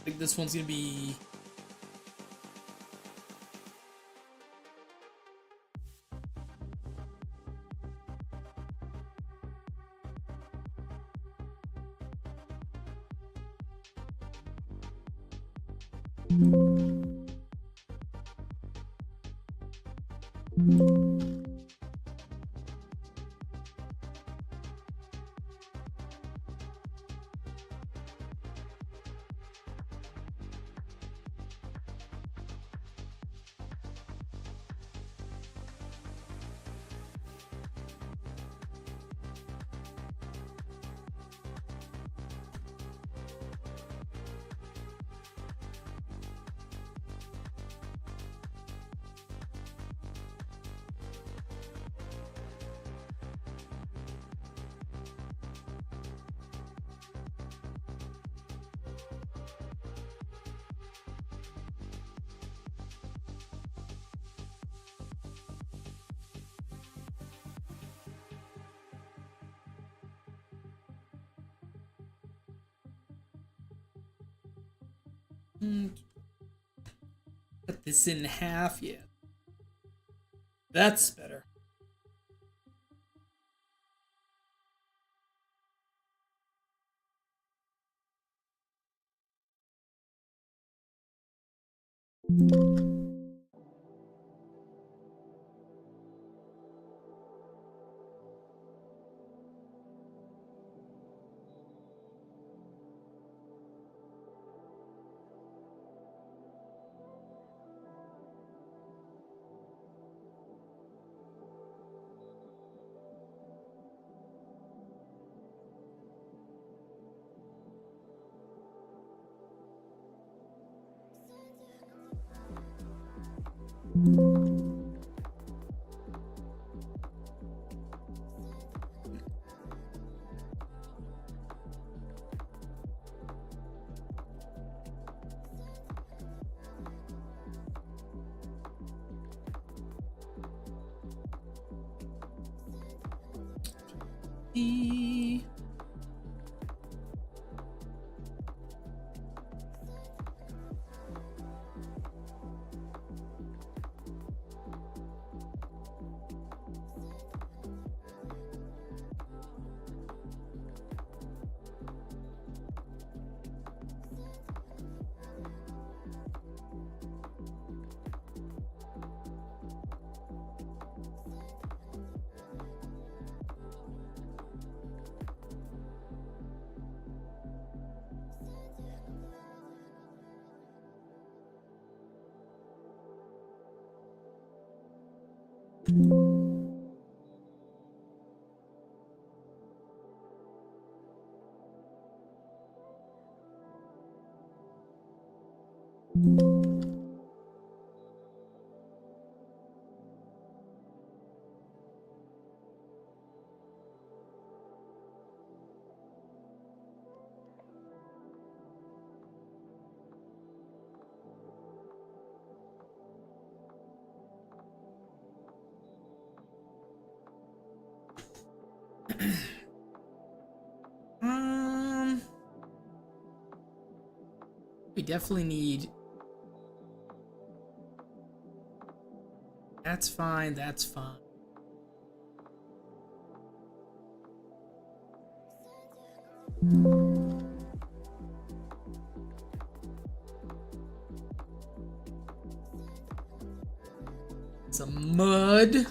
think this one's gonna be... Cut this in half, yeah. That's better. We definitely need... That's fine, that's fine. Some mud.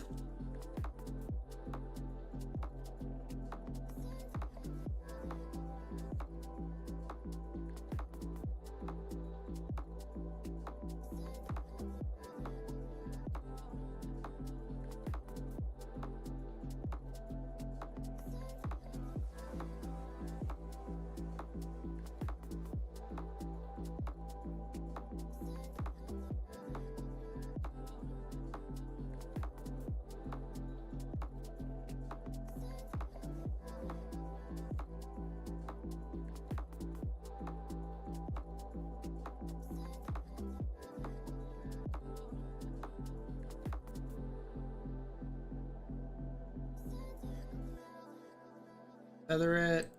Feather it.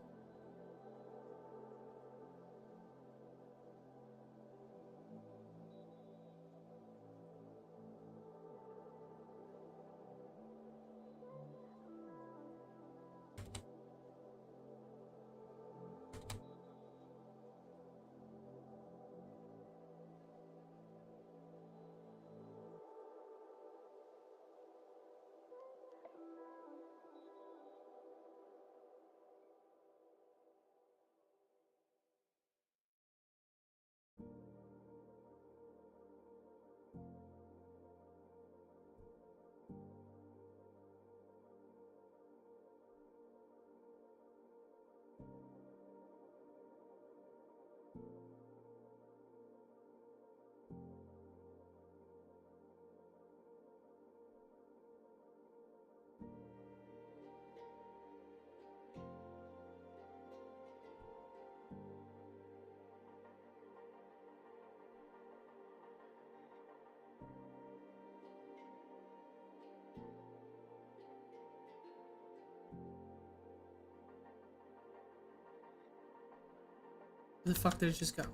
Where the fuck did it just go?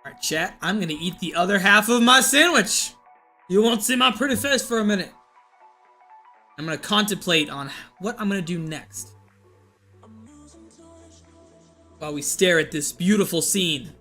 Alright, chat, I'm gonna eat the other half of my sandwich. You won't see my pretty face for a minute. I'm gonna contemplate on what I'm gonna do next, while we stare at this beautiful scene.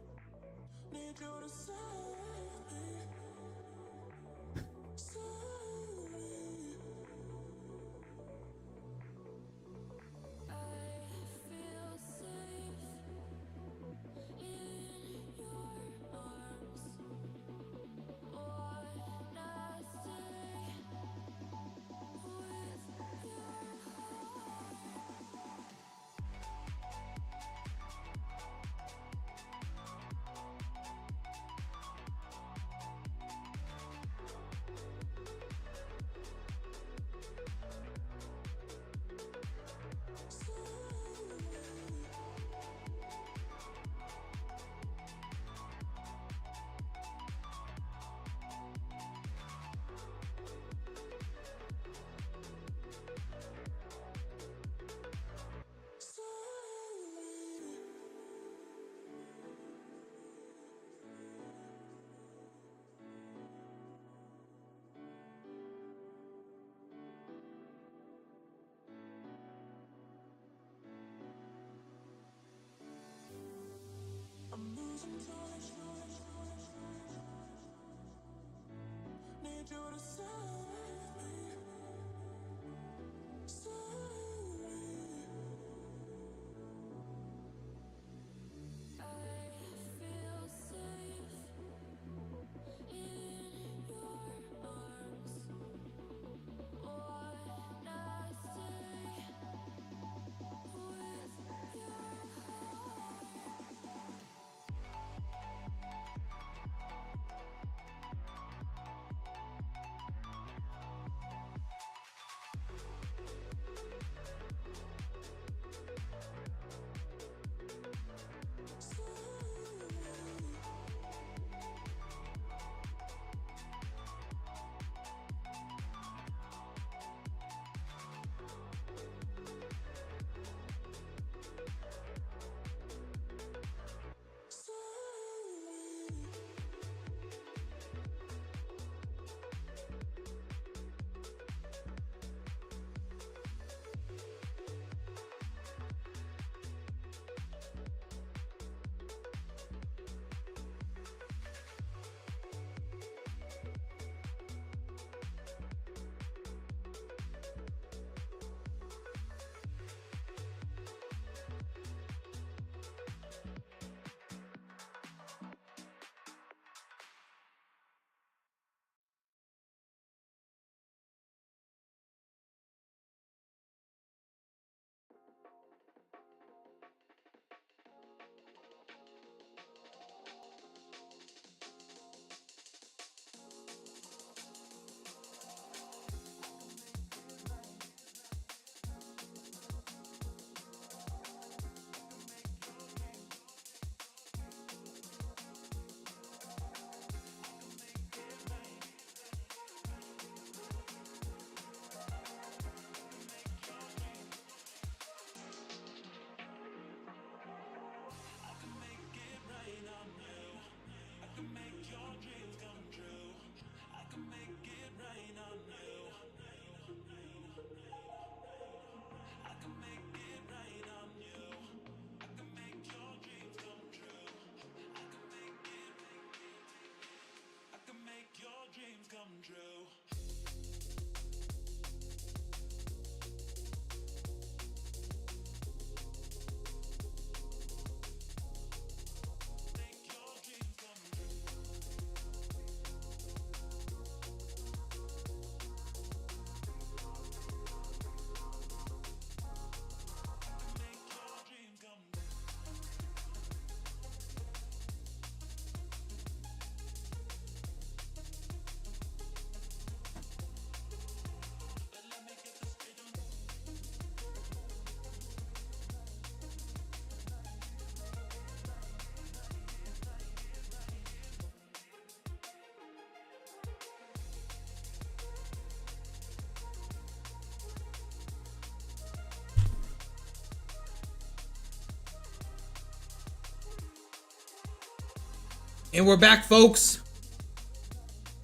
And we're back, folks.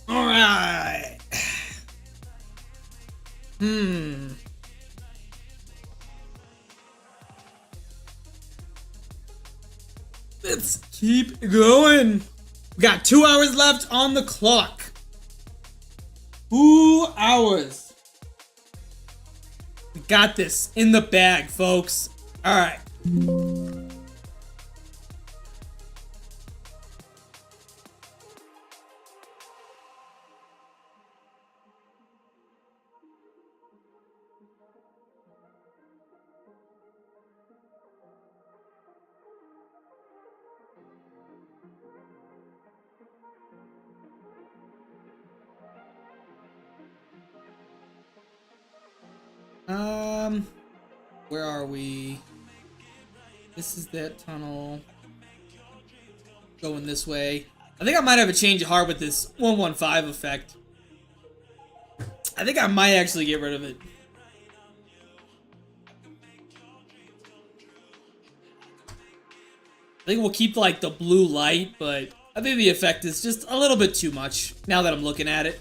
All right. Let's keep going. We got 2 hours left on the clock. 2 hours. We got this in the bag, folks. All right. Where are we? This is that tunnel. Going this way. I think I might have a change of heart with this 115 effect. I think I might actually get rid of it. I think we'll keep like the blue light, but I think the effect is just a little bit too much now that I'm looking at it.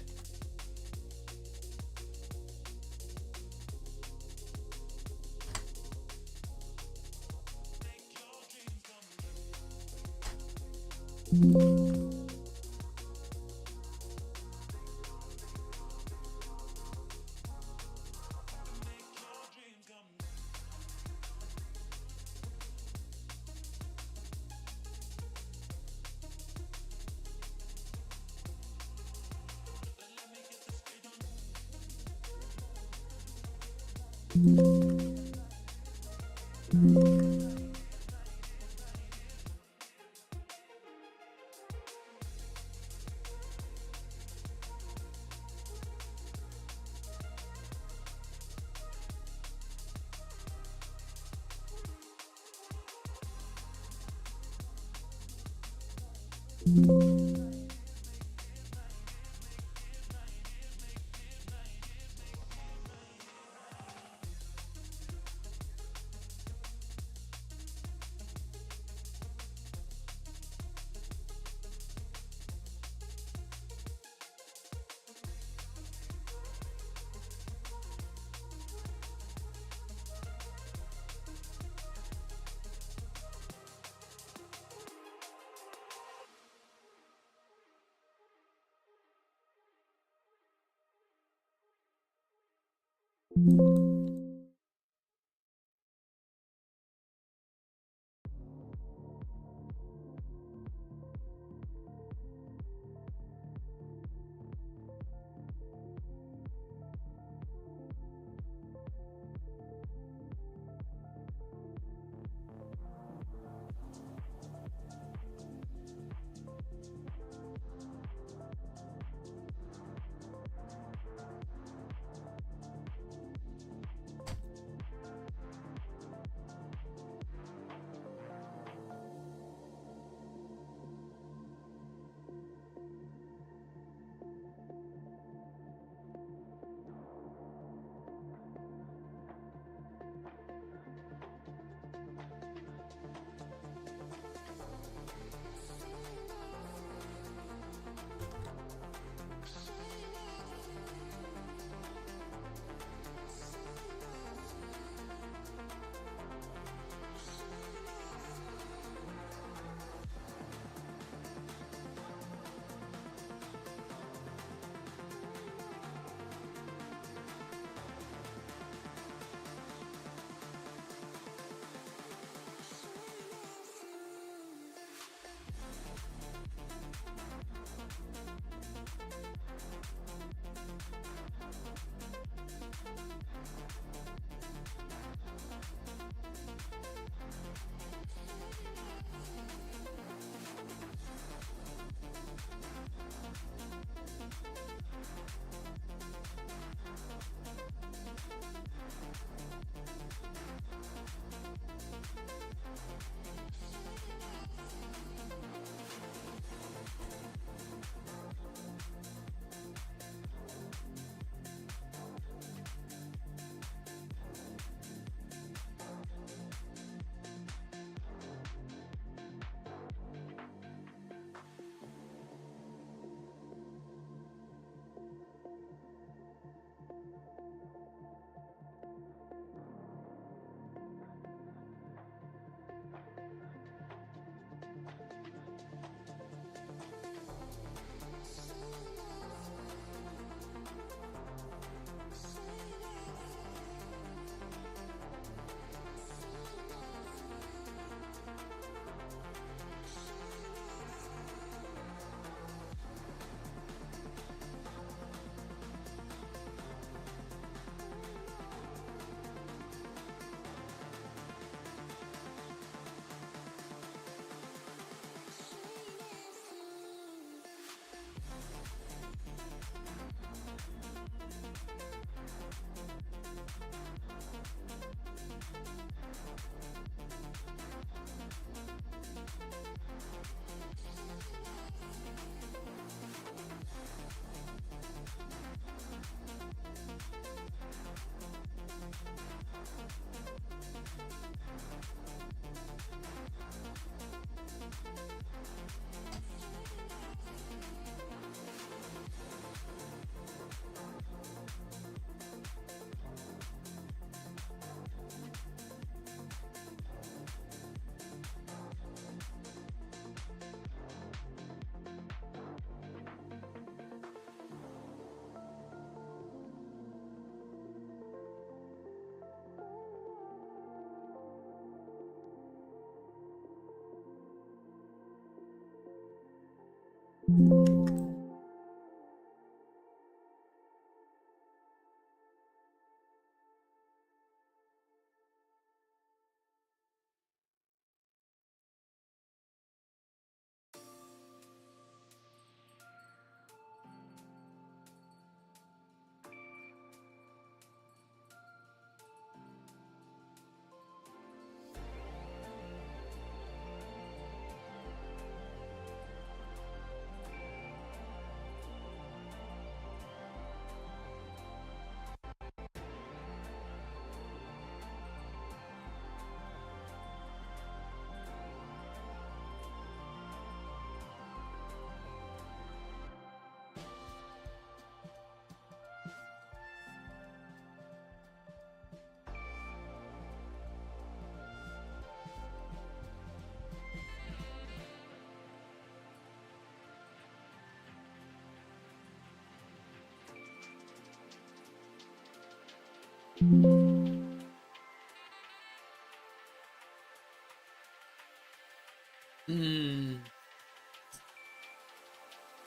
Hmm.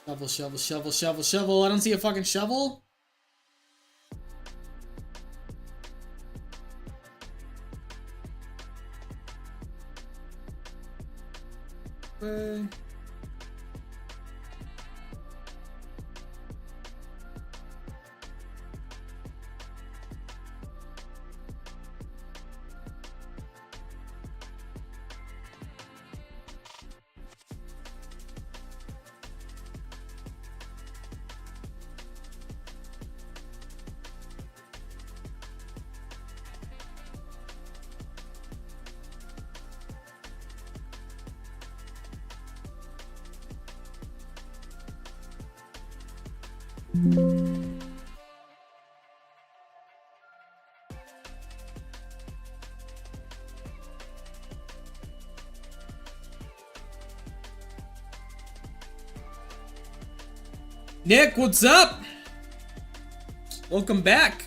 Shovel, shovel, shovel, shovel, shovel. I don't see a fucking shovel. Nick, what's up? Welcome back.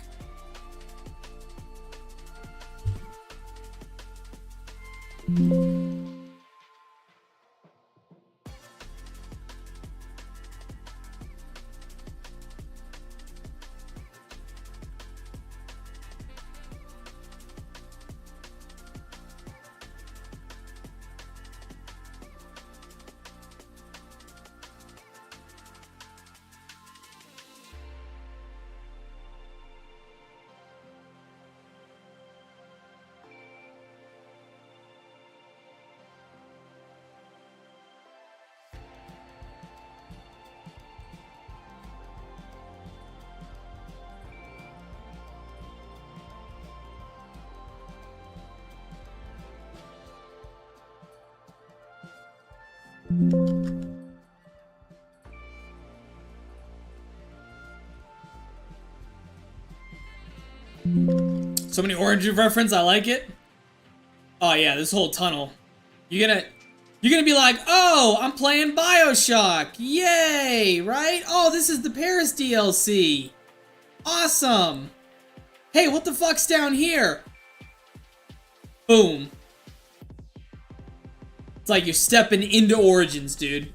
So many orange reference, I like it. Oh yeah, this whole tunnel. You're gonna be like, oh, I'm playing BioShock. Yay, right? Oh, this is the Paris DLC. Awesome. Hey, what the fuck's down here? Boom. It's like you're stepping into Origins, dude.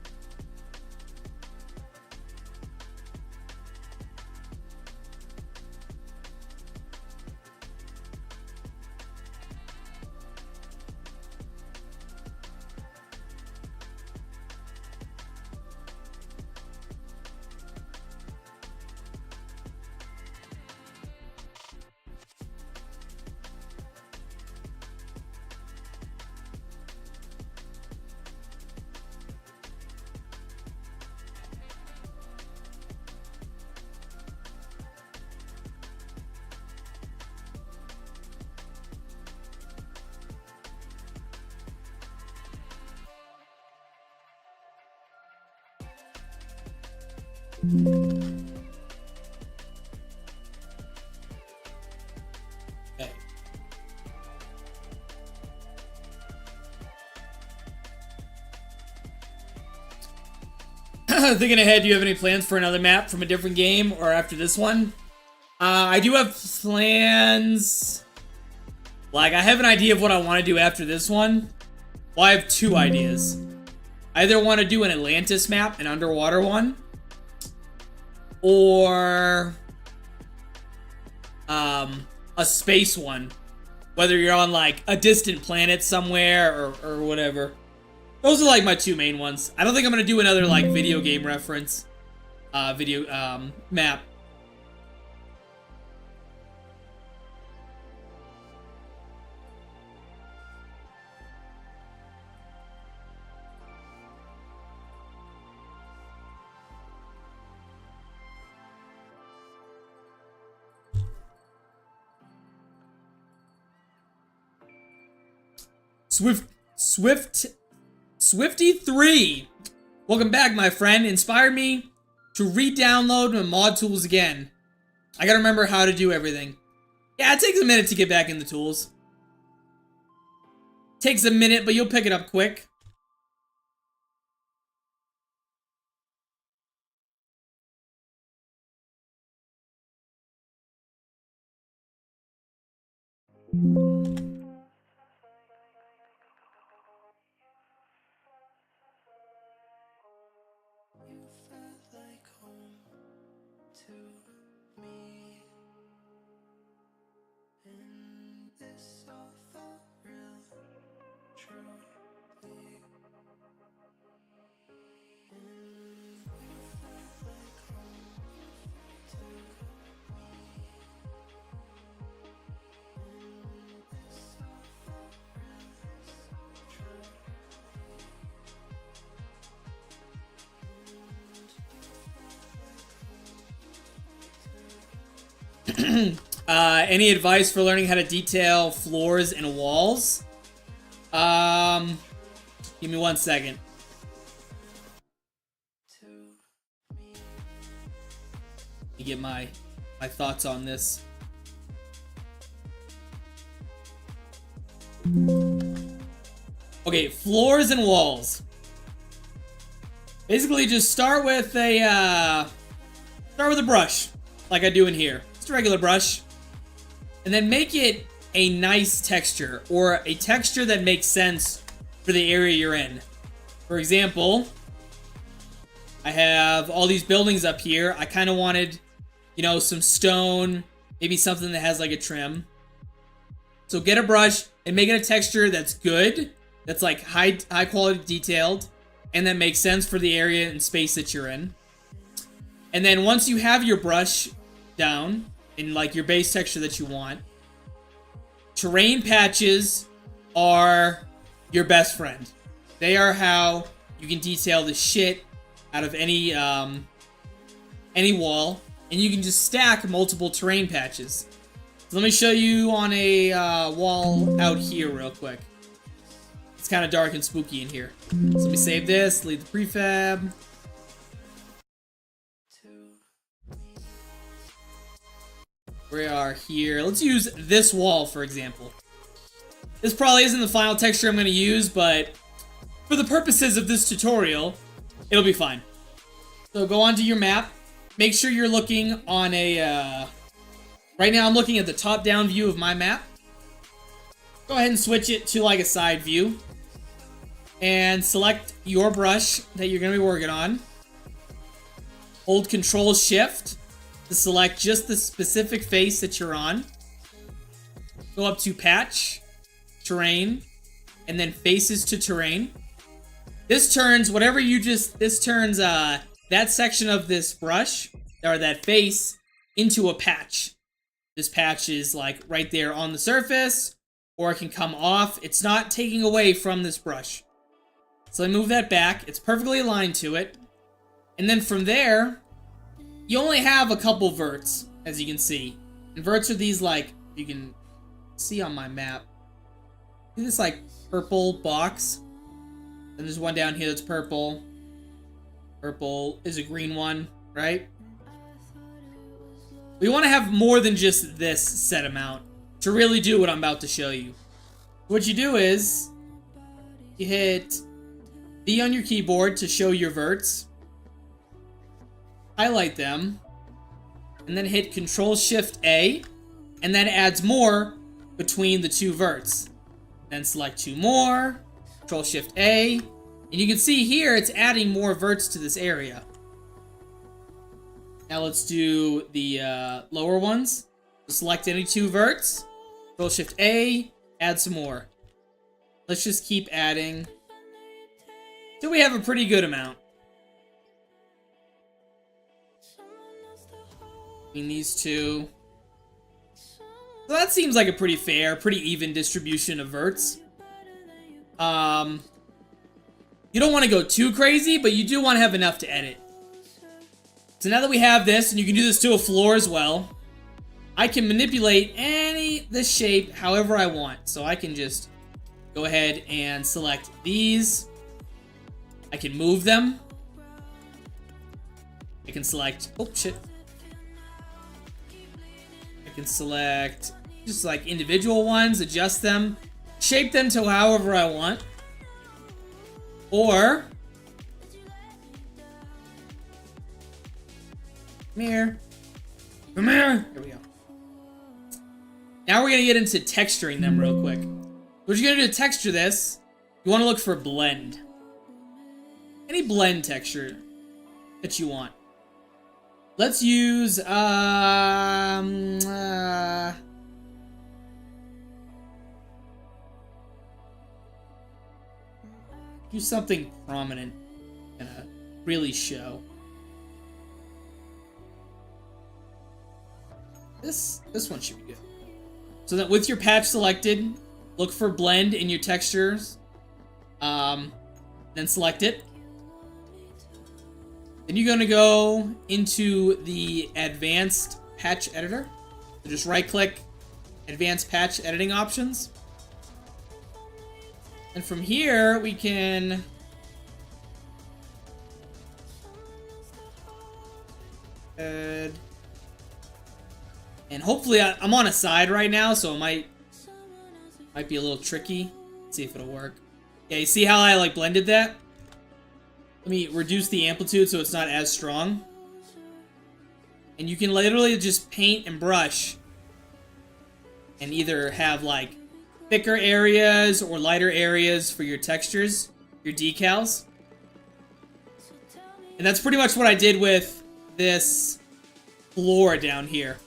Okay. Thinking ahead, do you have any plans for another map from a different game or after this one? I do have plans. Like, I have an idea of what I want to do after this one. Well, I have two ideas. I either want to do an Atlantis map, an underwater one, or a space one. Whether you're on, like, a distant planet somewhere or whatever. Those are, like, my two main ones. I don't think I'm going to do another, like, video game reference map. Swifty3. Welcome back, my friend. Inspired me to re-download my mod tools again. I gotta remember how to do everything. Yeah, it takes a minute to get back in the tools. Takes a minute, but you'll pick it up quick. Any advice for learning how to detail floors and walls? Give me 1 second. Let me get my thoughts on this. Okay, floors and walls. Basically, just start with a brush, like I do in here. Just a regular brush, and then make it a nice texture, or a texture that makes sense for the area you're in. For example, I have all these buildings up here. I kind of wanted, you know, some stone, maybe something that has like a trim. So get a brush and make it a texture that's good, that's like high quality detailed, and that makes sense for the area and space that you're in. And then once you have your brush down in like your base texture that you want, terrain patches are your best friend. They are how you can detail the shit out of any wall, and you can just stack multiple terrain patches. So let me show you on a wall out here real quick. It's kind of dark and spooky in here. So let me save this, leave the prefab. We are here. Let's use this wall, for example. This probably isn't the final texture I'm going to use, but for the purposes of this tutorial, it'll be fine. So go onto your map. Make sure you're looking on a... right now I'm looking at the top-down view of my map. Go ahead and switch it to like a side view. And select your brush that you're going to be working on. Hold Control-Shift to select just the specific face that you're on. Go up to Patch, Terrain, and then Faces to Terrain. This turns whatever you just... This turns that section of this brush, or that face, into a patch. This patch is like right there on the surface, or it can come off. It's not taking away from this brush. So I move that back. It's perfectly aligned to it. And then from there, you only have a couple verts, as you can see. And verts are these, like, you can see on my map. See this, like, purple box? And there's one down here that's purple. Purple is a green one, right? We want to have more than just this set amount to really do what I'm about to show you. What you do is, you hit V on your keyboard to show your verts. Highlight them, and then hit Control-Shift-A, and that adds more between the two verts. Then select two more, Control-Shift-A, and you can see here it's adding more verts to this area. Now let's do the lower ones. Select any two verts, Control-Shift-A, add some more. Let's just keep adding till we have a pretty good amount. Between these two. So that seems like a pretty fair, pretty even distribution of verts. You don't want to go too crazy, but you do want to have enough to edit. So now that we have this, and you can do this to a floor as well, I can manipulate this shape however I want. So I can just go ahead and select these. I can move them. I can select, oh shit. I can select just like individual ones, adjust them, shape them to however I want. Or, come here. Come here. Here we go. Now we're gonna get into texturing them real quick. What you're gonna do to texture this, you wanna look for blend. Any blend texture that you want. Let's use, do something prominent, gonna really show. This one should be good. So that with your patch selected, look for blend in your textures, then select it. Then you're gonna go into the advanced patch editor. So just right click, advanced patch editing options. And from here, we can add, and hopefully I'm on a side right now, so it might be a little tricky. Let's see if it'll work. Yeah, you see how I like blended that? Let me reduce the amplitude so it's not as strong. And you can literally just paint and brush and either have like thicker areas or lighter areas for your textures, your decals. And that's pretty much what I did with this floor down here.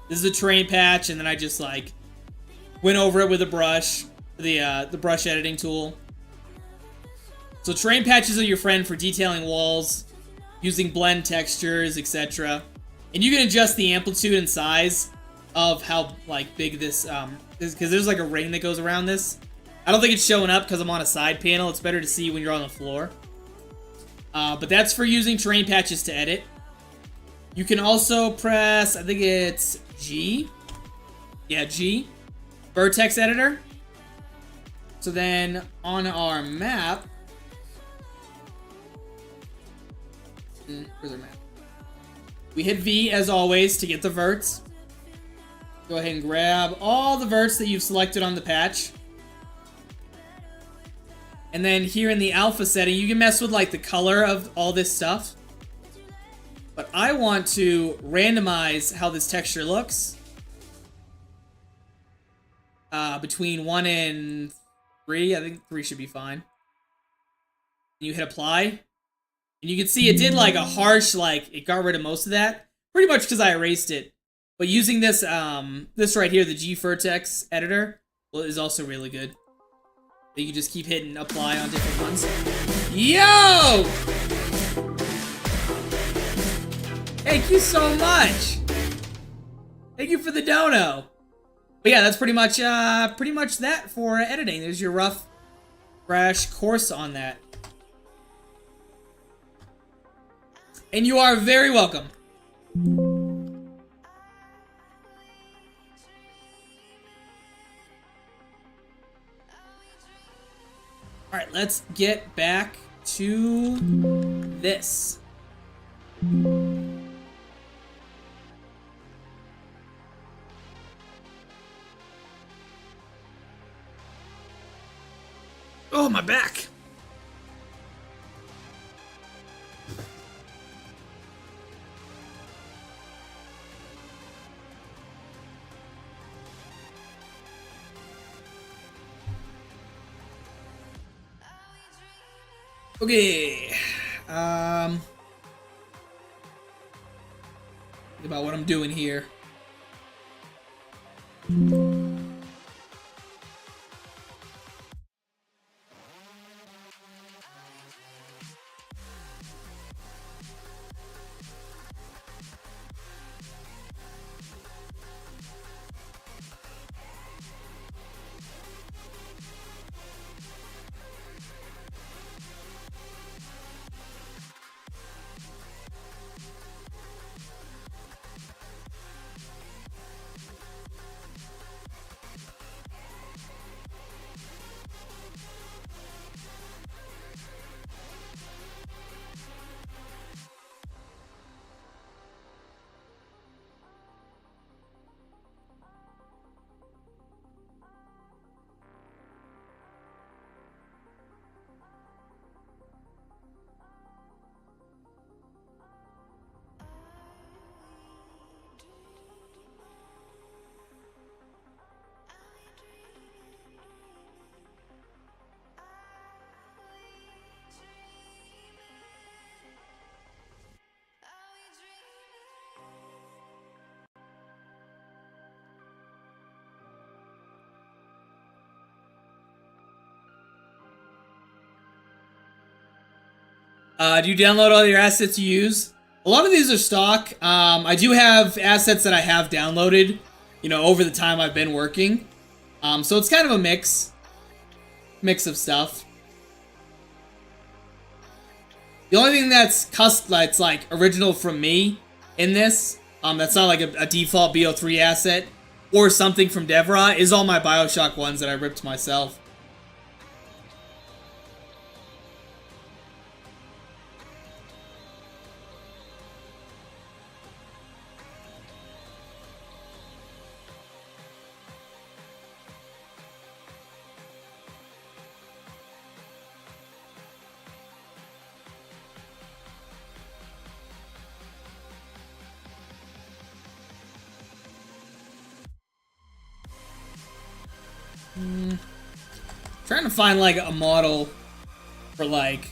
This is a terrain patch, and then I just like went over it with a brush, the brush editing tool. So terrain patches are your friend for detailing walls, using blend textures, etc. And you can adjust the amplitude and size of how like big this because there's like a ring that goes around this. I don't think it's showing up because I'm on a side panel. It's better to see when you're on the floor. But that's for using terrain patches to edit. You can also press, I think it's G. Yeah, G. Vertex editor. So then on our map, where's our map? We hit V as always to get the verts. Go ahead and grab all the verts that you've selected on the patch. And then here in the alpha setting, you can mess with like the color of all this stuff. But I want to randomize how this texture looks. Between 1 and 3, I think 3 should be fine. And you hit apply. And you can see it did like a harsh, like, it got rid of most of that. Pretty much because I erased it. But using this, this right here, the G Vertex editor, well, is also really good. You can just keep hitting apply on different ones. Yo! Thank you so much. Thank you for the dono. But yeah, that's pretty much that for editing. There's your rough crash course on that. And you are very welcome. Alright, let's get back to this. Oh, my back. Okay. Think about what I'm doing here. Do you download all your assets you use? A lot of these are stock. I do have assets that I have downloaded, you know, over the time I've been working. So it's kind of a mix of stuff. The only thing that's that's like original from me in this, that's not like a default BO3 asset or something from Devra, is all my BioShock ones that I ripped myself. Trying to find like a model for like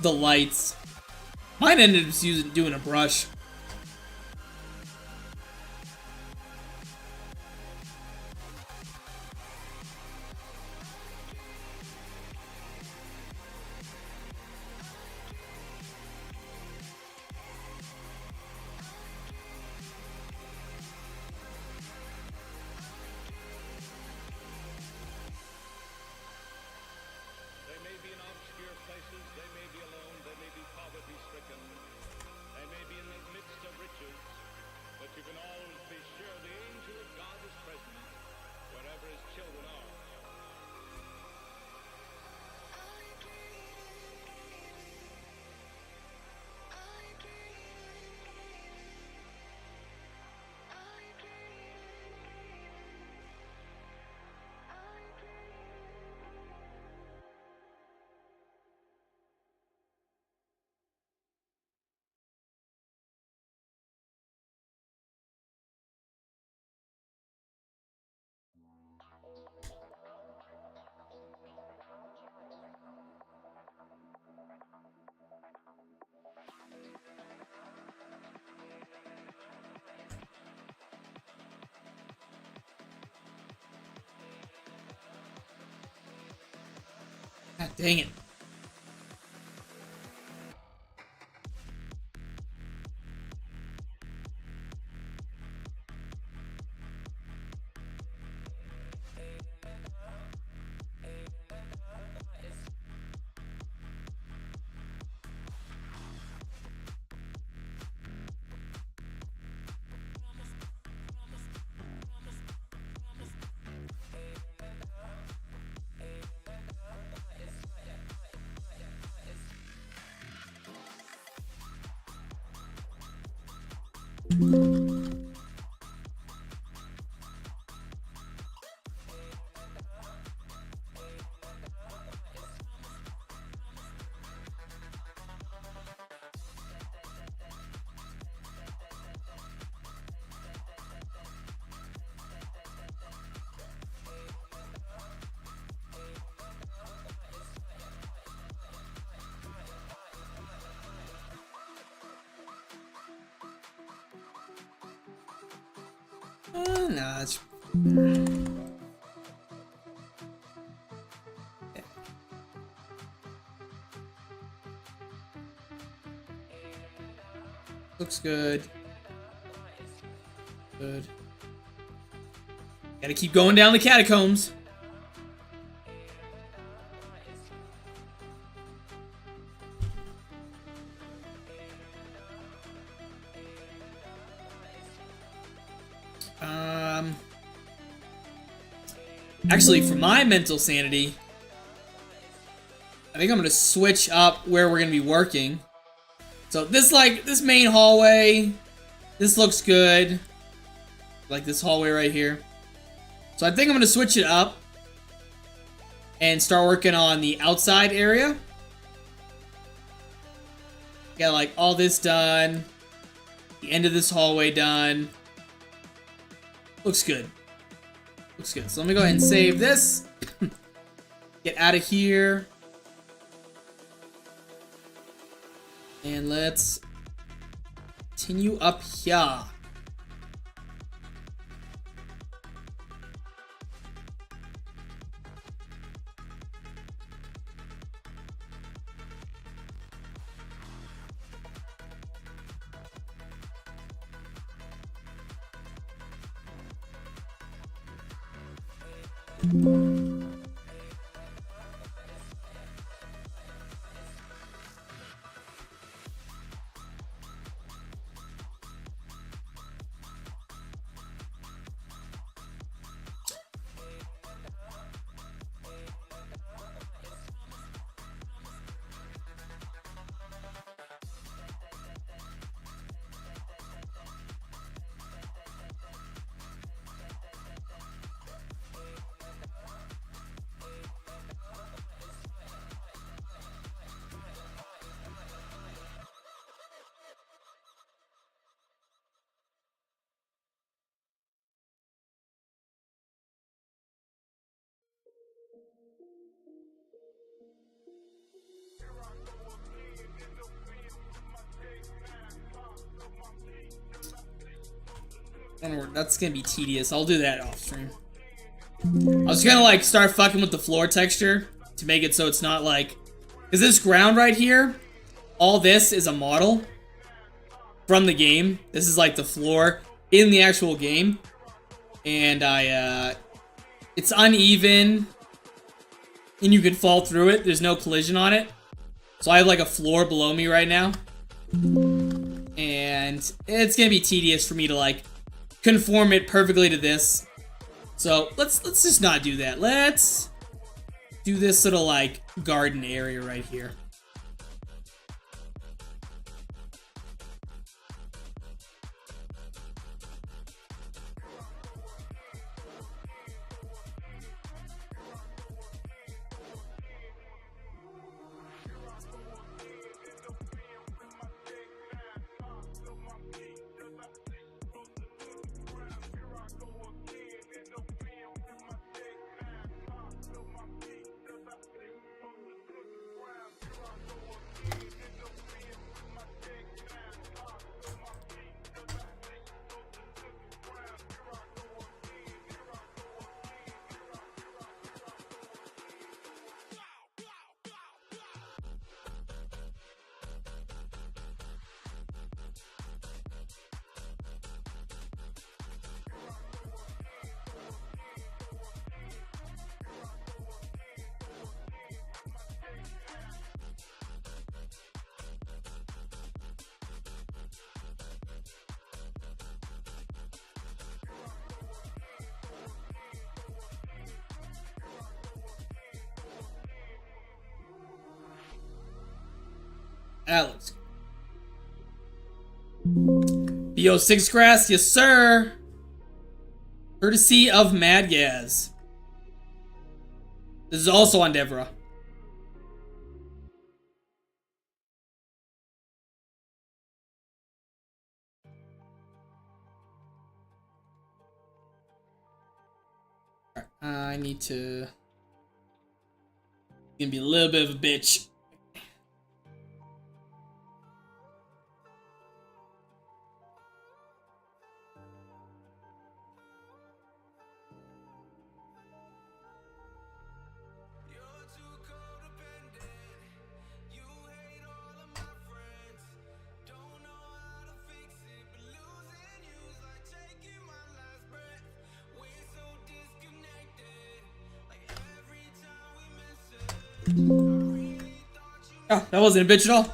the lights. Mine ended up doing a brush. God dang it. No, it's... Yeah. Looks good. Good. Gotta keep going down the catacombs. Actually, for my mental sanity, I think I'm gonna switch up where we're gonna be working. So this main hallway, this looks good. Like this hallway right here. So I think I'm gonna switch it up and start working on the outside area. Got like all this done. The end of this hallway done. Looks good. Looks good. So let me go ahead and save this. Get out of here. And let's continue up here. That's gonna be tedious. I'll do that off stream. I was gonna like start fucking with the floor texture to make it so it's not like, cause this ground right here, all this is a model from the game. This is like the floor in the actual game, and it's uneven, and you can fall through it. There's no collision on it, so I have like a floor below me right now, and it's gonna be tedious for me to like conform it perfectly to this. So let's just not do that. Let's do this little like garden area right here. That looks good. BO6 grass, yes sir. Courtesy of Mad Gaz. This is also on Devra. I need to... Gonna be a little bit of a bitch. Oh, that wasn't a bitch at all.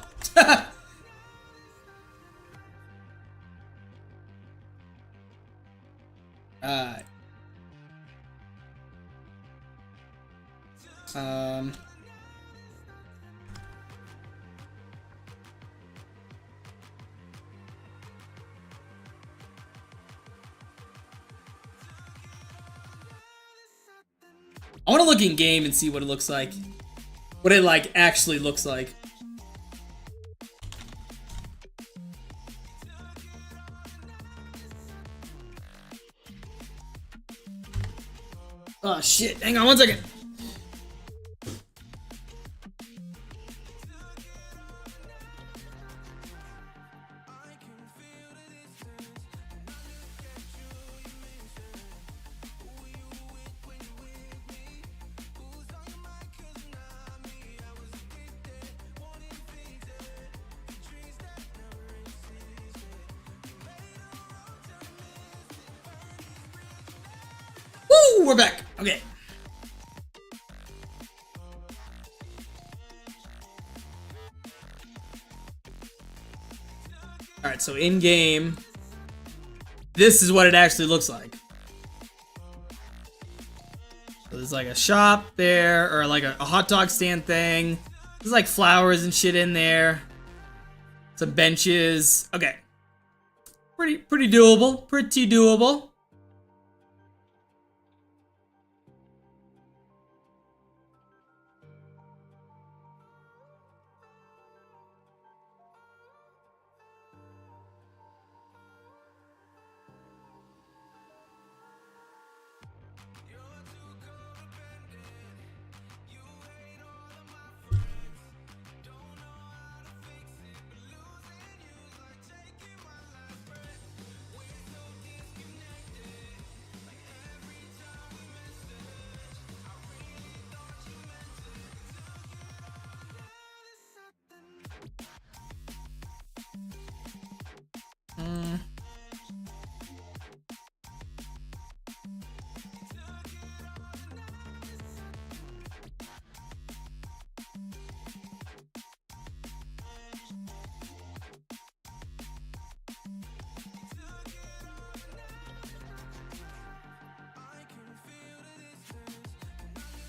Alright. I want to look in game and see what it looks like. What it like actually looks like. Oh shit, hang on one second. Woo, we're back. Okay. Alright, so in game, this is what it actually looks like. So there's like a shop there, or like a hot dog stand thing. There's like flowers and shit in there. Some benches. Okay. Pretty doable. Pretty doable.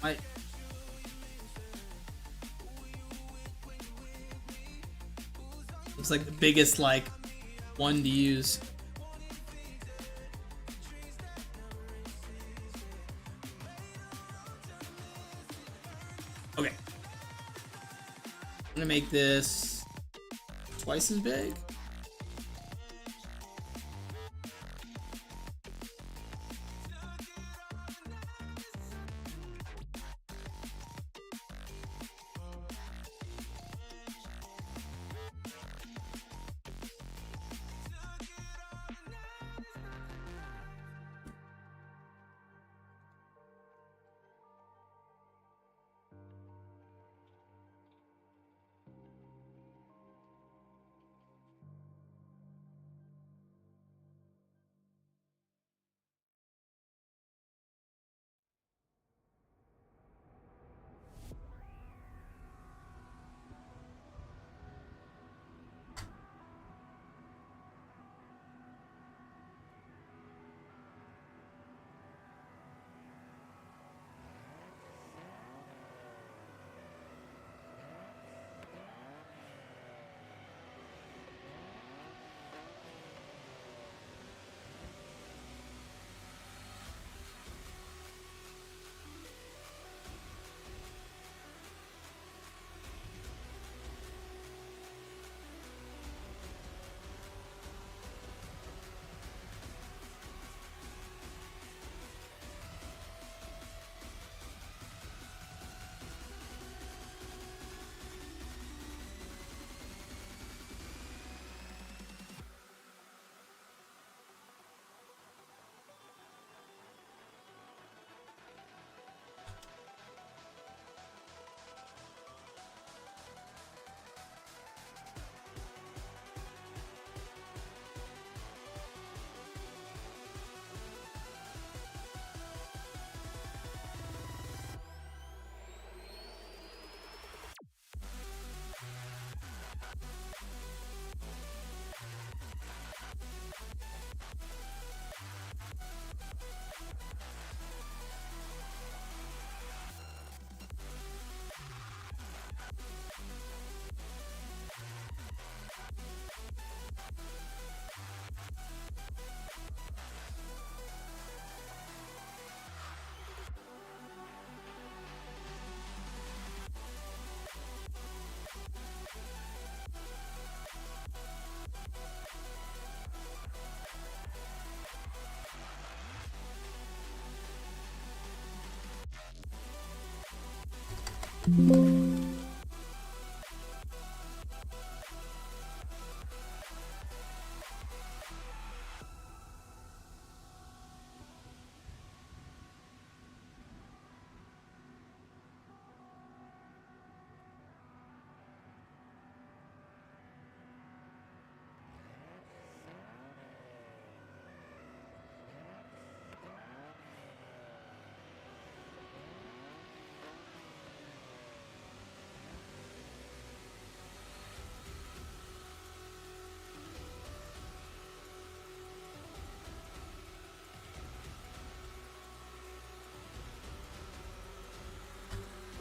I looks like the biggest like one to use. Okay. I'm gonna make this twice as big.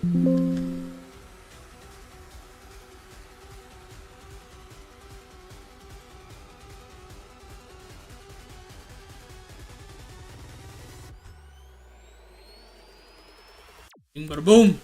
Bing, bada, boom.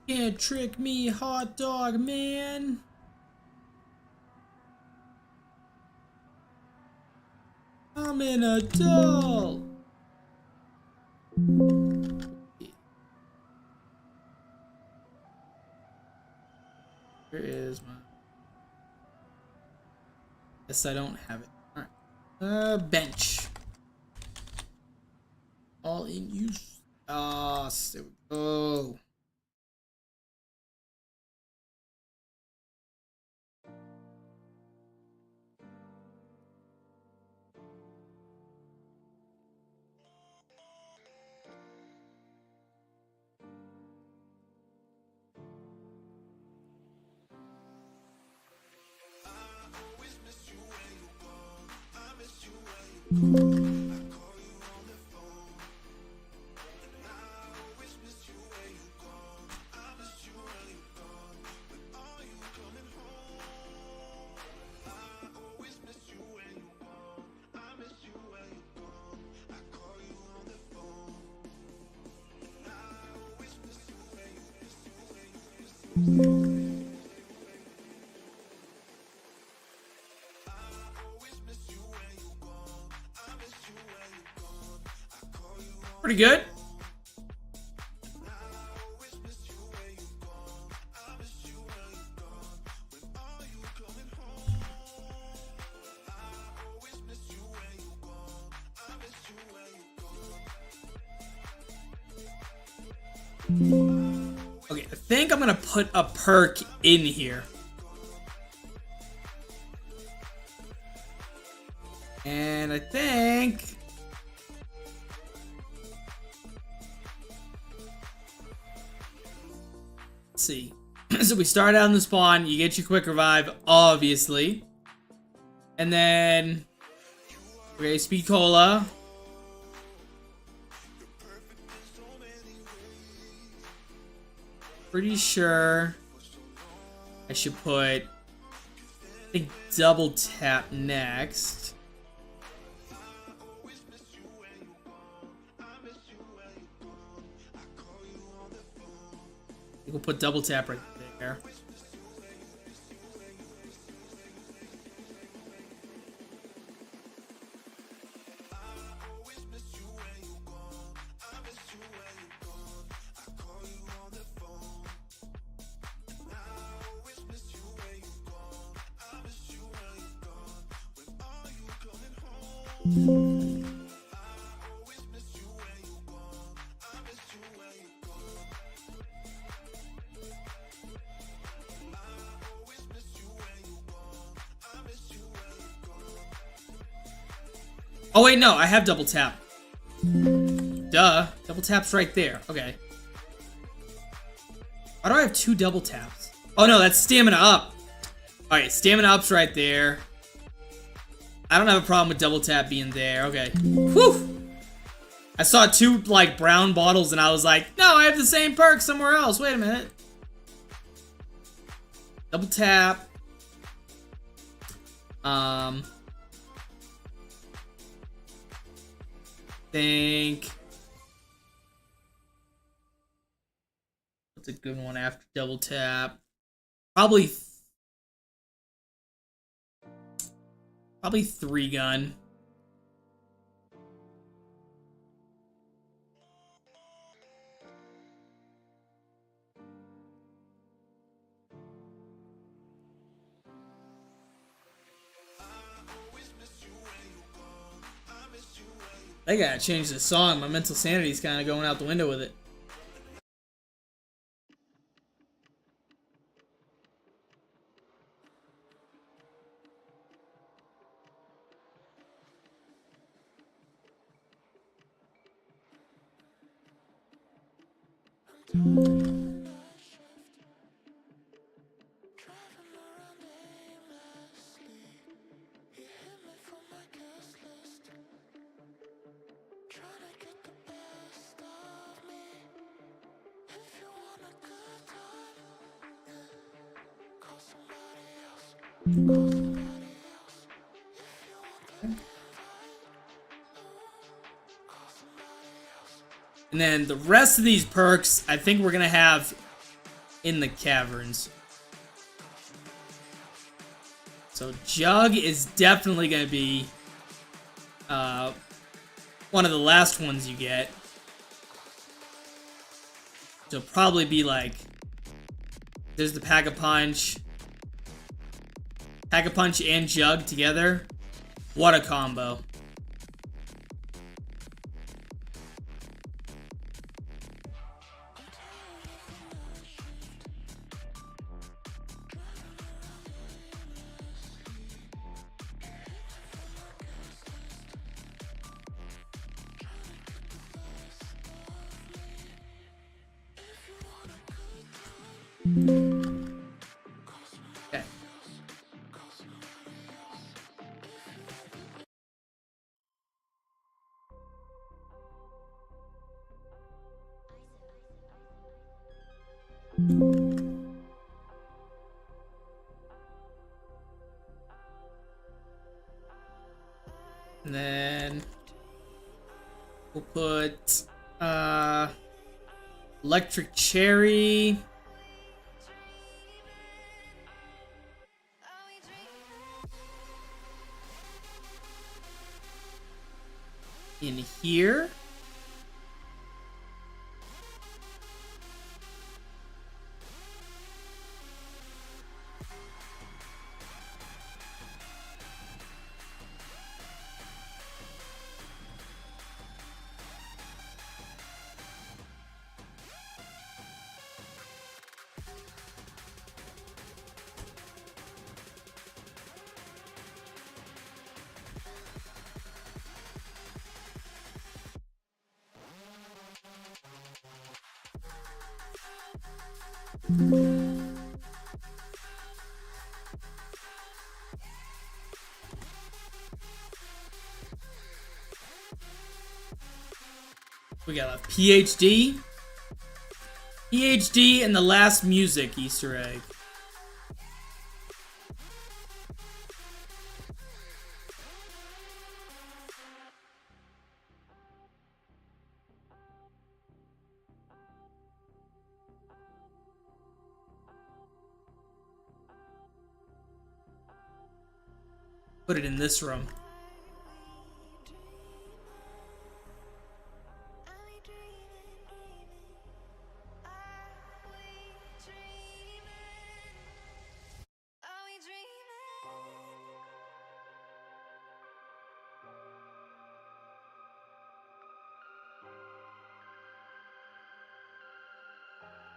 Can't trick me, hot dog man. I'm an adult. Where is my... Guess I don't have it. Alright. Bench. All in use. Ah, there we go. Pretty good. Okay, I think I'm gonna put a perk in here. And I think... Let's see. So we start out in the spawn, you get your quick revive, obviously. And then... Okay, speed cola. Pretty sure I should put, I think, double tap next. We'll put double tap right there. Oh wait, no, I have double tap. Duh, double tap's right there. Okay. Why do I have two double taps? Oh no, that's stamina up. Alright, stamina up's right there. I don't have a problem with double tap being there. Okay. Whew! I saw two, like, brown bottles and I was like, no, I have the same perk somewhere else. Wait a minute. Double tap. Think. What's a good one after double tap? Probably 3 gun. I gotta change the song. My mental sanity's kind of going out the window with it. And then the rest of these perks, I think we're gonna have in the caverns. So Jug is definitely gonna be one of the last ones you get. So probably be like, there's the Pack-a-Punch. Pack-a-Punch and Jug together. What a combo. Okay. And then we'll put Electric Cherry. In here. We got a PhD. PhD and the last music Easter egg. Put it in this room.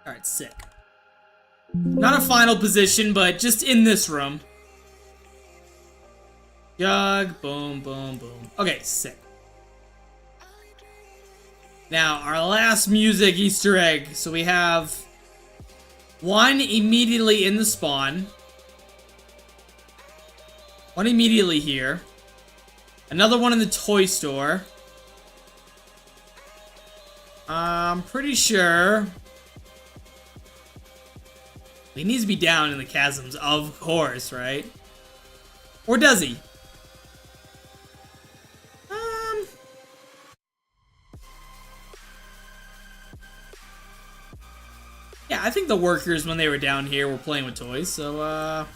Alright, sick. Not a final position, but just in this room. Jug, boom, boom, boom. Okay, sick. Now, our last music Easter egg. So we have one immediately in the spawn. One immediately here. Another one in the toy store. I'm pretty sure he needs to be down in the chasms, of course, right? Or does he? Yeah, I think the workers, when they were down here, were playing with toys, so,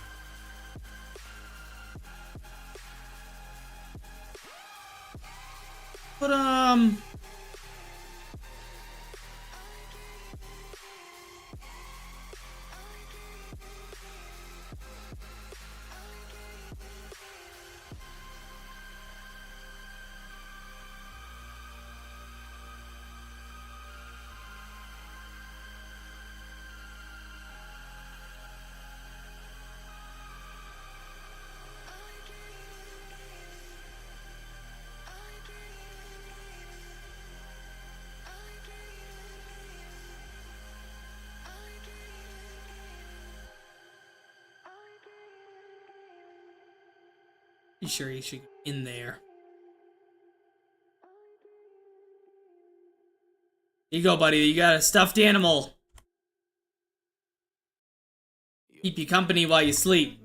But, Pretty sure he should go in there. Here you go, buddy. You got a stuffed animal. Keep you company while you sleep.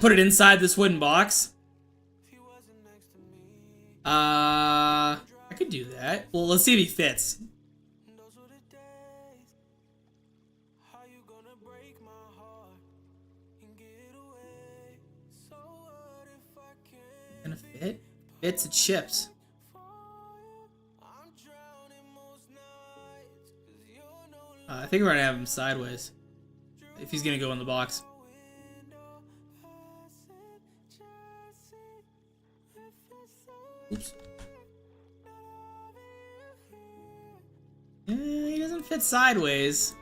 Put it inside this wooden box. I could do that. Well, let's see if he fits. Gonna fit? Fits and chips. I think we're gonna have him sideways. If he's gonna go in the box. Oops. He doesn't fit sideways.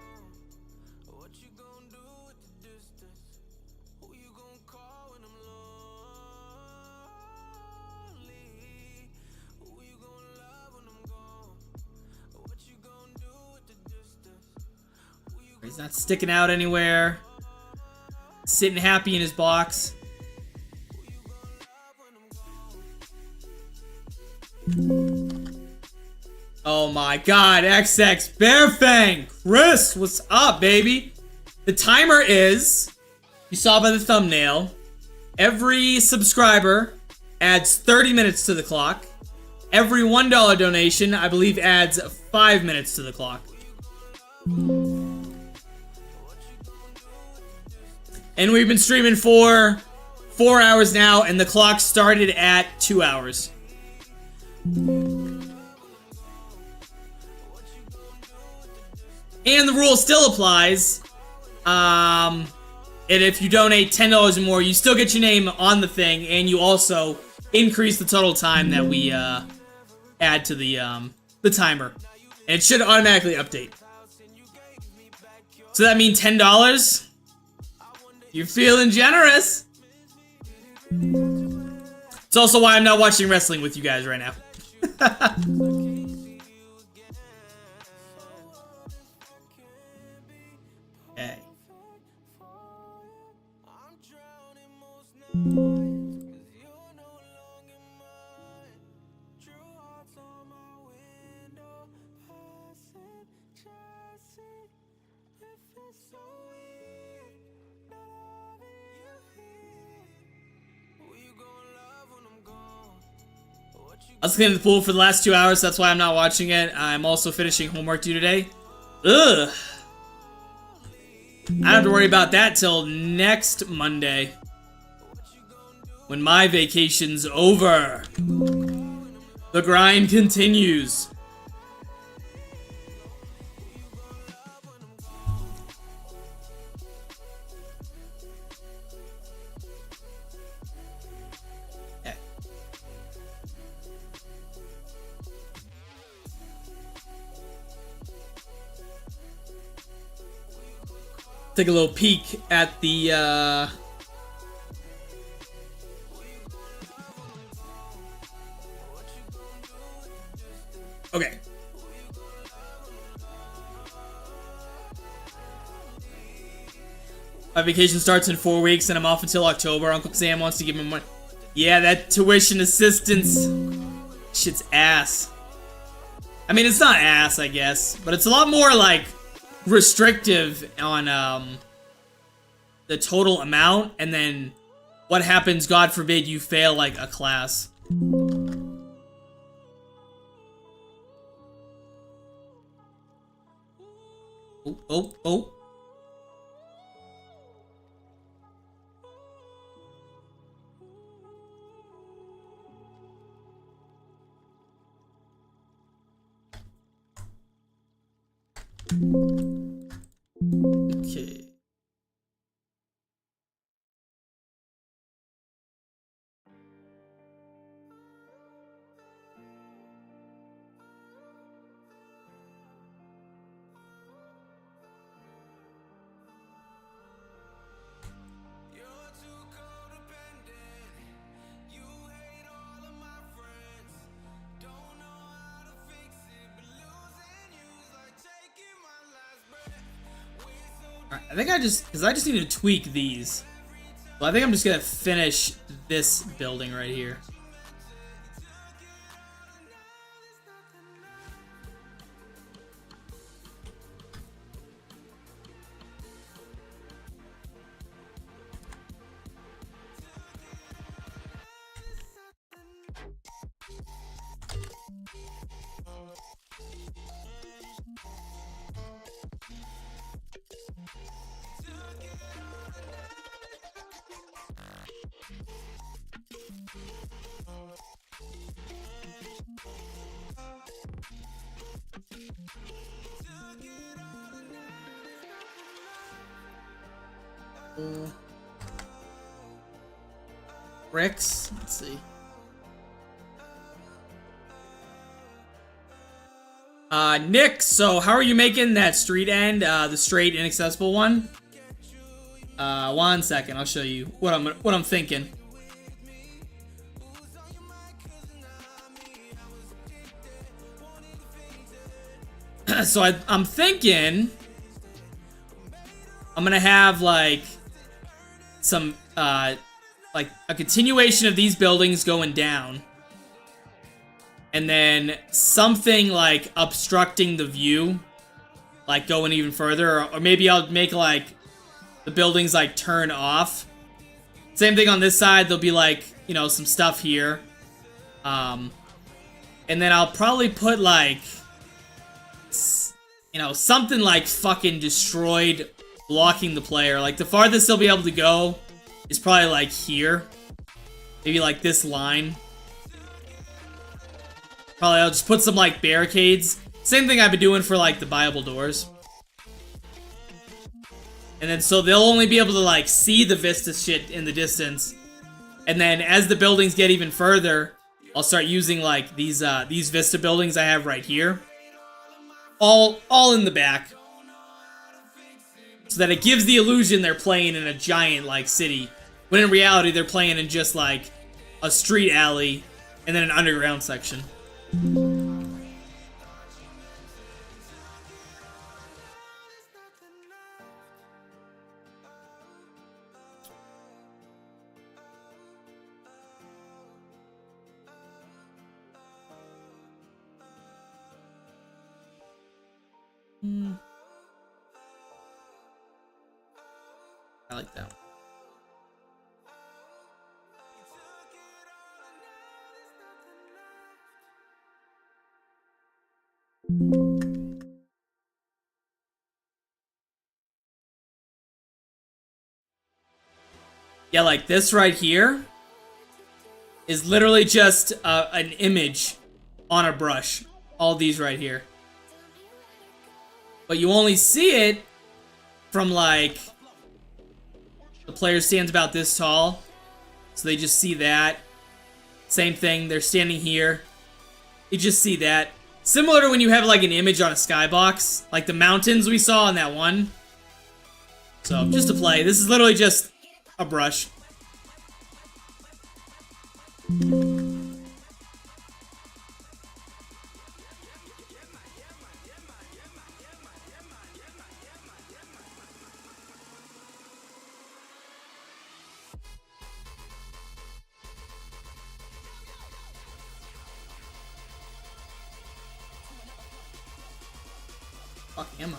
He's not sticking out anywhere. Sitting happy in his box. Oh my god, XX Bearfang! Chris, what's up, baby? The timer is, you saw by the thumbnail, every subscriber adds 30 minutes to the clock. Every $1 donation, I believe, adds 5 minutes to the clock. And we've been streaming for 4 hours now, and the clock started at 2 hours. And the rule still applies. And if you donate $10 or more, you still get your name on the thing, and you also increase the total time that we add to the timer. And it should automatically update. So that means $10? You're feeling generous. It's also why I'm not watching wrestling with you guys right now. Okay. I was cleaning the pool for the last 2 hours, that's why I'm not watching it. I'm also finishing homework due today. Ugh. I don't have to worry about that till next Monday. When my vacation's over. The grind continues. Take a little peek at the okay. My vacation starts in 4 weeks and I'm off until October. Uncle Sam wants to give me money. Yeah, that tuition assistance shit's ass. I mean, it's not ass, I guess, but it's a lot more like restrictive on the total amount, and then what happens, God forbid, you fail like a class. Oh, oh, oh. Okay. Alright, I think because I just need to tweak these. Well, I think I'm just gonna finish this building right here. Bricks. Let's see. Nick, so how are you making that street end, the straight inaccessible one? 1 second, I'll show you what I'm thinking. So I'm thinking I'm gonna have like some like a continuation of these buildings going down, and then something like obstructing the view, like going even further, or maybe I'll make like the buildings like turn off. Same thing on this side, there'll be like, you know, some stuff here. And then I'll probably put like, you know, something like fucking destroyed, blocking the player. Like the farthest they'll be able to go is probably like here. Maybe like this line. Probably I'll just put some like barricades. Same thing I've been doing for like the viable doors. And then so they'll only be able to like see the Vista shit in the distance. And then as the buildings get even further, I'll start using like these Vista buildings I have right here. All in the back. So that it gives the illusion they're playing in a giant like city. When in reality they're playing in just like a street alley and then an underground section. I like that. Yeah, like this right here is literally just an image on a brush. All these right here. But you only see it from like the player stands about this tall. So they just see that. Same thing, they're standing here. You just see that. Similar to when you have like an image on a skybox. Like the mountains we saw on that one. So, just to play. This is literally just a brush. Fuck am I?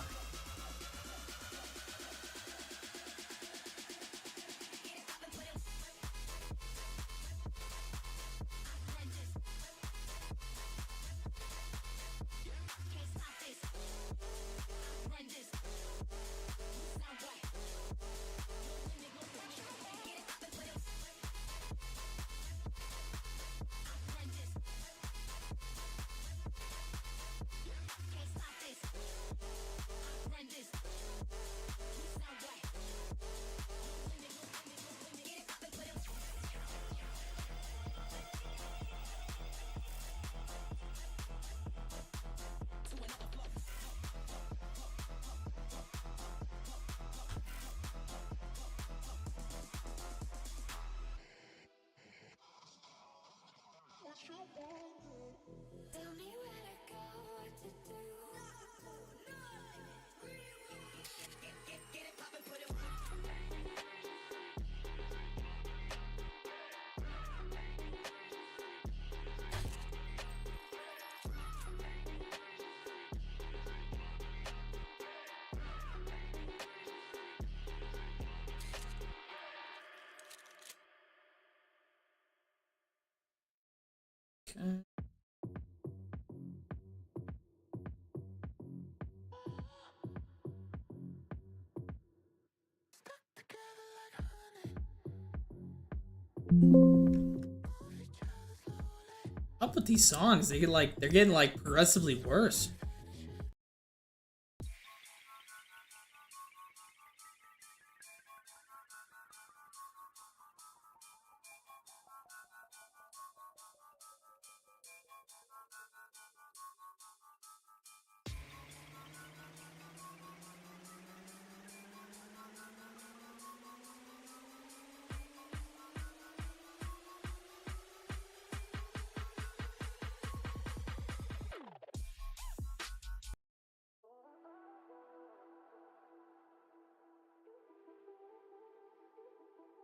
Up with these songs, they're getting like progressively worse.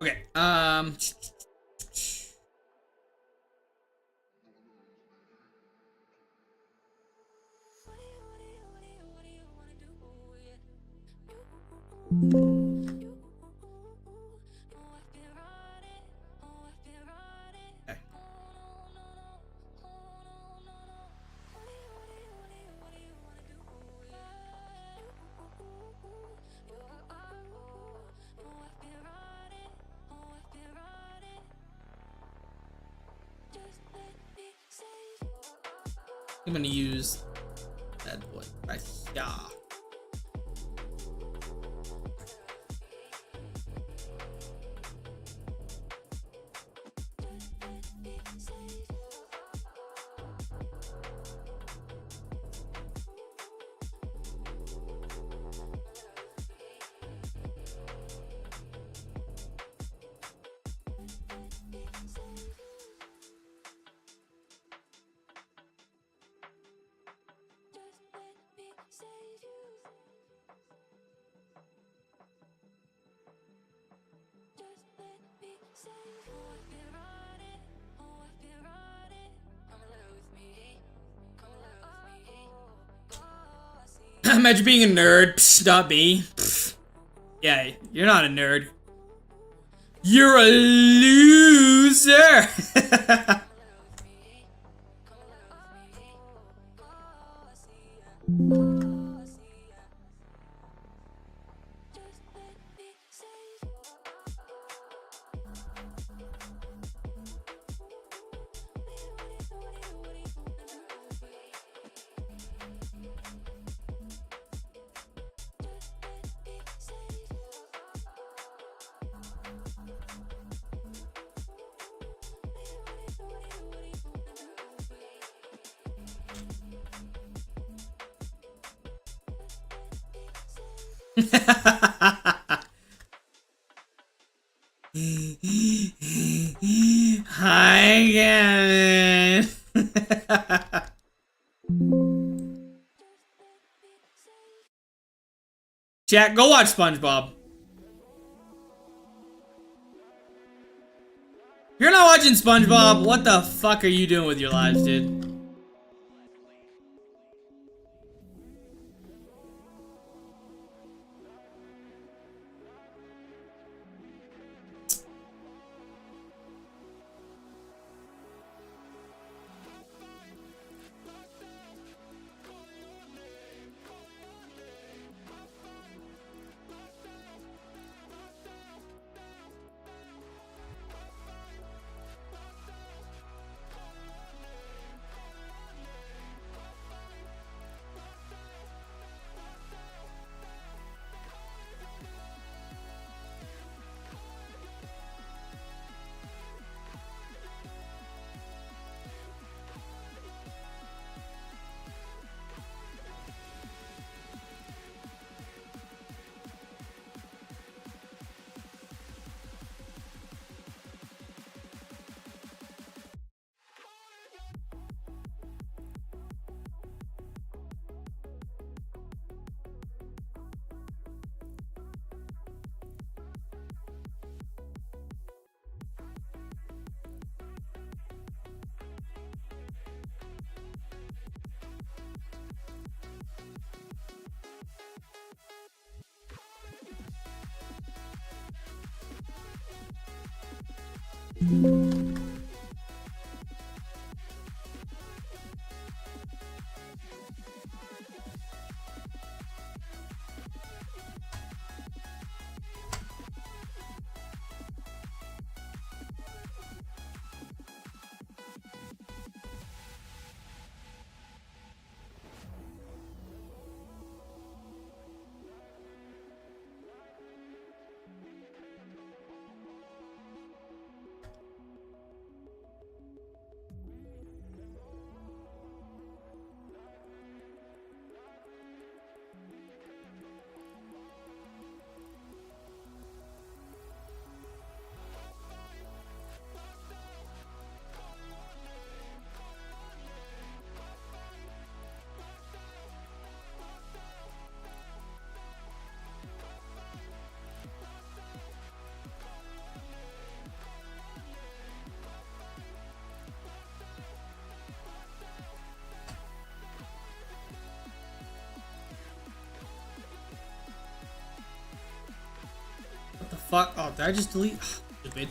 Okay, okay. I'm gonna use that one right here. Imagine being a nerd. Psh, not me. Psh. Yeah, you're not a nerd. You're a loser. Hi, Gavin. Chat, go watch SpongeBob. If you're not watching SpongeBob, what the fuck are you doing with your lives, dude? fuck? Oh, did I just delete? Stupid.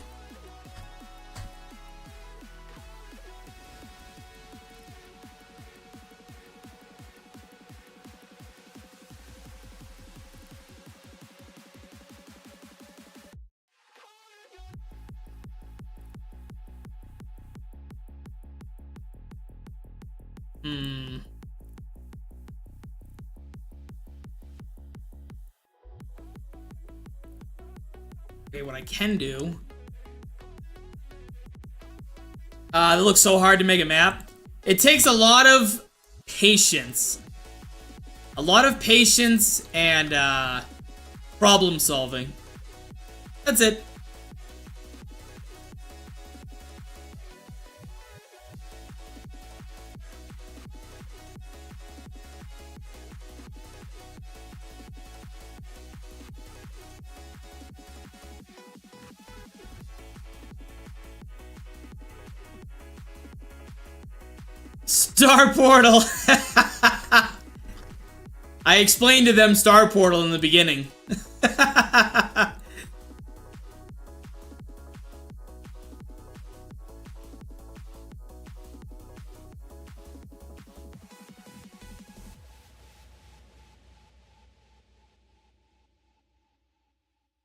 Okay, what I can do. It looks so hard to make a map. It takes a lot of patience. A lot of patience and problem solving. That's it. Star Portal! I explained to them Star Portal in the beginning.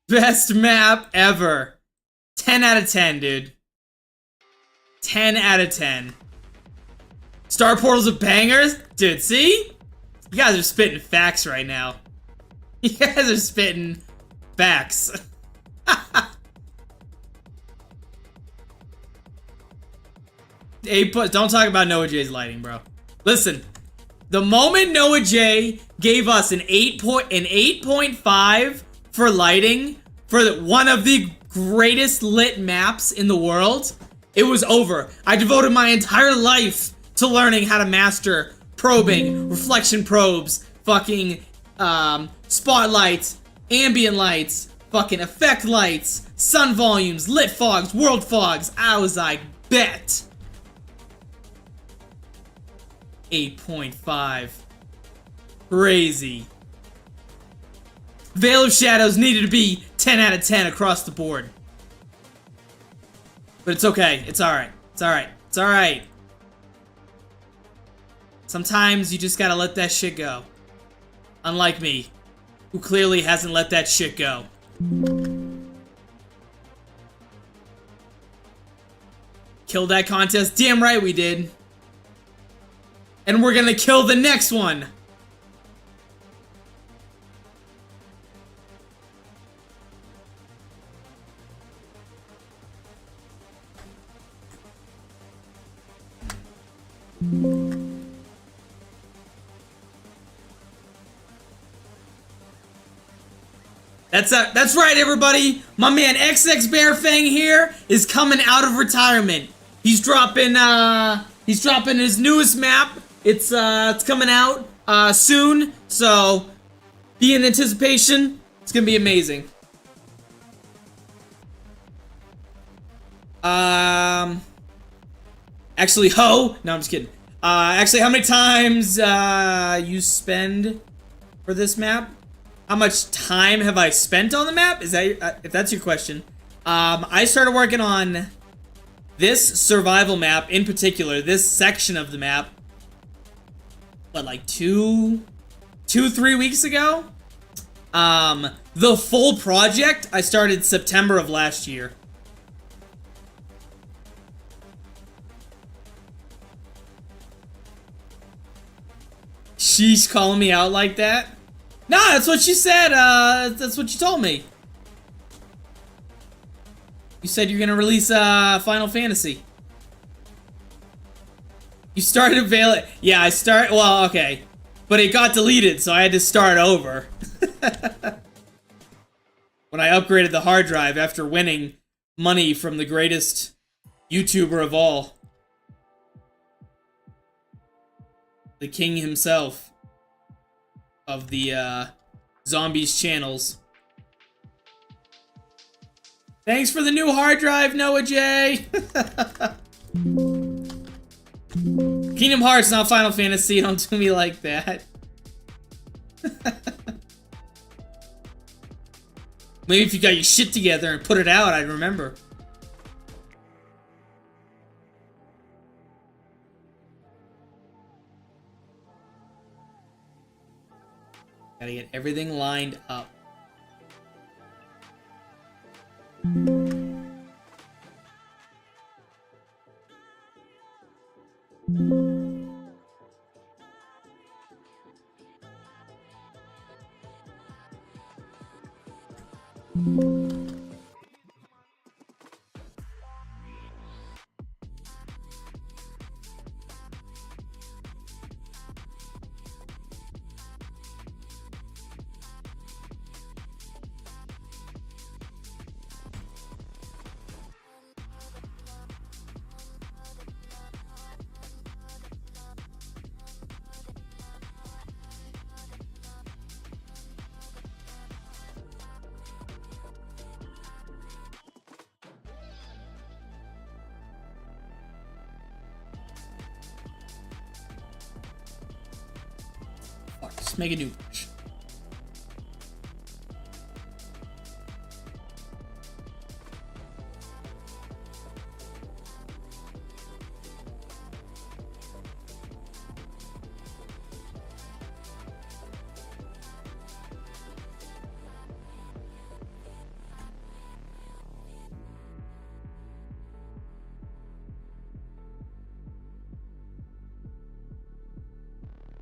Best map ever. 10 out of 10, dude. 10 out of 10. Star Portal's a banger? Dude, see? You guys are spitting facts right now. You guys are spitting facts. Don't talk about Noah J's lighting, bro. Listen, the moment Noah J gave us an 8.5 for lighting for one of the greatest lit maps in the world, it was over. I devoted my entire life to learning how to master probing, reflection probes, fucking spotlights, ambient lights, fucking effect lights, sun volumes, lit fogs, world fogs. I was like, bet. 8.5. Crazy. Veil of Shadows needed to be 10 out of 10 across the board. But it's okay. It's alright. It's alright. It's alright. Sometimes you just gotta let that shit go. Unlike me, who clearly hasn't let that shit go. Killed that contest? Damn right we did. And we're gonna kill the next one. That's right, everybody. My man XX Bear Fang here is coming out of retirement. He's dropping his newest map. It's coming out soon, so be in anticipation. It's gonna be amazing. Actually, no, I'm just kidding. Actually, how many times you spend for this map? How much time have I spent on the map? Is that if that's your question? I started working on this survival map in particular, this section of the map. What, like 3 weeks ago? The full project I started September of last year. She's calling me out like that? Nah, that's what she said. That's what you told me. You said you're gonna release Final Fantasy. You started Veil. Yeah, well, okay. But it got deleted, so I had to start over. When I upgraded the hard drive after winning money from the greatest YouTuber of all. The king himself. Of the Zombies channels. Thanks for the new hard drive, Noah J. Kingdom Hearts, not Final Fantasy. Don't do me like that. Maybe if you got your shit together and put it out, I'd remember. Gotta get everything lined up. Just make a new push.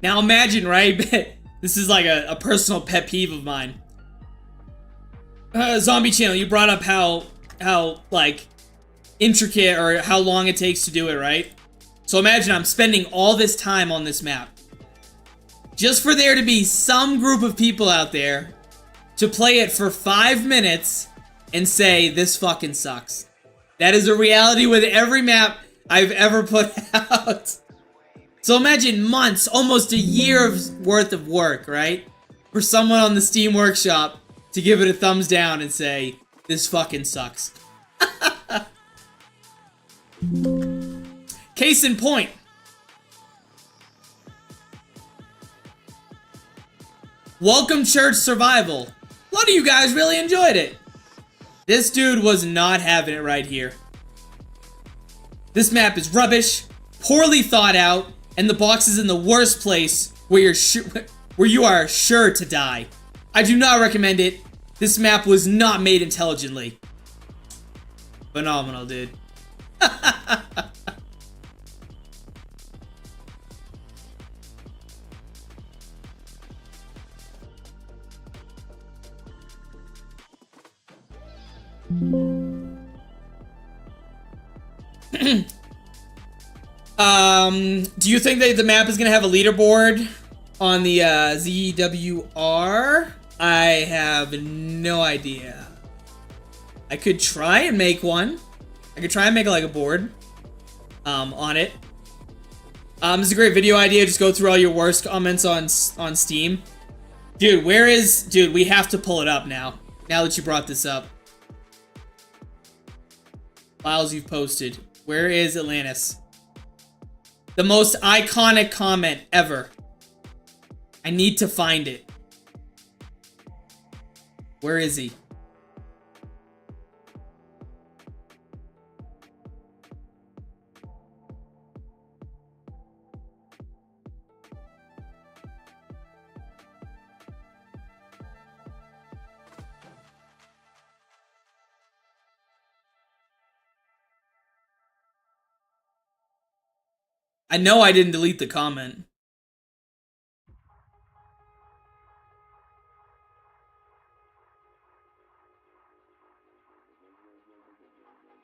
Now imagine, right? This is like a personal pet peeve of mine. Zombie channel, you brought up how like intricate or how long it takes to do it, right? So imagine I'm spending all this time on this map just for there to be some group of people out there to play it for 5 minutes and say this fucking sucks. That is a reality with every map I've ever put out. So imagine months, almost a year's worth of work, right? For someone on the Steam Workshop to give it a thumbs down and say, this fucking sucks. Case in point. Welcome Church Survival. A lot of you guys really enjoyed it. This dude was not having it right here. This map is rubbish, poorly thought out, and the box is in the worst place where you are sure to die. I do not recommend it. This map was not made intelligently. Phenomenal, dude. Do you think that the map is gonna have a leaderboard on the ZWR? I have no idea. I could try and make one. I could try and make like a board on it. This is a great video idea. Just go through all your worst comments on Steam. Dude, dude, we have to pull it up now. Now that you brought this up. Files you've posted. Where is Atlantis? The most iconic comment ever. I need to find it. Where is he? I know I didn't delete the comment.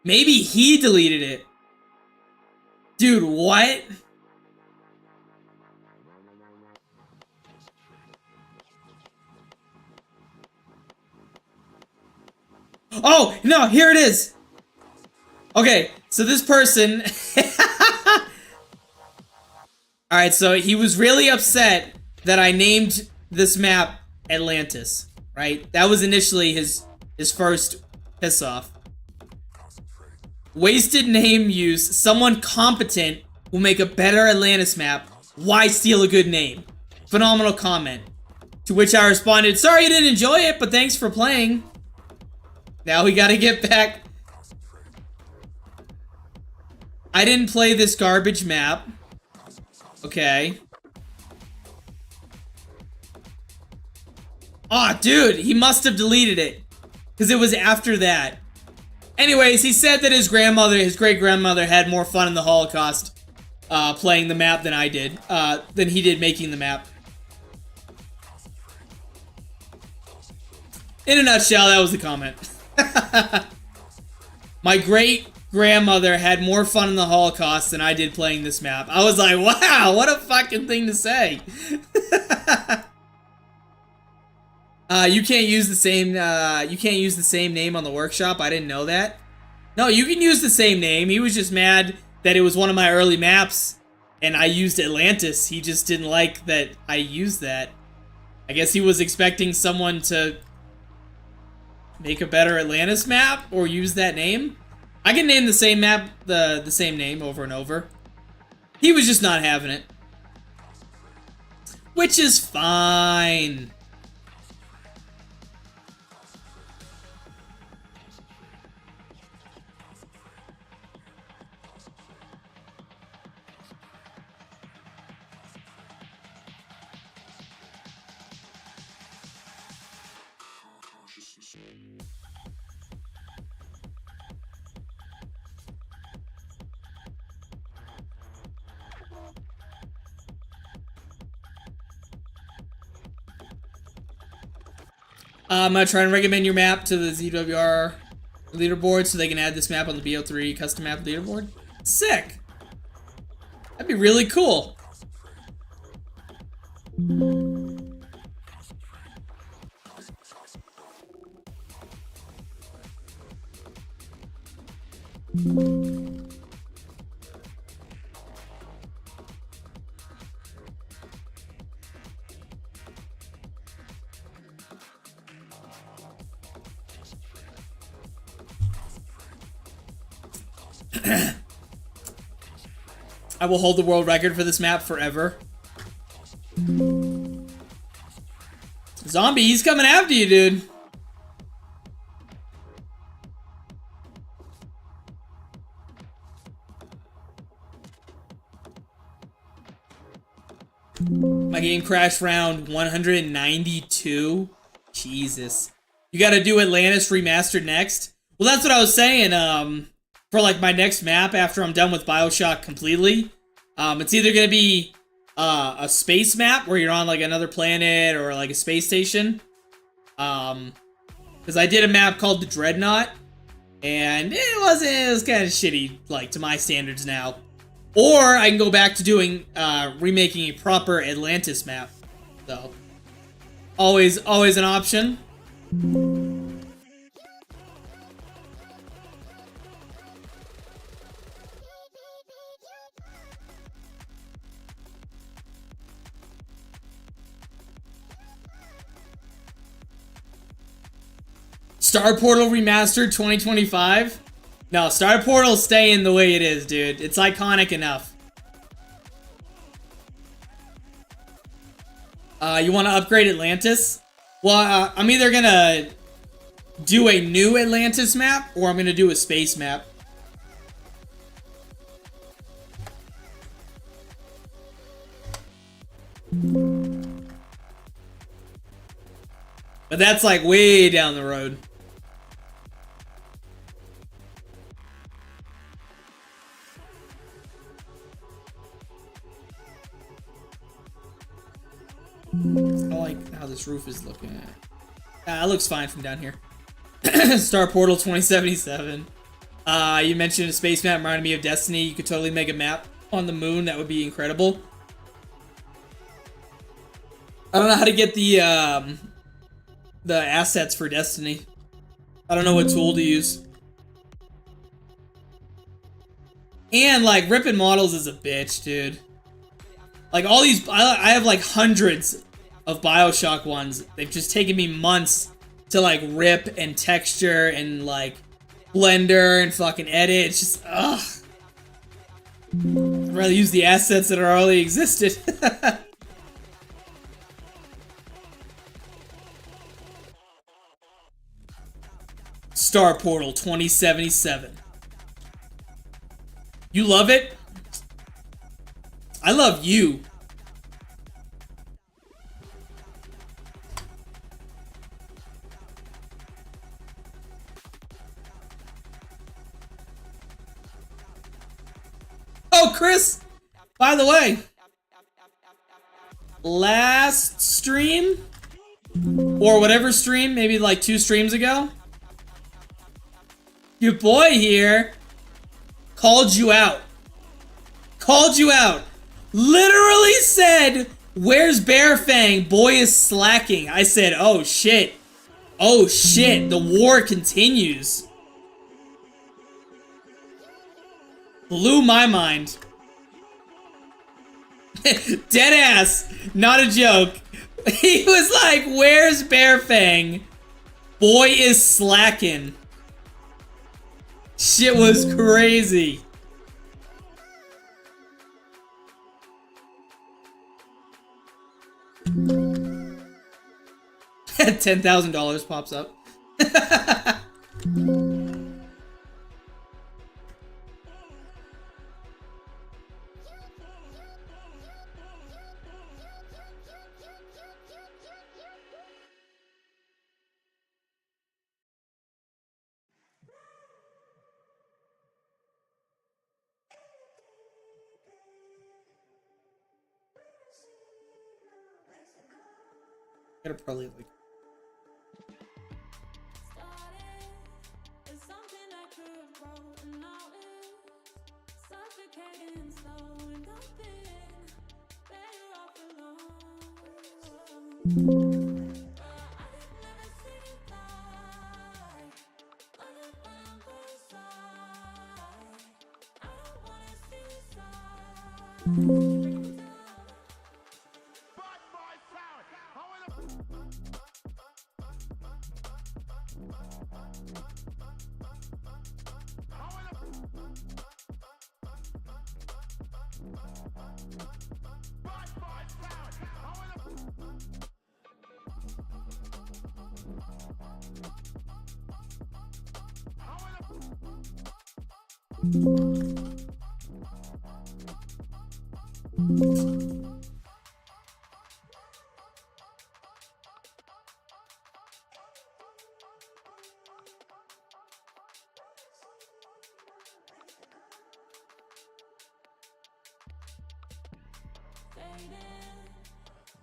Maybe he deleted it. Dude, what? Oh, no, here it is. Okay, so this person... Alright, so he was really upset that I named this map Atlantis, right? That was initially his first piss-off. Wasted name use. Someone competent will make a better Atlantis map. Why steal a good name? Phenomenal comment. To which I responded, sorry you didn't enjoy it, but thanks for playing. Now we gotta get back. I didn't play this garbage map. Okay. Aw, dude, he must have deleted it. Because it was after that. Anyways, he said that his great-grandmother, had more fun in the Holocaust playing the map than I did. Than he did making the map. In a nutshell, that was the comment. My great-grandmother had more fun in the Holocaust than I did playing this map. I was like, wow, what a fucking thing to say. You can't use the same name on the workshop. I didn't know that. No, you can use the same name. He was just mad that it was one of my early maps and I used Atlantis. He just didn't like that I used that. I guess he was expecting someone to make a better Atlantis map or use that name. I can name the same map the same name over and over. He was just not having it. Which is fine. I'm gonna try and recommend your map to the ZWR leaderboard so they can add this map on the BO3 custom map leaderboard. Sick! That'd be really cool. I will hold the world record for this map forever. Zombie, he's coming after you, dude. My game crashed round 192. Jesus. You gotta do Atlantis Remastered next? Well, that's what I was saying, for like my next map after I'm done with BioShock completely. It's either gonna be a space map where you're on like another planet or like a space station. Because I did a map called the Dreadnought, and it was kind of shitty, like to my standards now. Or I can go back to doing remaking a proper Atlantis map. So always an option. Star Portal Remastered 2025? No, Star Portal's staying the way it is, dude. It's iconic enough. You want to upgrade Atlantis? Well, I'm either gonna do a new Atlantis map, or I'm gonna do a space map. But that's like way down the road. I like how this roof is looking at. It looks fine from down here. Star Portal 2077. You mentioned a space map reminded me of Destiny. You could totally make a map on the moon. That would be incredible. I don't know how to get the assets for Destiny. I don't know what tool to use. And like ripping models is a bitch, dude. Like all these, I have like hundreds of BioShock ones. They've just taken me months to like rip and texture and like blender and fucking edit. It's just, ugh. I'd rather use the assets that already existed. Star Portal 2077. You love it? I love you. Oh, Chris, by the way, last stream, or whatever stream, maybe like 2 streams ago, your boy here called you out. Called you out. Literally said, "Where's Bearfang? Boy is slacking." I said, oh shit. Oh shit, the war continues. Blew my mind. Deadass, not a joke. He was like, "Where's Bearfang? Boy is slacking." Shit was crazy. $10,000 pops up. Gotta probably like.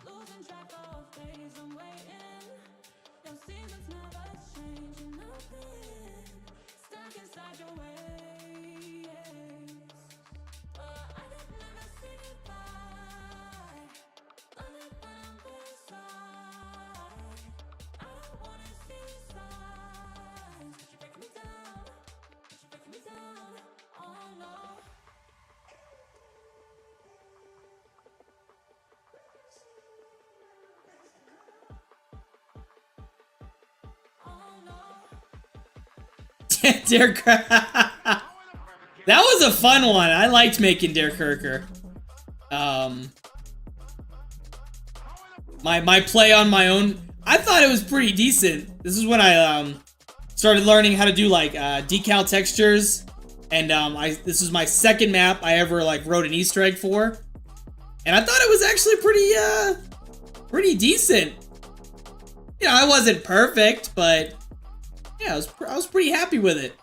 Losing track of days I'm waiting. Your seasons never change, nothing stuck inside your ways. I could never say goodbye. Only when I'm beside. I don't wanna see signs. But you're breaking me down. But you're breaking me down. Oh no. Derek. That was a fun one. I liked making Derek Kirker. My play on my own, I thought it was pretty decent. This is when I started learning how to do like decal textures, and this was my second map I ever like wrote an Easter egg for, and I thought it was actually pretty decent. You know, I wasn't perfect, but yeah, I was pretty happy with it.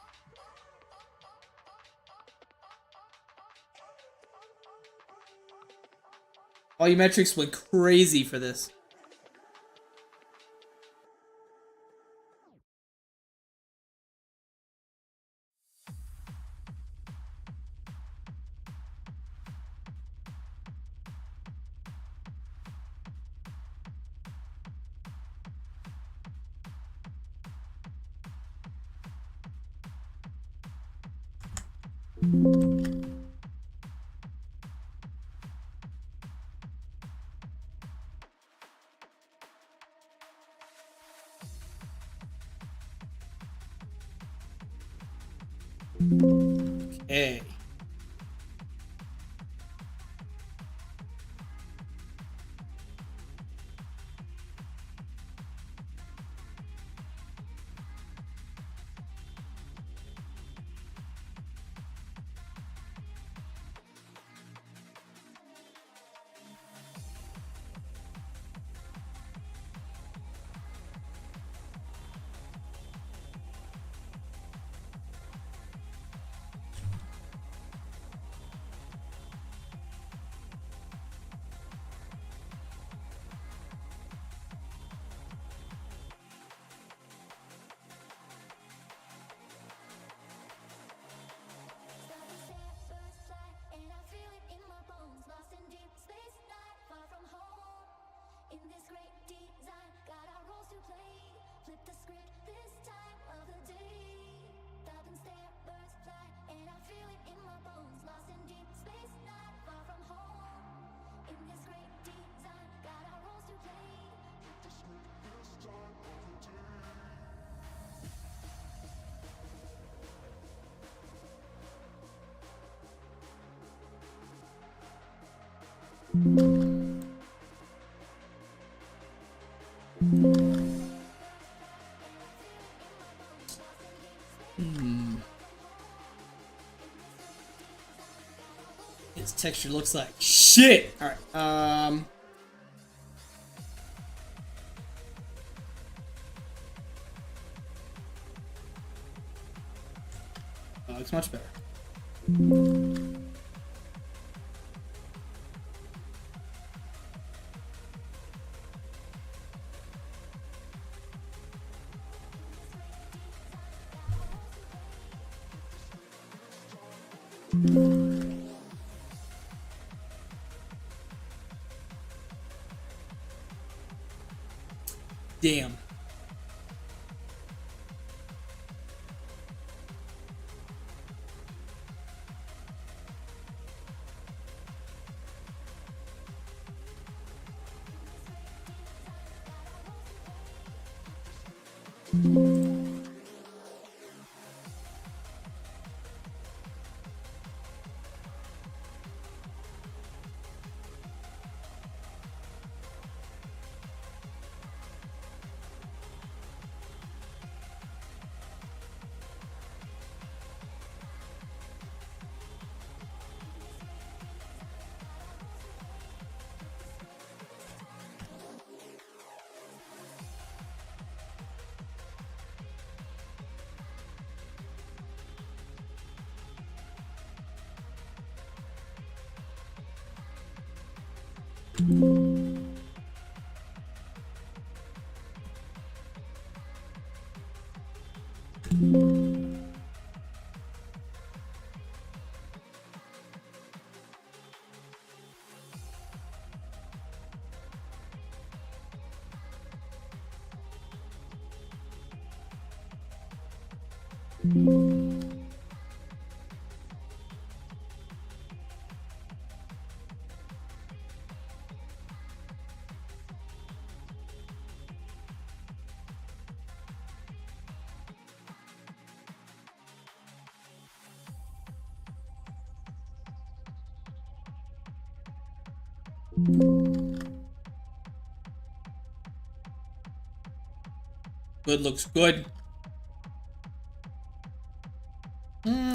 Volumetrics went crazy for this. Okay. Its texture looks like shit. All right. Oh, it's much better. Damn. Good, looks good.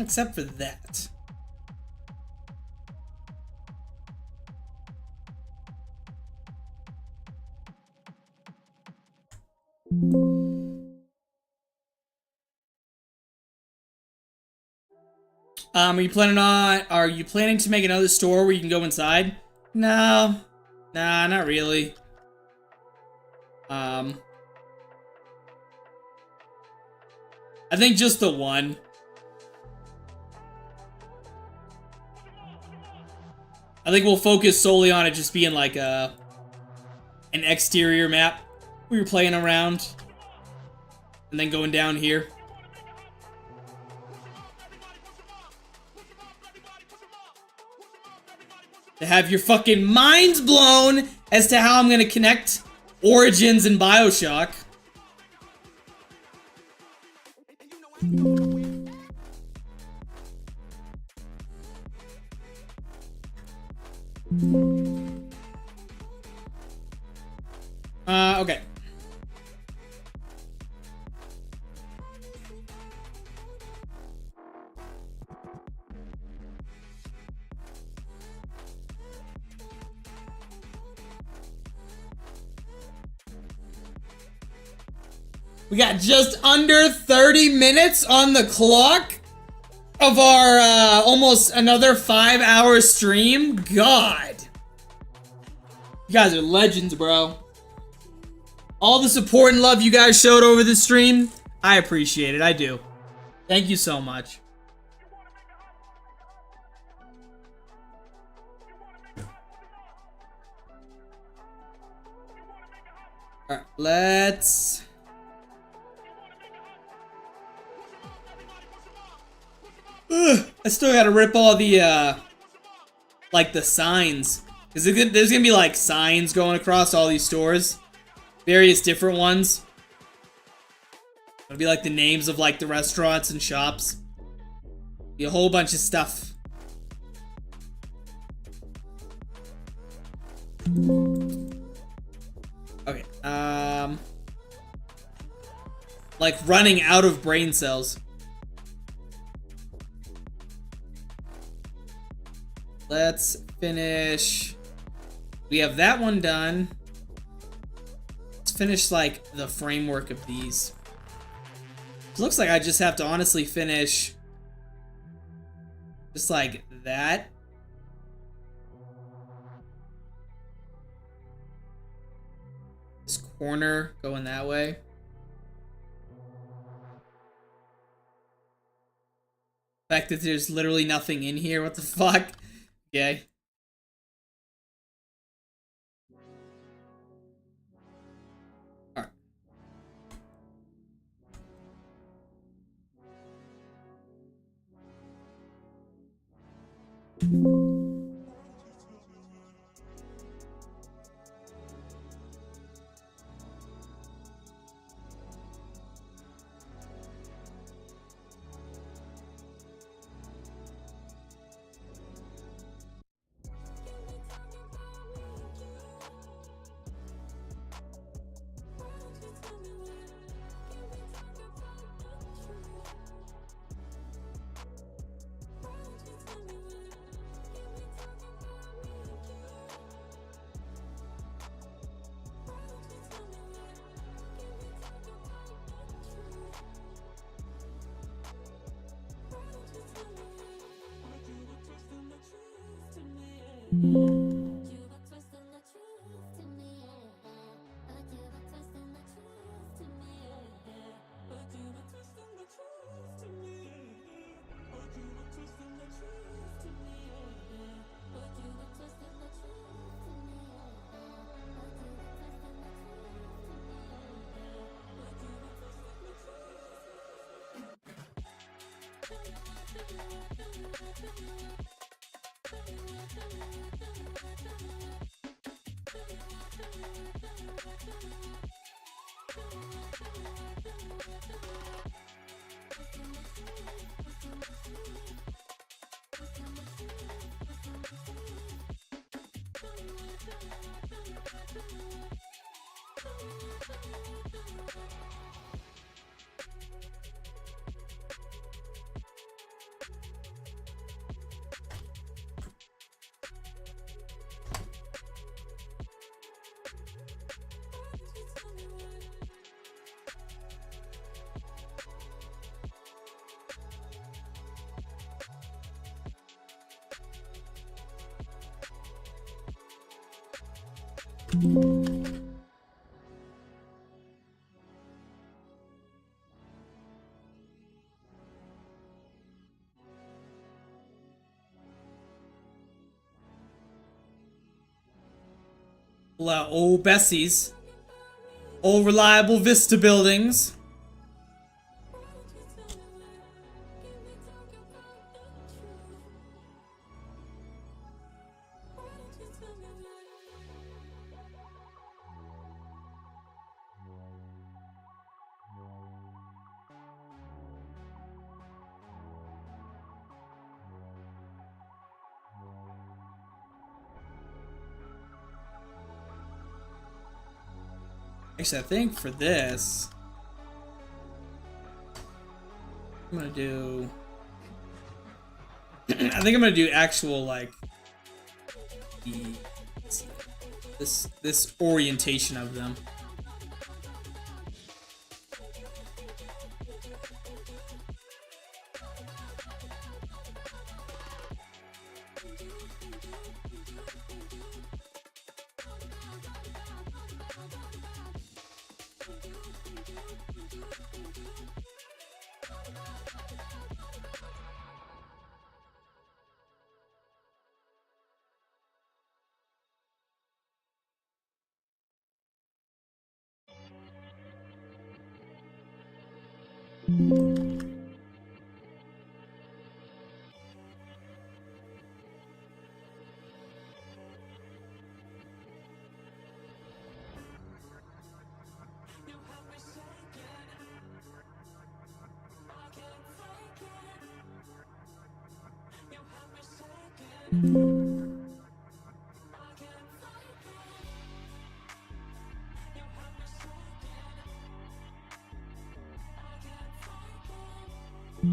Except for that. Are you planning to make another store where you can go inside? No. Nah, not really. I think just the one. I think we'll focus solely on it just being like an exterior map where you're playing around and then going down here. To have your fucking minds blown as to how I'm gonna connect Origins and BioShock. Okay. We got just under 30 minutes on the clock of our almost another 5-hour stream. God. You guys are legends, bro. All the support and love you guys showed over the stream, I appreciate it. I do. Thank you so much. Alright, let's... I still gotta rip all the, like, the signs. Because there's gonna be, like, signs going across all these stores. Various different ones. It'll be, like, the names of, like, the restaurants and shops. Be a whole bunch of stuff. Okay, like running out of brain cells. Let's finish. We have that one done. Let's finish like the framework of these. It looks like I just have to honestly finish just like that. This corner going that way. The fact that there's literally nothing in here, what the fuck? Okay. Alright. Old Bessie's. Old reliable Vista buildings. Actually, I think for this, I'm gonna do. I think I'm gonna do actual like this orientation of them. That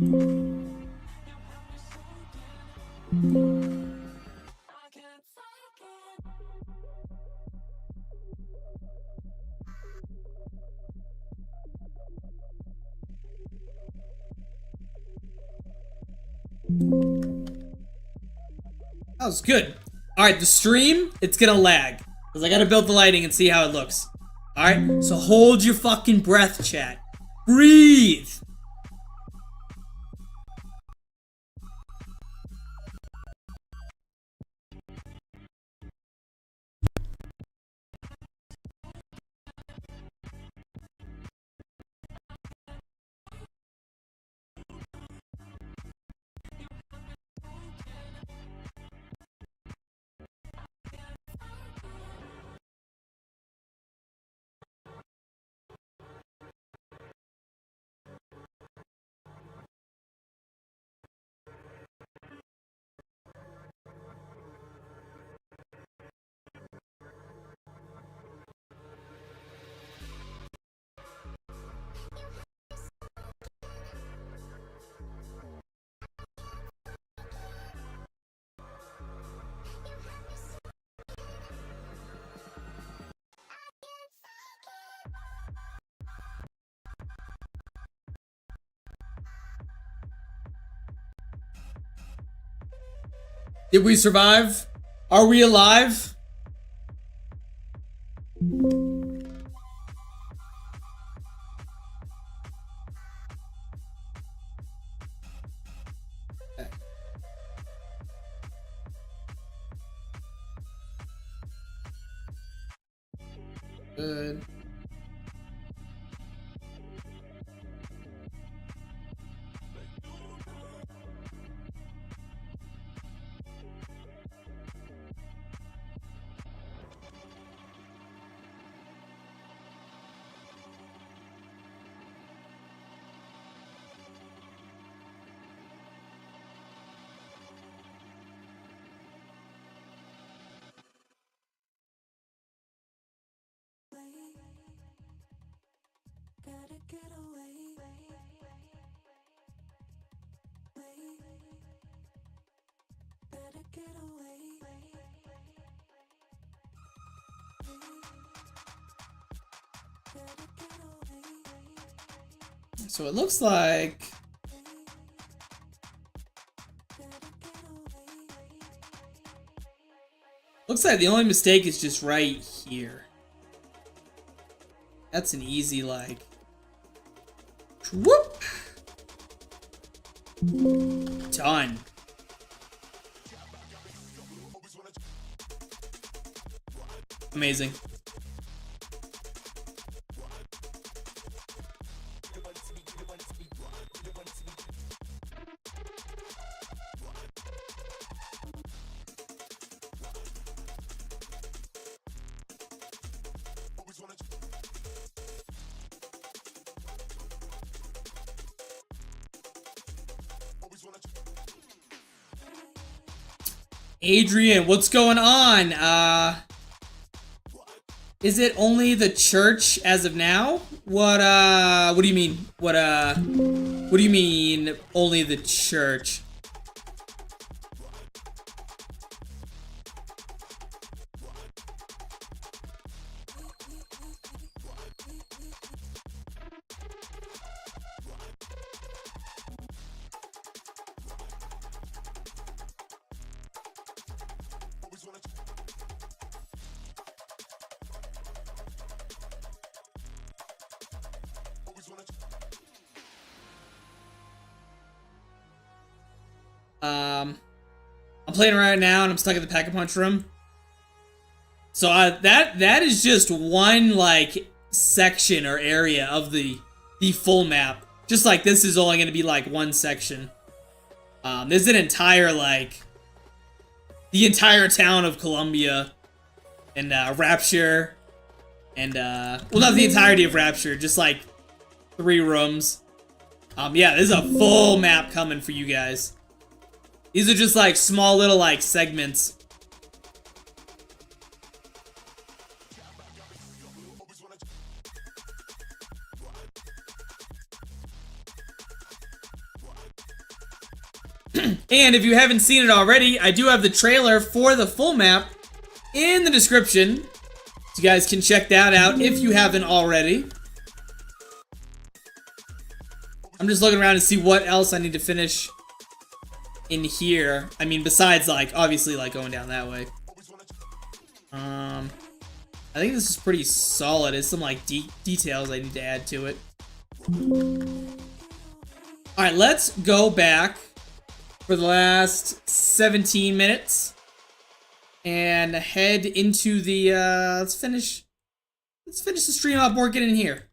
was good. Alright, the stream, it's gonna lag. Because I gotta build the lighting and see how it looks. Alright, so hold your fucking breath, chat. Breathe! Did we survive? Are we alive? Good. Gotta get away. Gotta get away. Gotta get away. So it looks like... Looks like the only mistake is just right here. That's an easy, like... Whoop! Done. Amazing. Adrian, what's going on? Is it only the church as of now? What do you mean? What do you mean only the church? I'm playing right now and I'm stuck in the Pack-a-Punch room. So that is just one like section or area of the full map. Just like this is only going to be like one section. There's an entire like the entire town of Columbia and Rapture and well, not the entirety of Rapture, just like 3 rooms. Yeah, there's a full map coming for you guys. These are just like small little like segments. And if you haven't seen it already, I do have the trailer for the full map in the description. So you guys can check that out if you haven't already. I'm just looking around to see what else I need to finish in here. I mean, besides, like, obviously, like, going down that way. I think this is pretty solid. It's some, like, details I need to add to it. Alright, let's go back for the last 17 minutes. And head into the, let's finish the stream up working in here.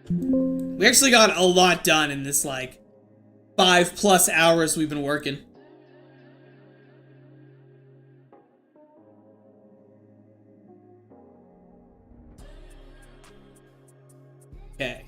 We actually got a lot done in this, like, 5+ hours we've been working. Okay.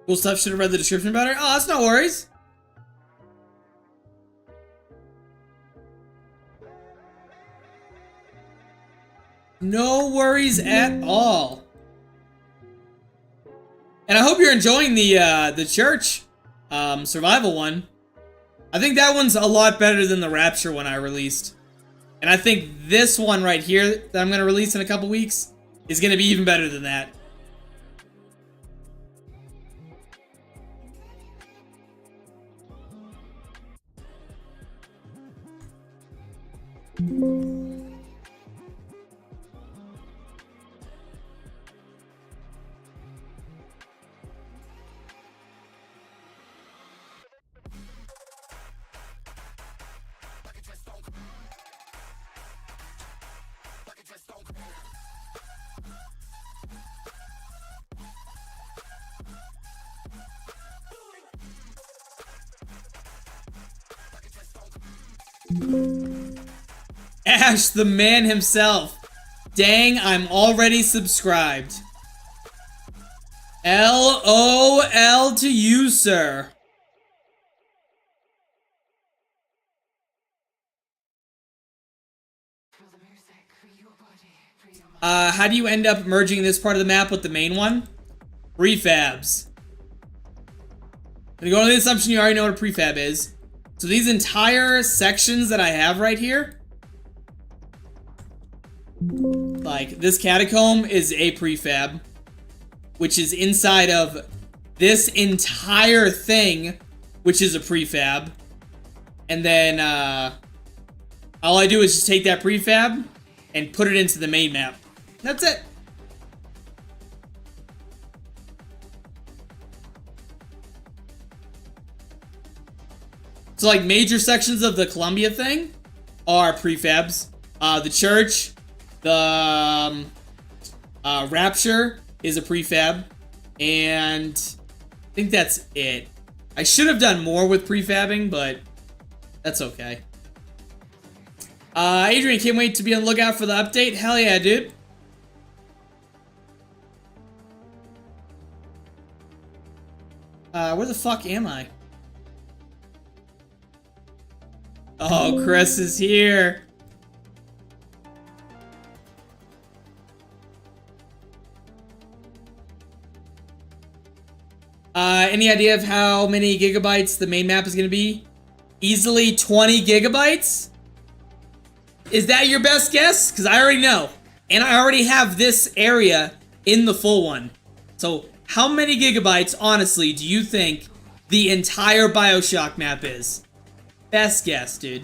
Cool stuff. Should have read the description better. Oh, that's no worries. No worries at all. And I hope you're enjoying the church survival one. I think that one's a lot better than the Rapture one I released. And I think this one right here that I'm going to release in a couple weeks is going to be even better than that. Ash, the man himself. Dang, I'm already subscribed. LOL to you, sir. How do you end up merging this part of the map with the main one? Prefabs. I'm gonna go on the assumption you already know what a prefab is. So these entire sections that I have right here, like this catacomb is a prefab, which is inside of this entire thing, which is a prefab. And then all I do is just take that prefab and put it into the main map. That's it. So like major sections of the Columbia thing are prefabs. The church, The Rapture is a prefab, and I think that's it. I should have done more with prefabbing, but that's okay. Adrian, can't wait to be on the lookout for the update. Hell yeah, dude. Where the fuck am I? Oh, Chris is here. Any idea of how many gigabytes the main map is going to be? Easily 20 gigabytes? Is that your best guess? Because I already know. And I already have this area in the full one. So, how many gigabytes, honestly, do you think the entire BioShock map is? Best guess, dude.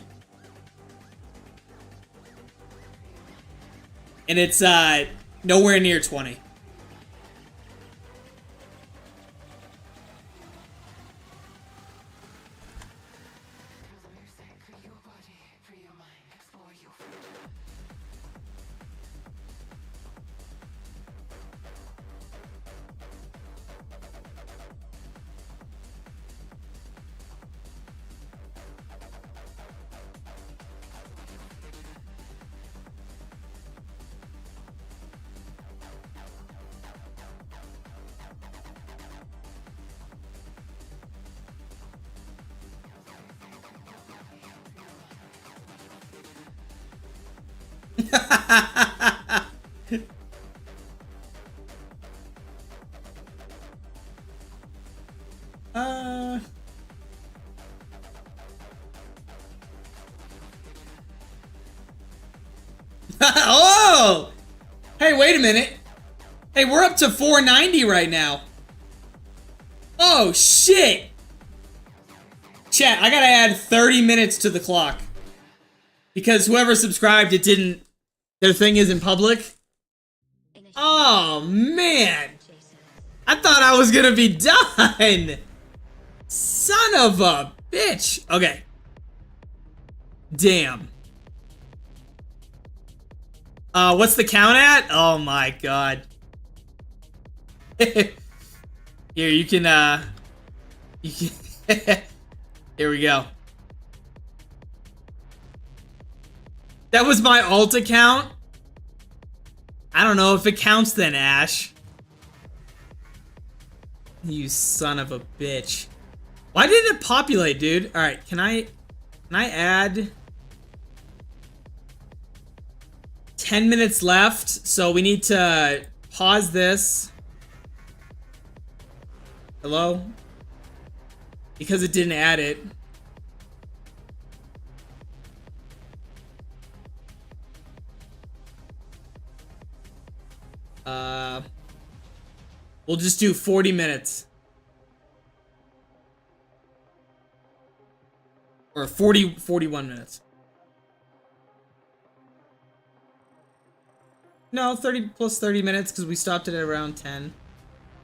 And it's, nowhere near 20. Oh! Hey, wait a minute. Hey, we're up to 490 right now. Oh, shit! Chat, I gotta add 30 minutes to the clock. Because whoever subscribed, it didn't... Their thing isn't public. Oh, man! I thought I was gonna be done! Son of a bitch! Okay. Damn. What's the count at? Oh my god. Here, you can, here we go. That was my alt account? I don't know if it counts then, Ash. You son of a bitch. Why didn't it populate, dude? Alright, can I add 10 minutes left, so we need to pause this. Hello? Because it didn't add it. We'll just do 40 minutes. Or 41 minutes. No, 30 plus 30 minutes because we stopped it at around 10.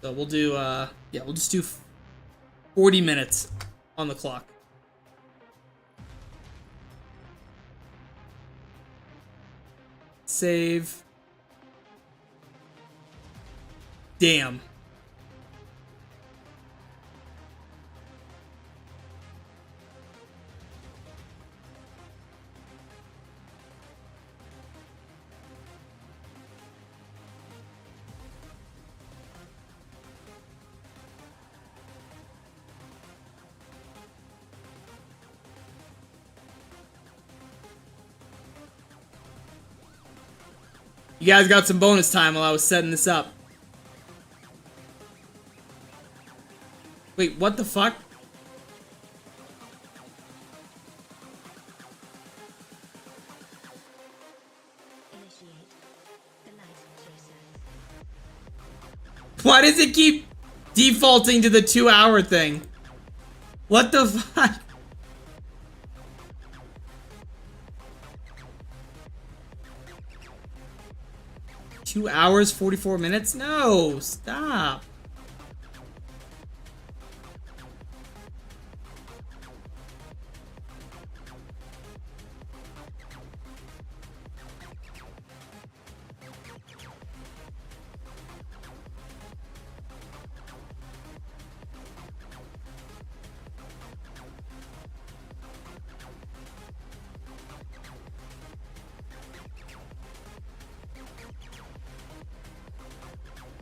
So we'll do, yeah, we'll just do 40 minutes on the clock. Save. Damn. You guys got some bonus time while I was setting this up. Wait, what the fuck? Why does it keep defaulting to the 2-hour thing? What the fuck? Two hours, 44 minutes? No, stop.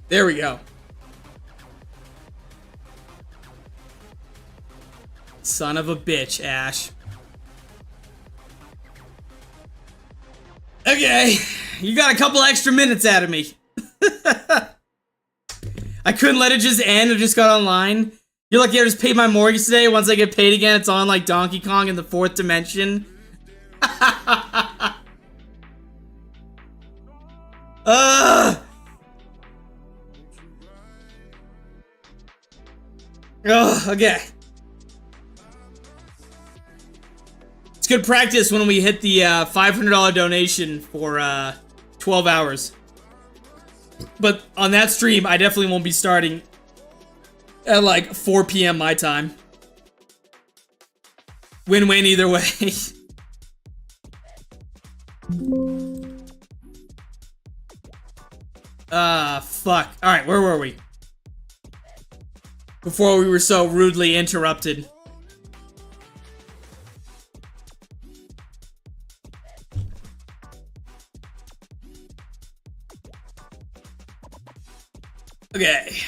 There we go. Son of a bitch, Ash. Okay, you got a couple extra minutes out of me. I couldn't let it just end. I just got online. You're lucky I just paid my mortgage today. Once I get paid again, it's on like Donkey Kong in the 4th dimension. Okay. It's good practice when we hit the $500 donation for 12 hours. But on that stream, I definitely won't be starting at like 4 p.m. my time. Win-win either way. Fuck. Alright, where were we? Before we were so rudely interrupted. Okay.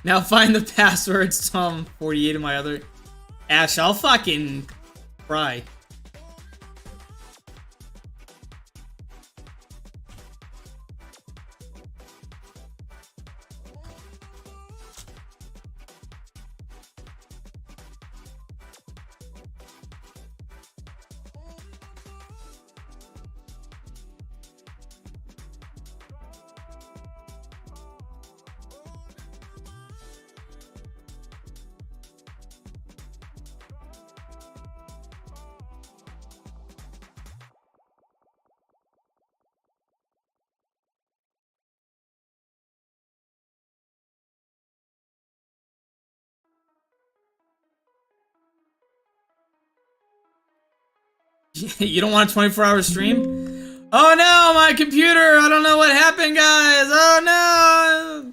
Now find the passwords, Tom 48 of my other... Ash, I'll fucking cry. You don't want a 24-hour stream? Oh no, my computer! I don't know what happened, guys! Oh no!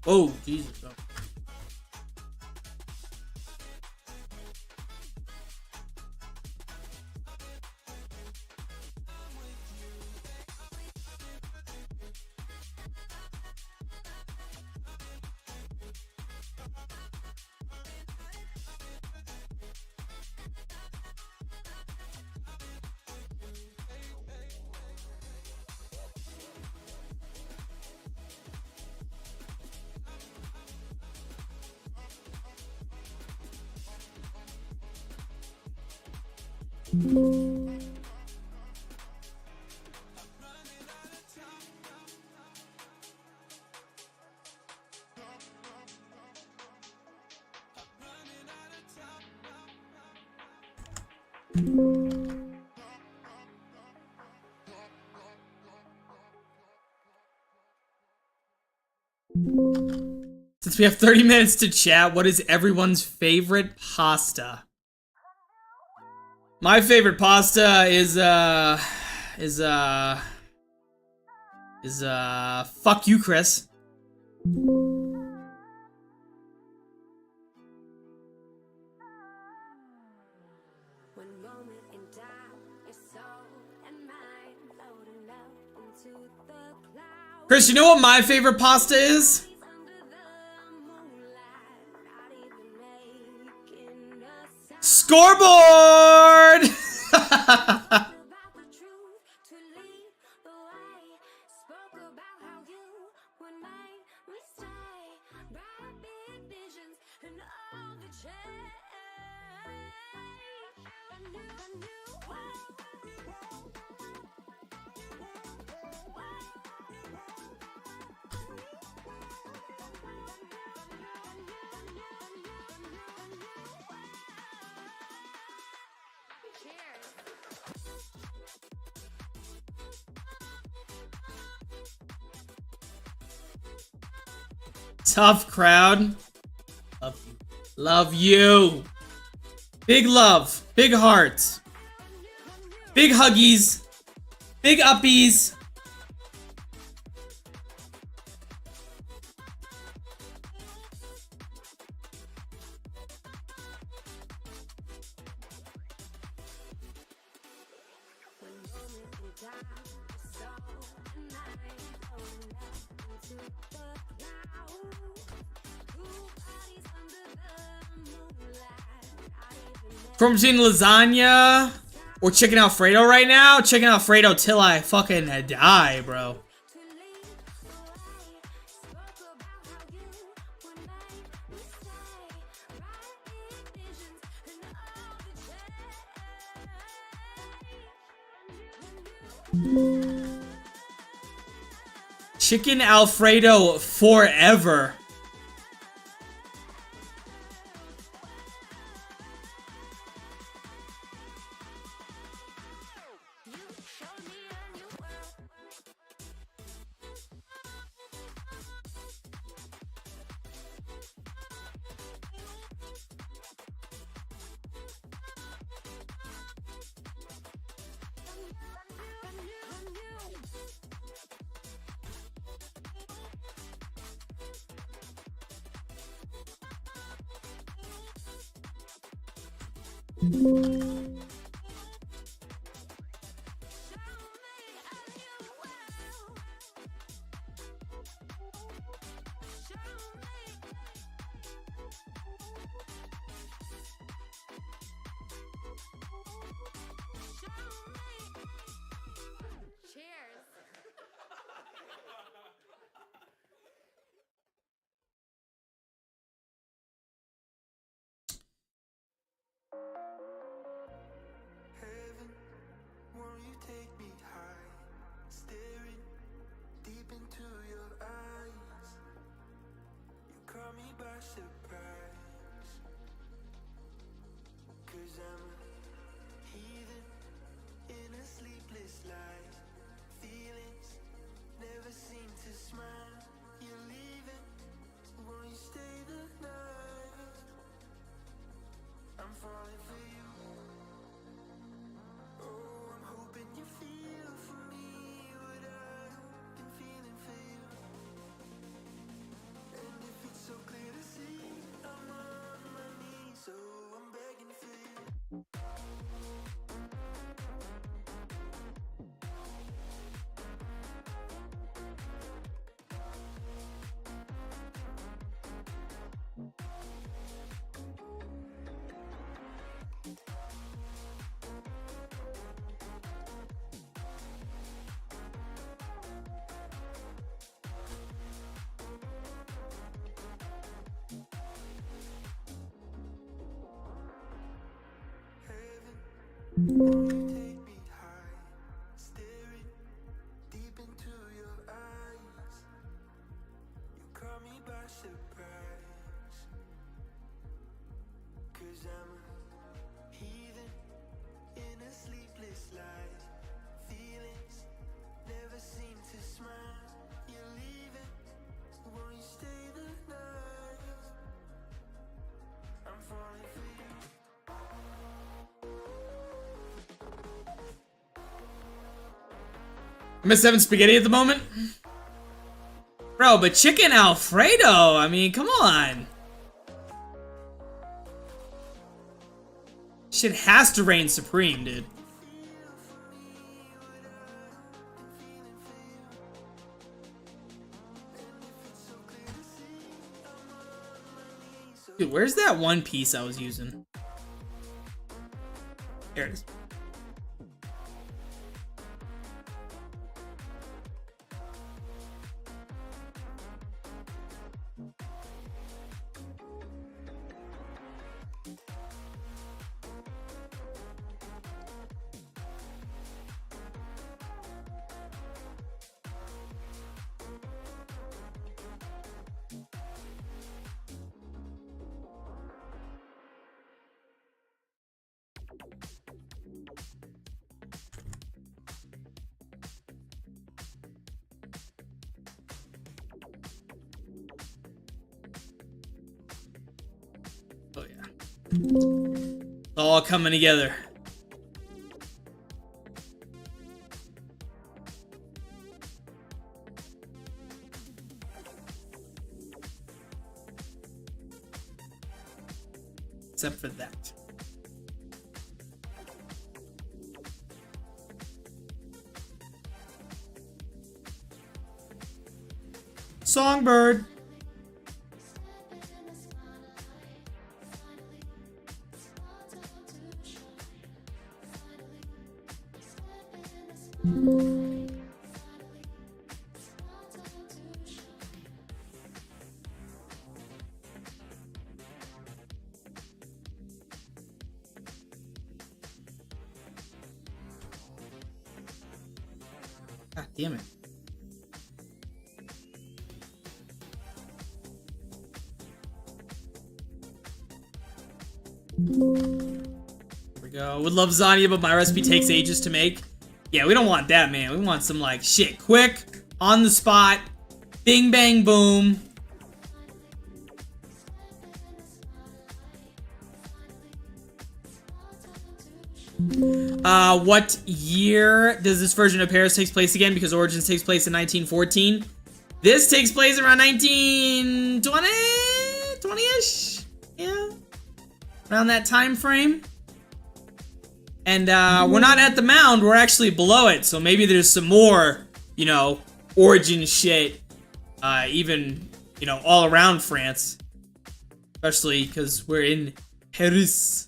Oh, Jesus. Oh. Since we have 30 minutes to chat, what is everyone's favorite pasta? My favorite pasta is fuck you, Chris. Chris, you know what my favorite pasta is? Scoreboard! Tough crowd. Love you. Love you. Big love. Big hearts. Big huggies. Big uppies. From between lasagna or chicken Alfredo right now? Chicken Alfredo till I fucking die, bro. Chicken Alfredo forever. I'm at 7 spaghetti at the moment. Bro, but chicken Alfredo, I mean, come on. Shit has to reign supreme, dude. Dude, where's that one piece I was using? There it is. Oh yeah. All coming together. Except for that. Songbird. God damn it. Here we go. Would love lasagna, but my recipe takes ages to make. Yeah, we don't want that, man. We want some, like, shit quick, on the spot, bing, bang, boom. What year does this version of Paris takes place again? Because Origins takes place in 1914. This takes place around 1920? 20-ish? Yeah. Around that time frame. And, we're not at the mound, we're actually below it. So maybe there's some more, you know, Origin shit, even, you know, all around France. Especially because we're in Paris.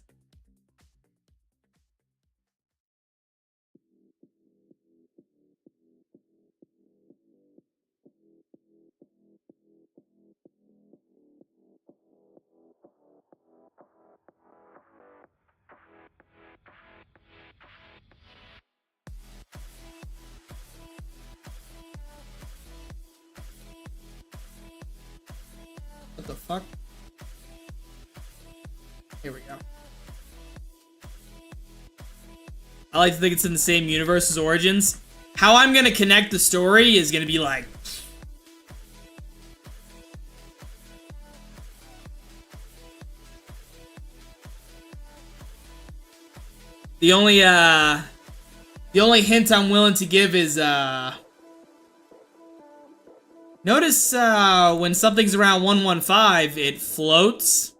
What the fuck? Here we go. I like to think it's in the same universe as Origins. How I'm gonna connect the story is gonna be like... The only hint I'm willing to give is, notice, when something's around 115, it floats.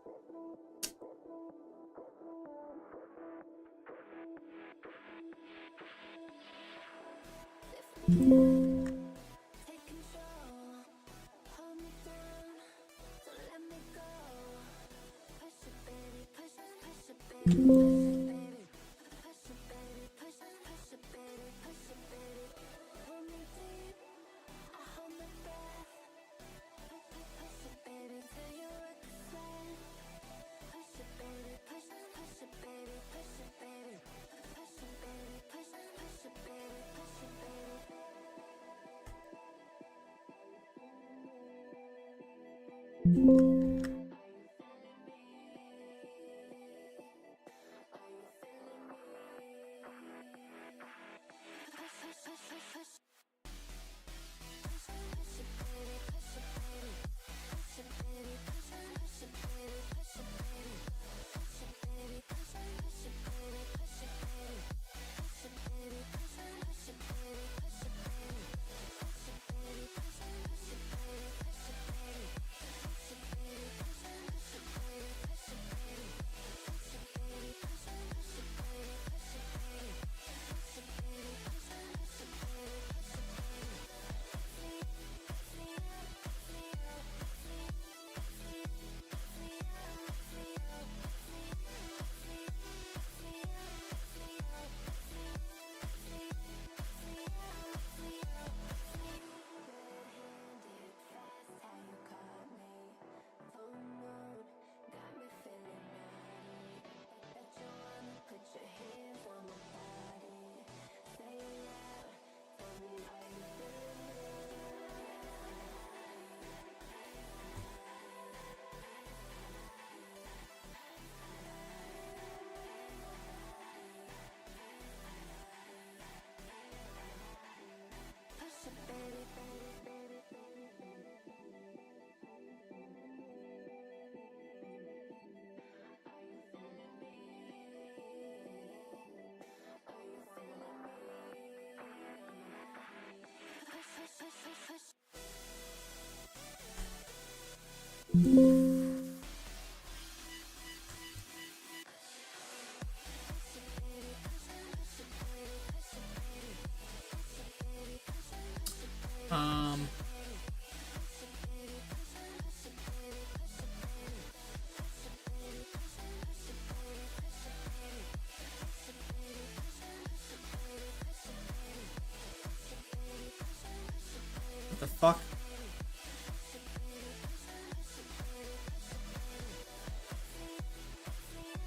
What the fuck?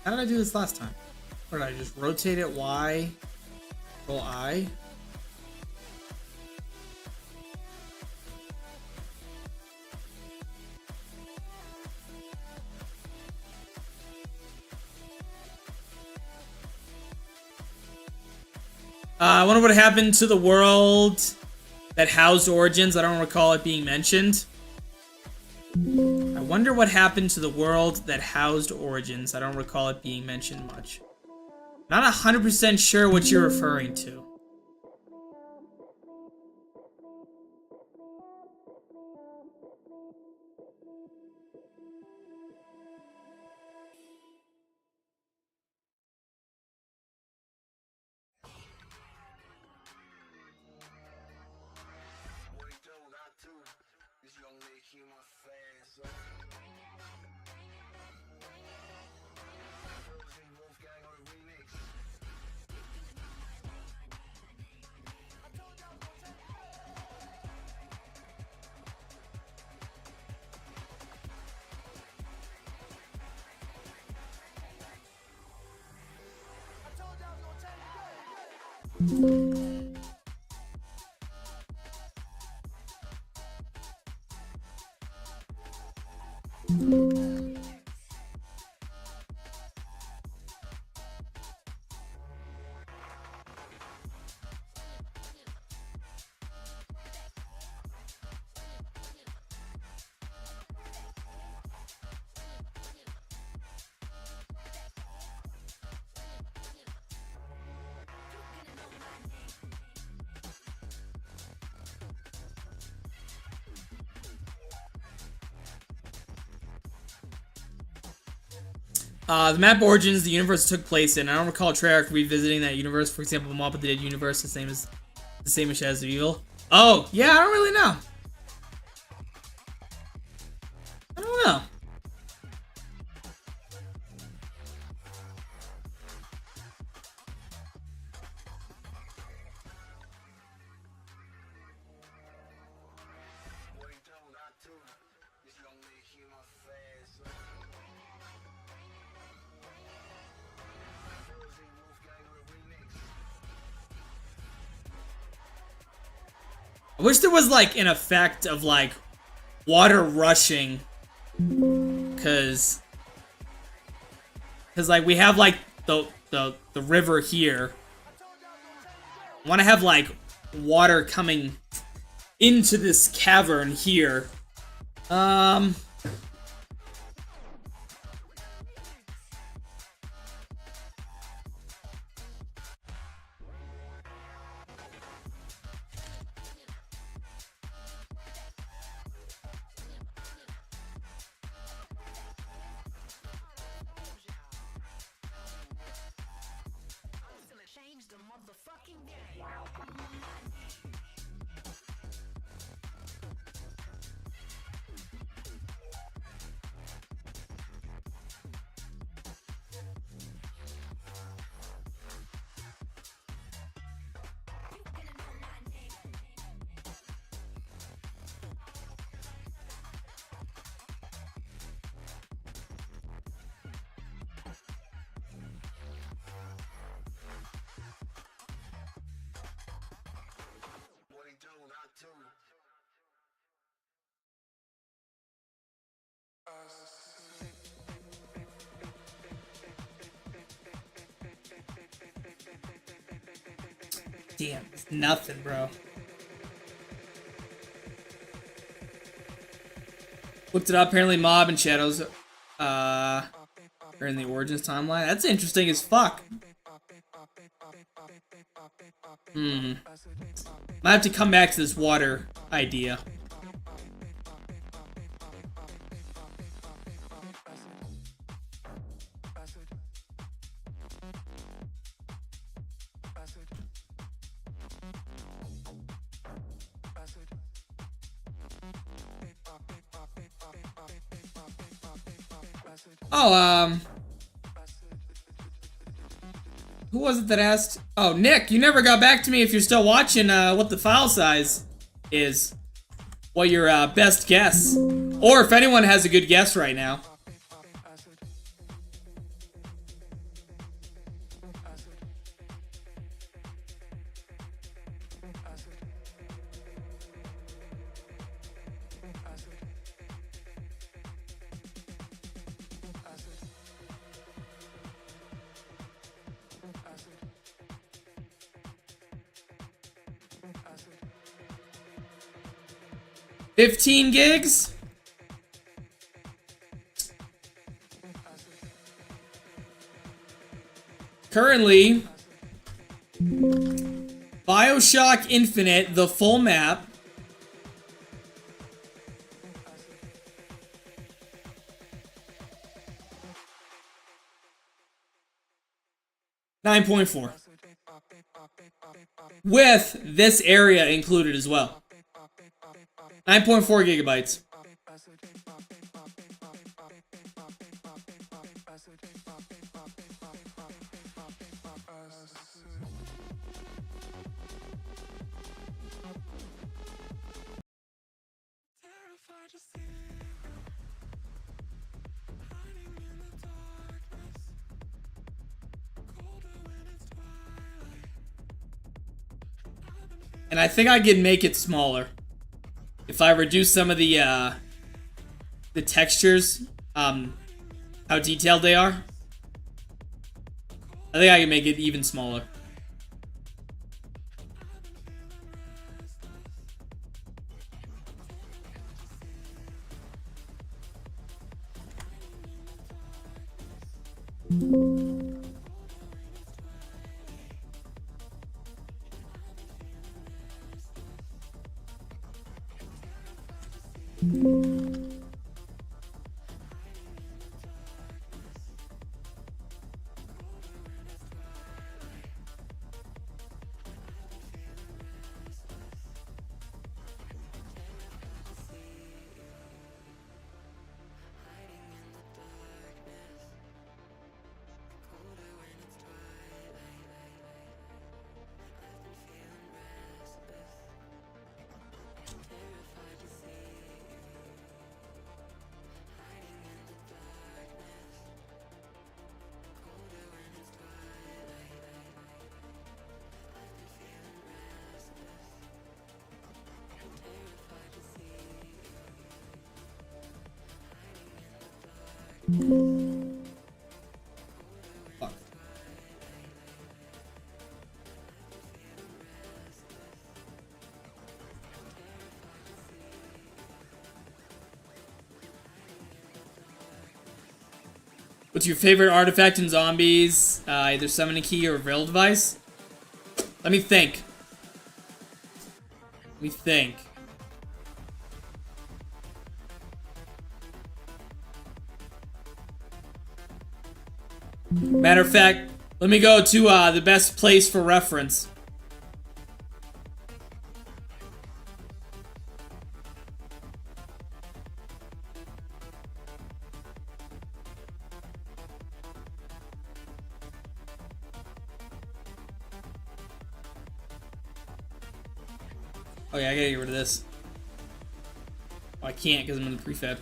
How did I do this last time? Or did I just rotate it Y? Control I? I wonder what happened to the world that housed Origins. I don't recall it being mentioned. I wonder what happened to the world that housed Origins. I don't recall it being mentioned much. Not 100% sure what you're referring to. The map Origins, the universe took place in. I don't recall Treyarch revisiting that universe. For example, Mob of the Dead universe, the same as Shadows of Evil. Oh, yeah, I don't really know. I don't know. I wish there was like an effect of like water rushing cause like we have like the river here. I want to have like water coming into this cavern here. Damn, it's nothing, bro. Looked it up. Apparently, Mob and Shadows are in the Origins timeline. That's interesting as fuck. Might have to come back to this water idea. Oh, who was it that asked? Oh, Nick, you never got back to me if you're still watching, what the file size is. What your, best guess. Or if anyone has a good guess right now. $15 gigs? Currently, BioShock Infinite, the full map. $9.4. With this area included as well. 9.4 gigabytes. And I think I can make it smaller. If I reduce some of the textures, how detailed they are. I think I can make it even smaller. Fuck. What's your favorite artifact in Zombies? Either summoning key or veil device? Let me think. Let me think. Matter of fact, let me go to the best place for reference. Okay, I gotta get rid of this. Oh, I can't because I'm in the prefab.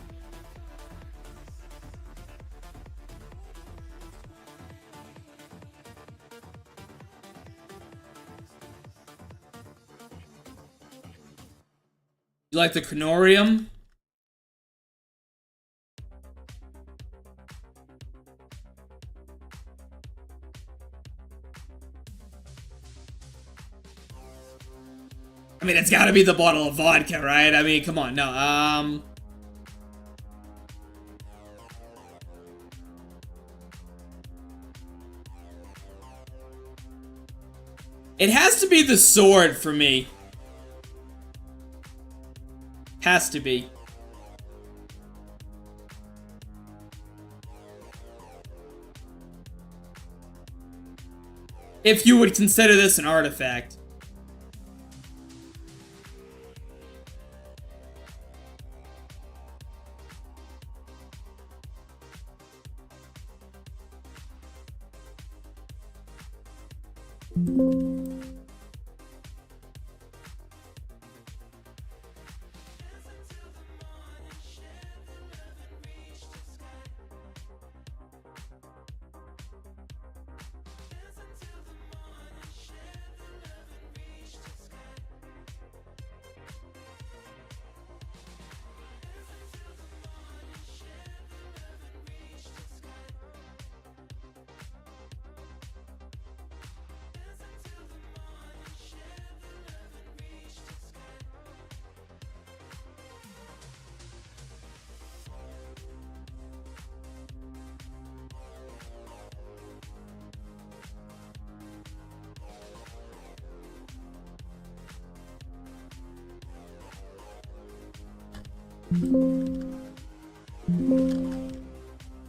You like the Canorium? I mean, it's gotta be the bottle of vodka, right? I mean, come on, no, it has to be the sword for me. Has to be. If you would consider this an artifact.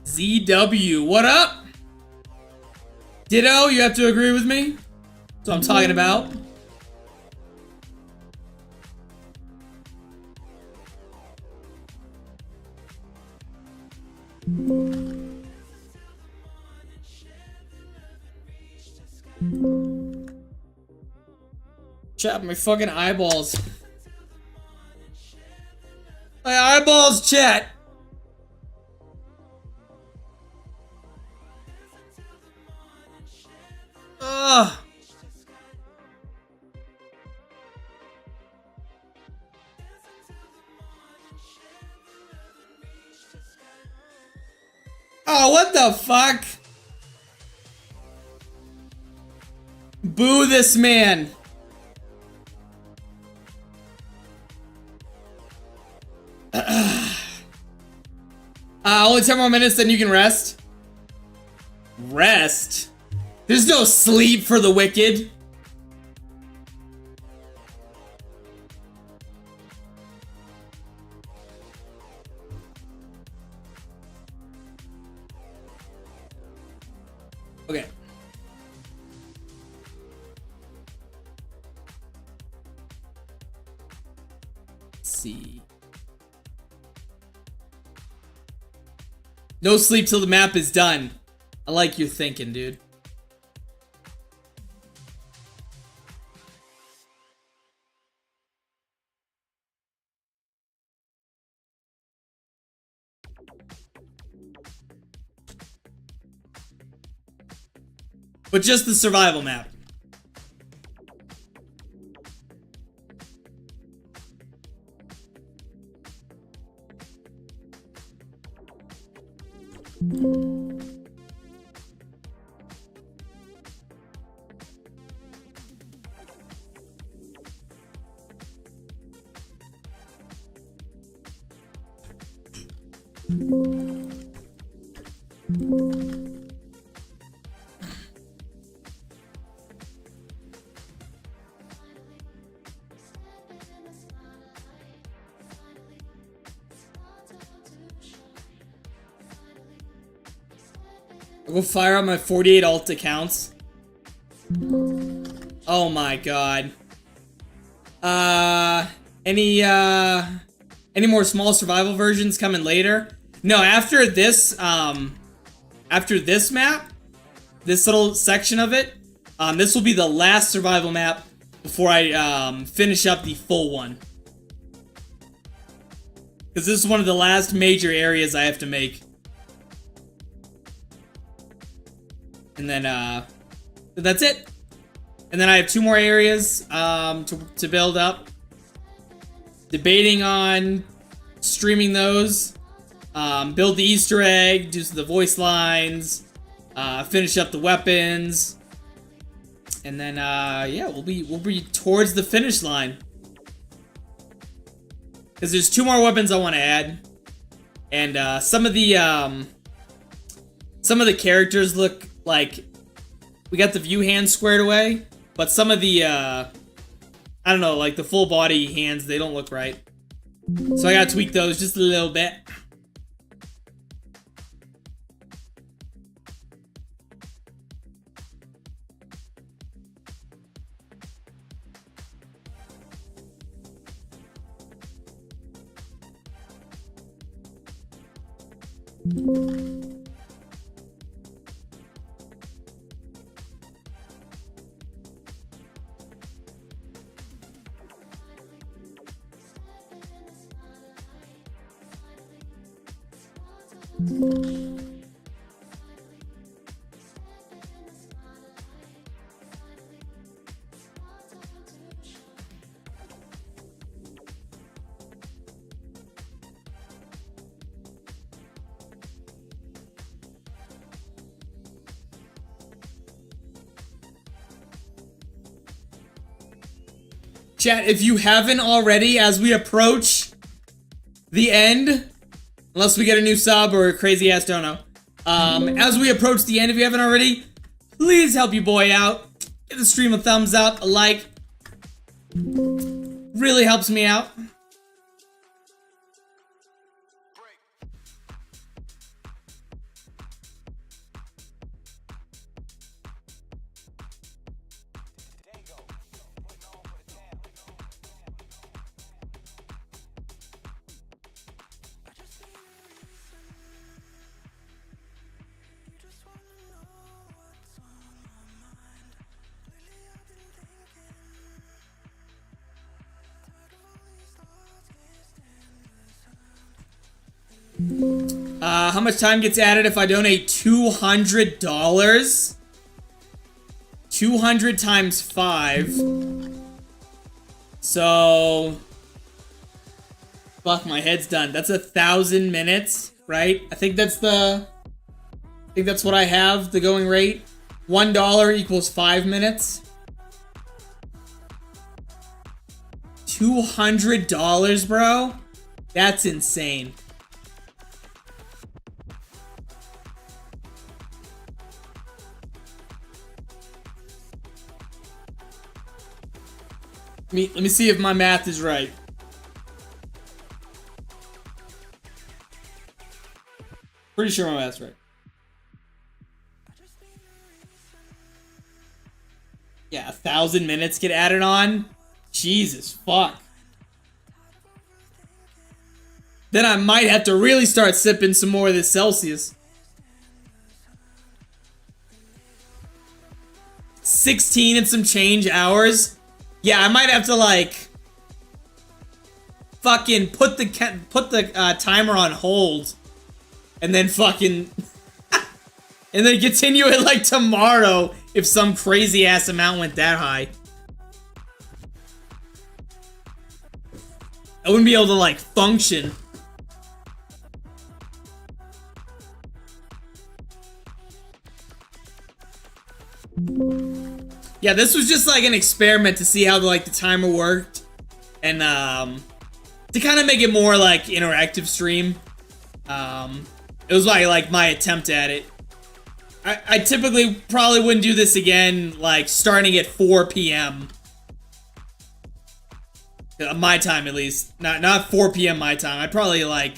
ZW, what up? Ditto, you have to agree with me. That's what I'm talking about. Chat, my fucking eyeballs. My eyeballs, chat. Ugh. Oh, what the fuck? Boo this man. Only 10 more minutes, then you can rest. Rest? There's no sleep for the wicked. Okay. Let's see. No sleep till the map is done. I like your thinking, dude. But just the survival map. I'll go fire up my 48 alt accounts. Oh my god. Any more small survival versions coming later? No, after this map, this little section of it, this will be the last survival map before I finish up the full one. Because this is one of the last major areas I have to make. And then, that's it. And then I have 2 more areas to build up. Debating on streaming those. Build the Easter egg, do the voice lines, finish up the weapons. And then, yeah, we'll be towards the finish line. Because there's 2 more weapons I want to add. And some of the characters look like we got the view hands squared away, but some of the I don't know, like the full body hands, they don't look right. So I gotta tweak those just a little bit. Chat, if you haven't already, as we approach the end, unless we get a new sub or a crazy ass dono, as we approach the end, if you haven't already, please help your boy out. Give the stream a thumbs up, a like. Really helps me out. How much time gets added if I donate $200? 200 times 5. So... Fuck, my head's done. That's 1,000 minutes, right? I think that's what I have, the going rate. $1 equals 5 minutes. $200, bro? That's insane. Let me see if my math is right. Pretty sure my math's right. Yeah, 1,000 minutes get added on? Jesus, fuck. Then I might have to really start sipping some more of this Celsius. 16 and some change hours? Yeah, I might have to, like, fucking put the timer on hold, and then fucking, and then continue it like tomorrow if some crazy ass amount went that high. I wouldn't be able to, like, function. Yeah, this was just like an experiment to see how the timer worked, and to kind of make it more like interactive stream. It was like my attempt at it. I typically probably wouldn't do this again, like, starting at 4 p.m. My time, at least. Not 4 p.m. my time. I'd probably, like...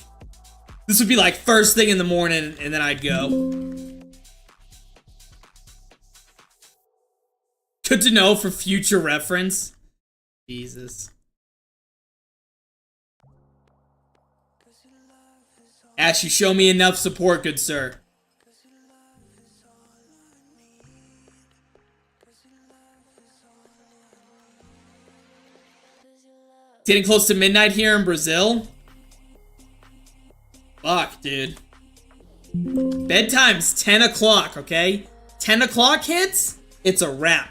This would be, like, first thing in the morning, and then I'd go. Good to know for future reference. Jesus. Ash, you show me enough support, good sir. Getting close to midnight here in Brazil. Fuck, dude. Bedtime's 10 o'clock, okay? 10 o'clock hits, it's a wrap.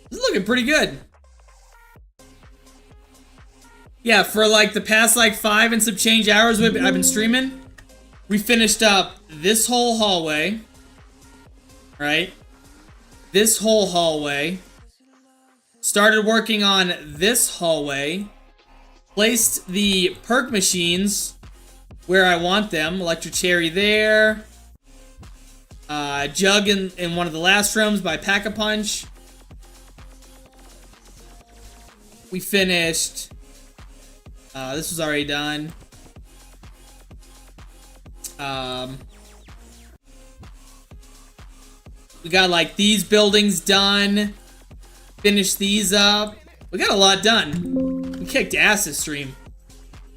This is looking pretty good. Yeah, for like the past like 5 and some change hours I've been streaming, we finished up this whole hallway, right? This whole hallway. Started working on this hallway. Placed the perk machines where I want them. Electric cherry there. Jug in one of the last rooms by Pack-a-Punch. We finished... this was already done. We got like these buildings done. Finished these up. We got a lot done. We kicked ass this stream.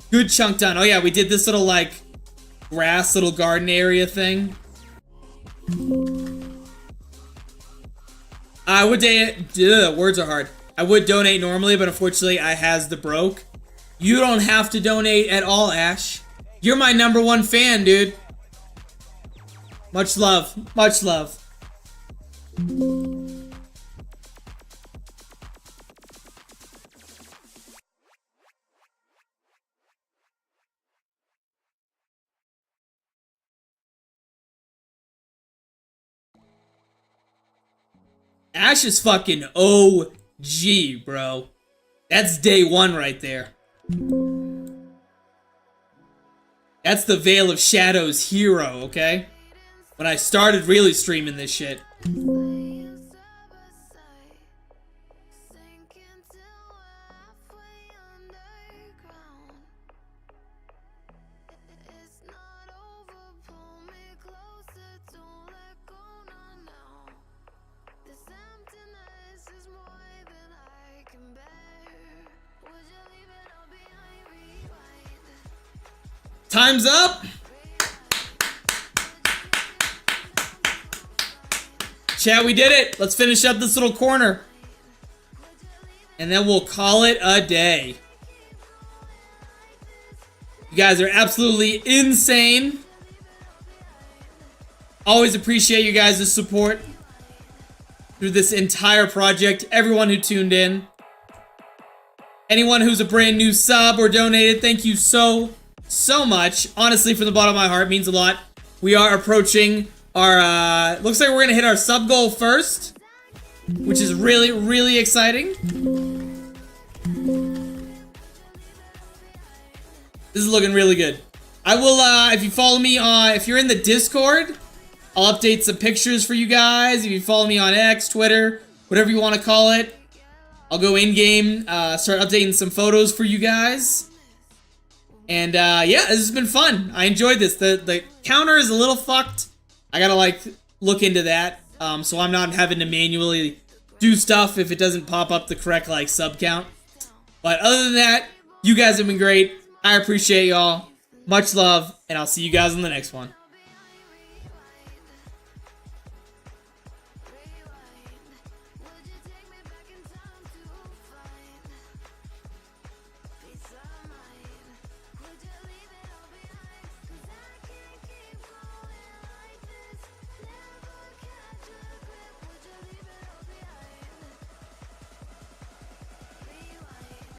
Good chunk done. Oh yeah, we did this little like grass little garden area thing. I would words are hard. I would donate normally, but unfortunately I has the broke. You don't have to donate at all, Ash. You're my #1 fan, dude. Much love. Much love. Ash is fucking OG, bro. That's day 1 right there. That's the Veil of Shadows hero, okay? When I started really streaming this shit. Time's up! Chat, we did it! Let's finish up this little corner. And then we'll call it a day. You guys are absolutely insane. Always appreciate you guys' support through this entire project. Everyone who tuned in. Anyone who's a brand new sub or donated, thank you so much. Honestly, from the bottom of my heart, means a lot. We are approaching our, looks like we're gonna hit our sub goal first, which is really, really exciting. This is looking really good. I will, if you follow me on, if you're in the Discord, I'll update some pictures for you guys. If you follow me on X, Twitter, whatever you want to call it, I'll go in-game, start updating some photos for you guys. And yeah, this has been fun. I enjoyed this. The counter is a little fucked. I gotta like look into that, so I'm not having to manually do stuff if it doesn't pop up the correct like sub count. But other than that, you guys have been great. I appreciate y'all. Much love, and I'll see you guys in the next one.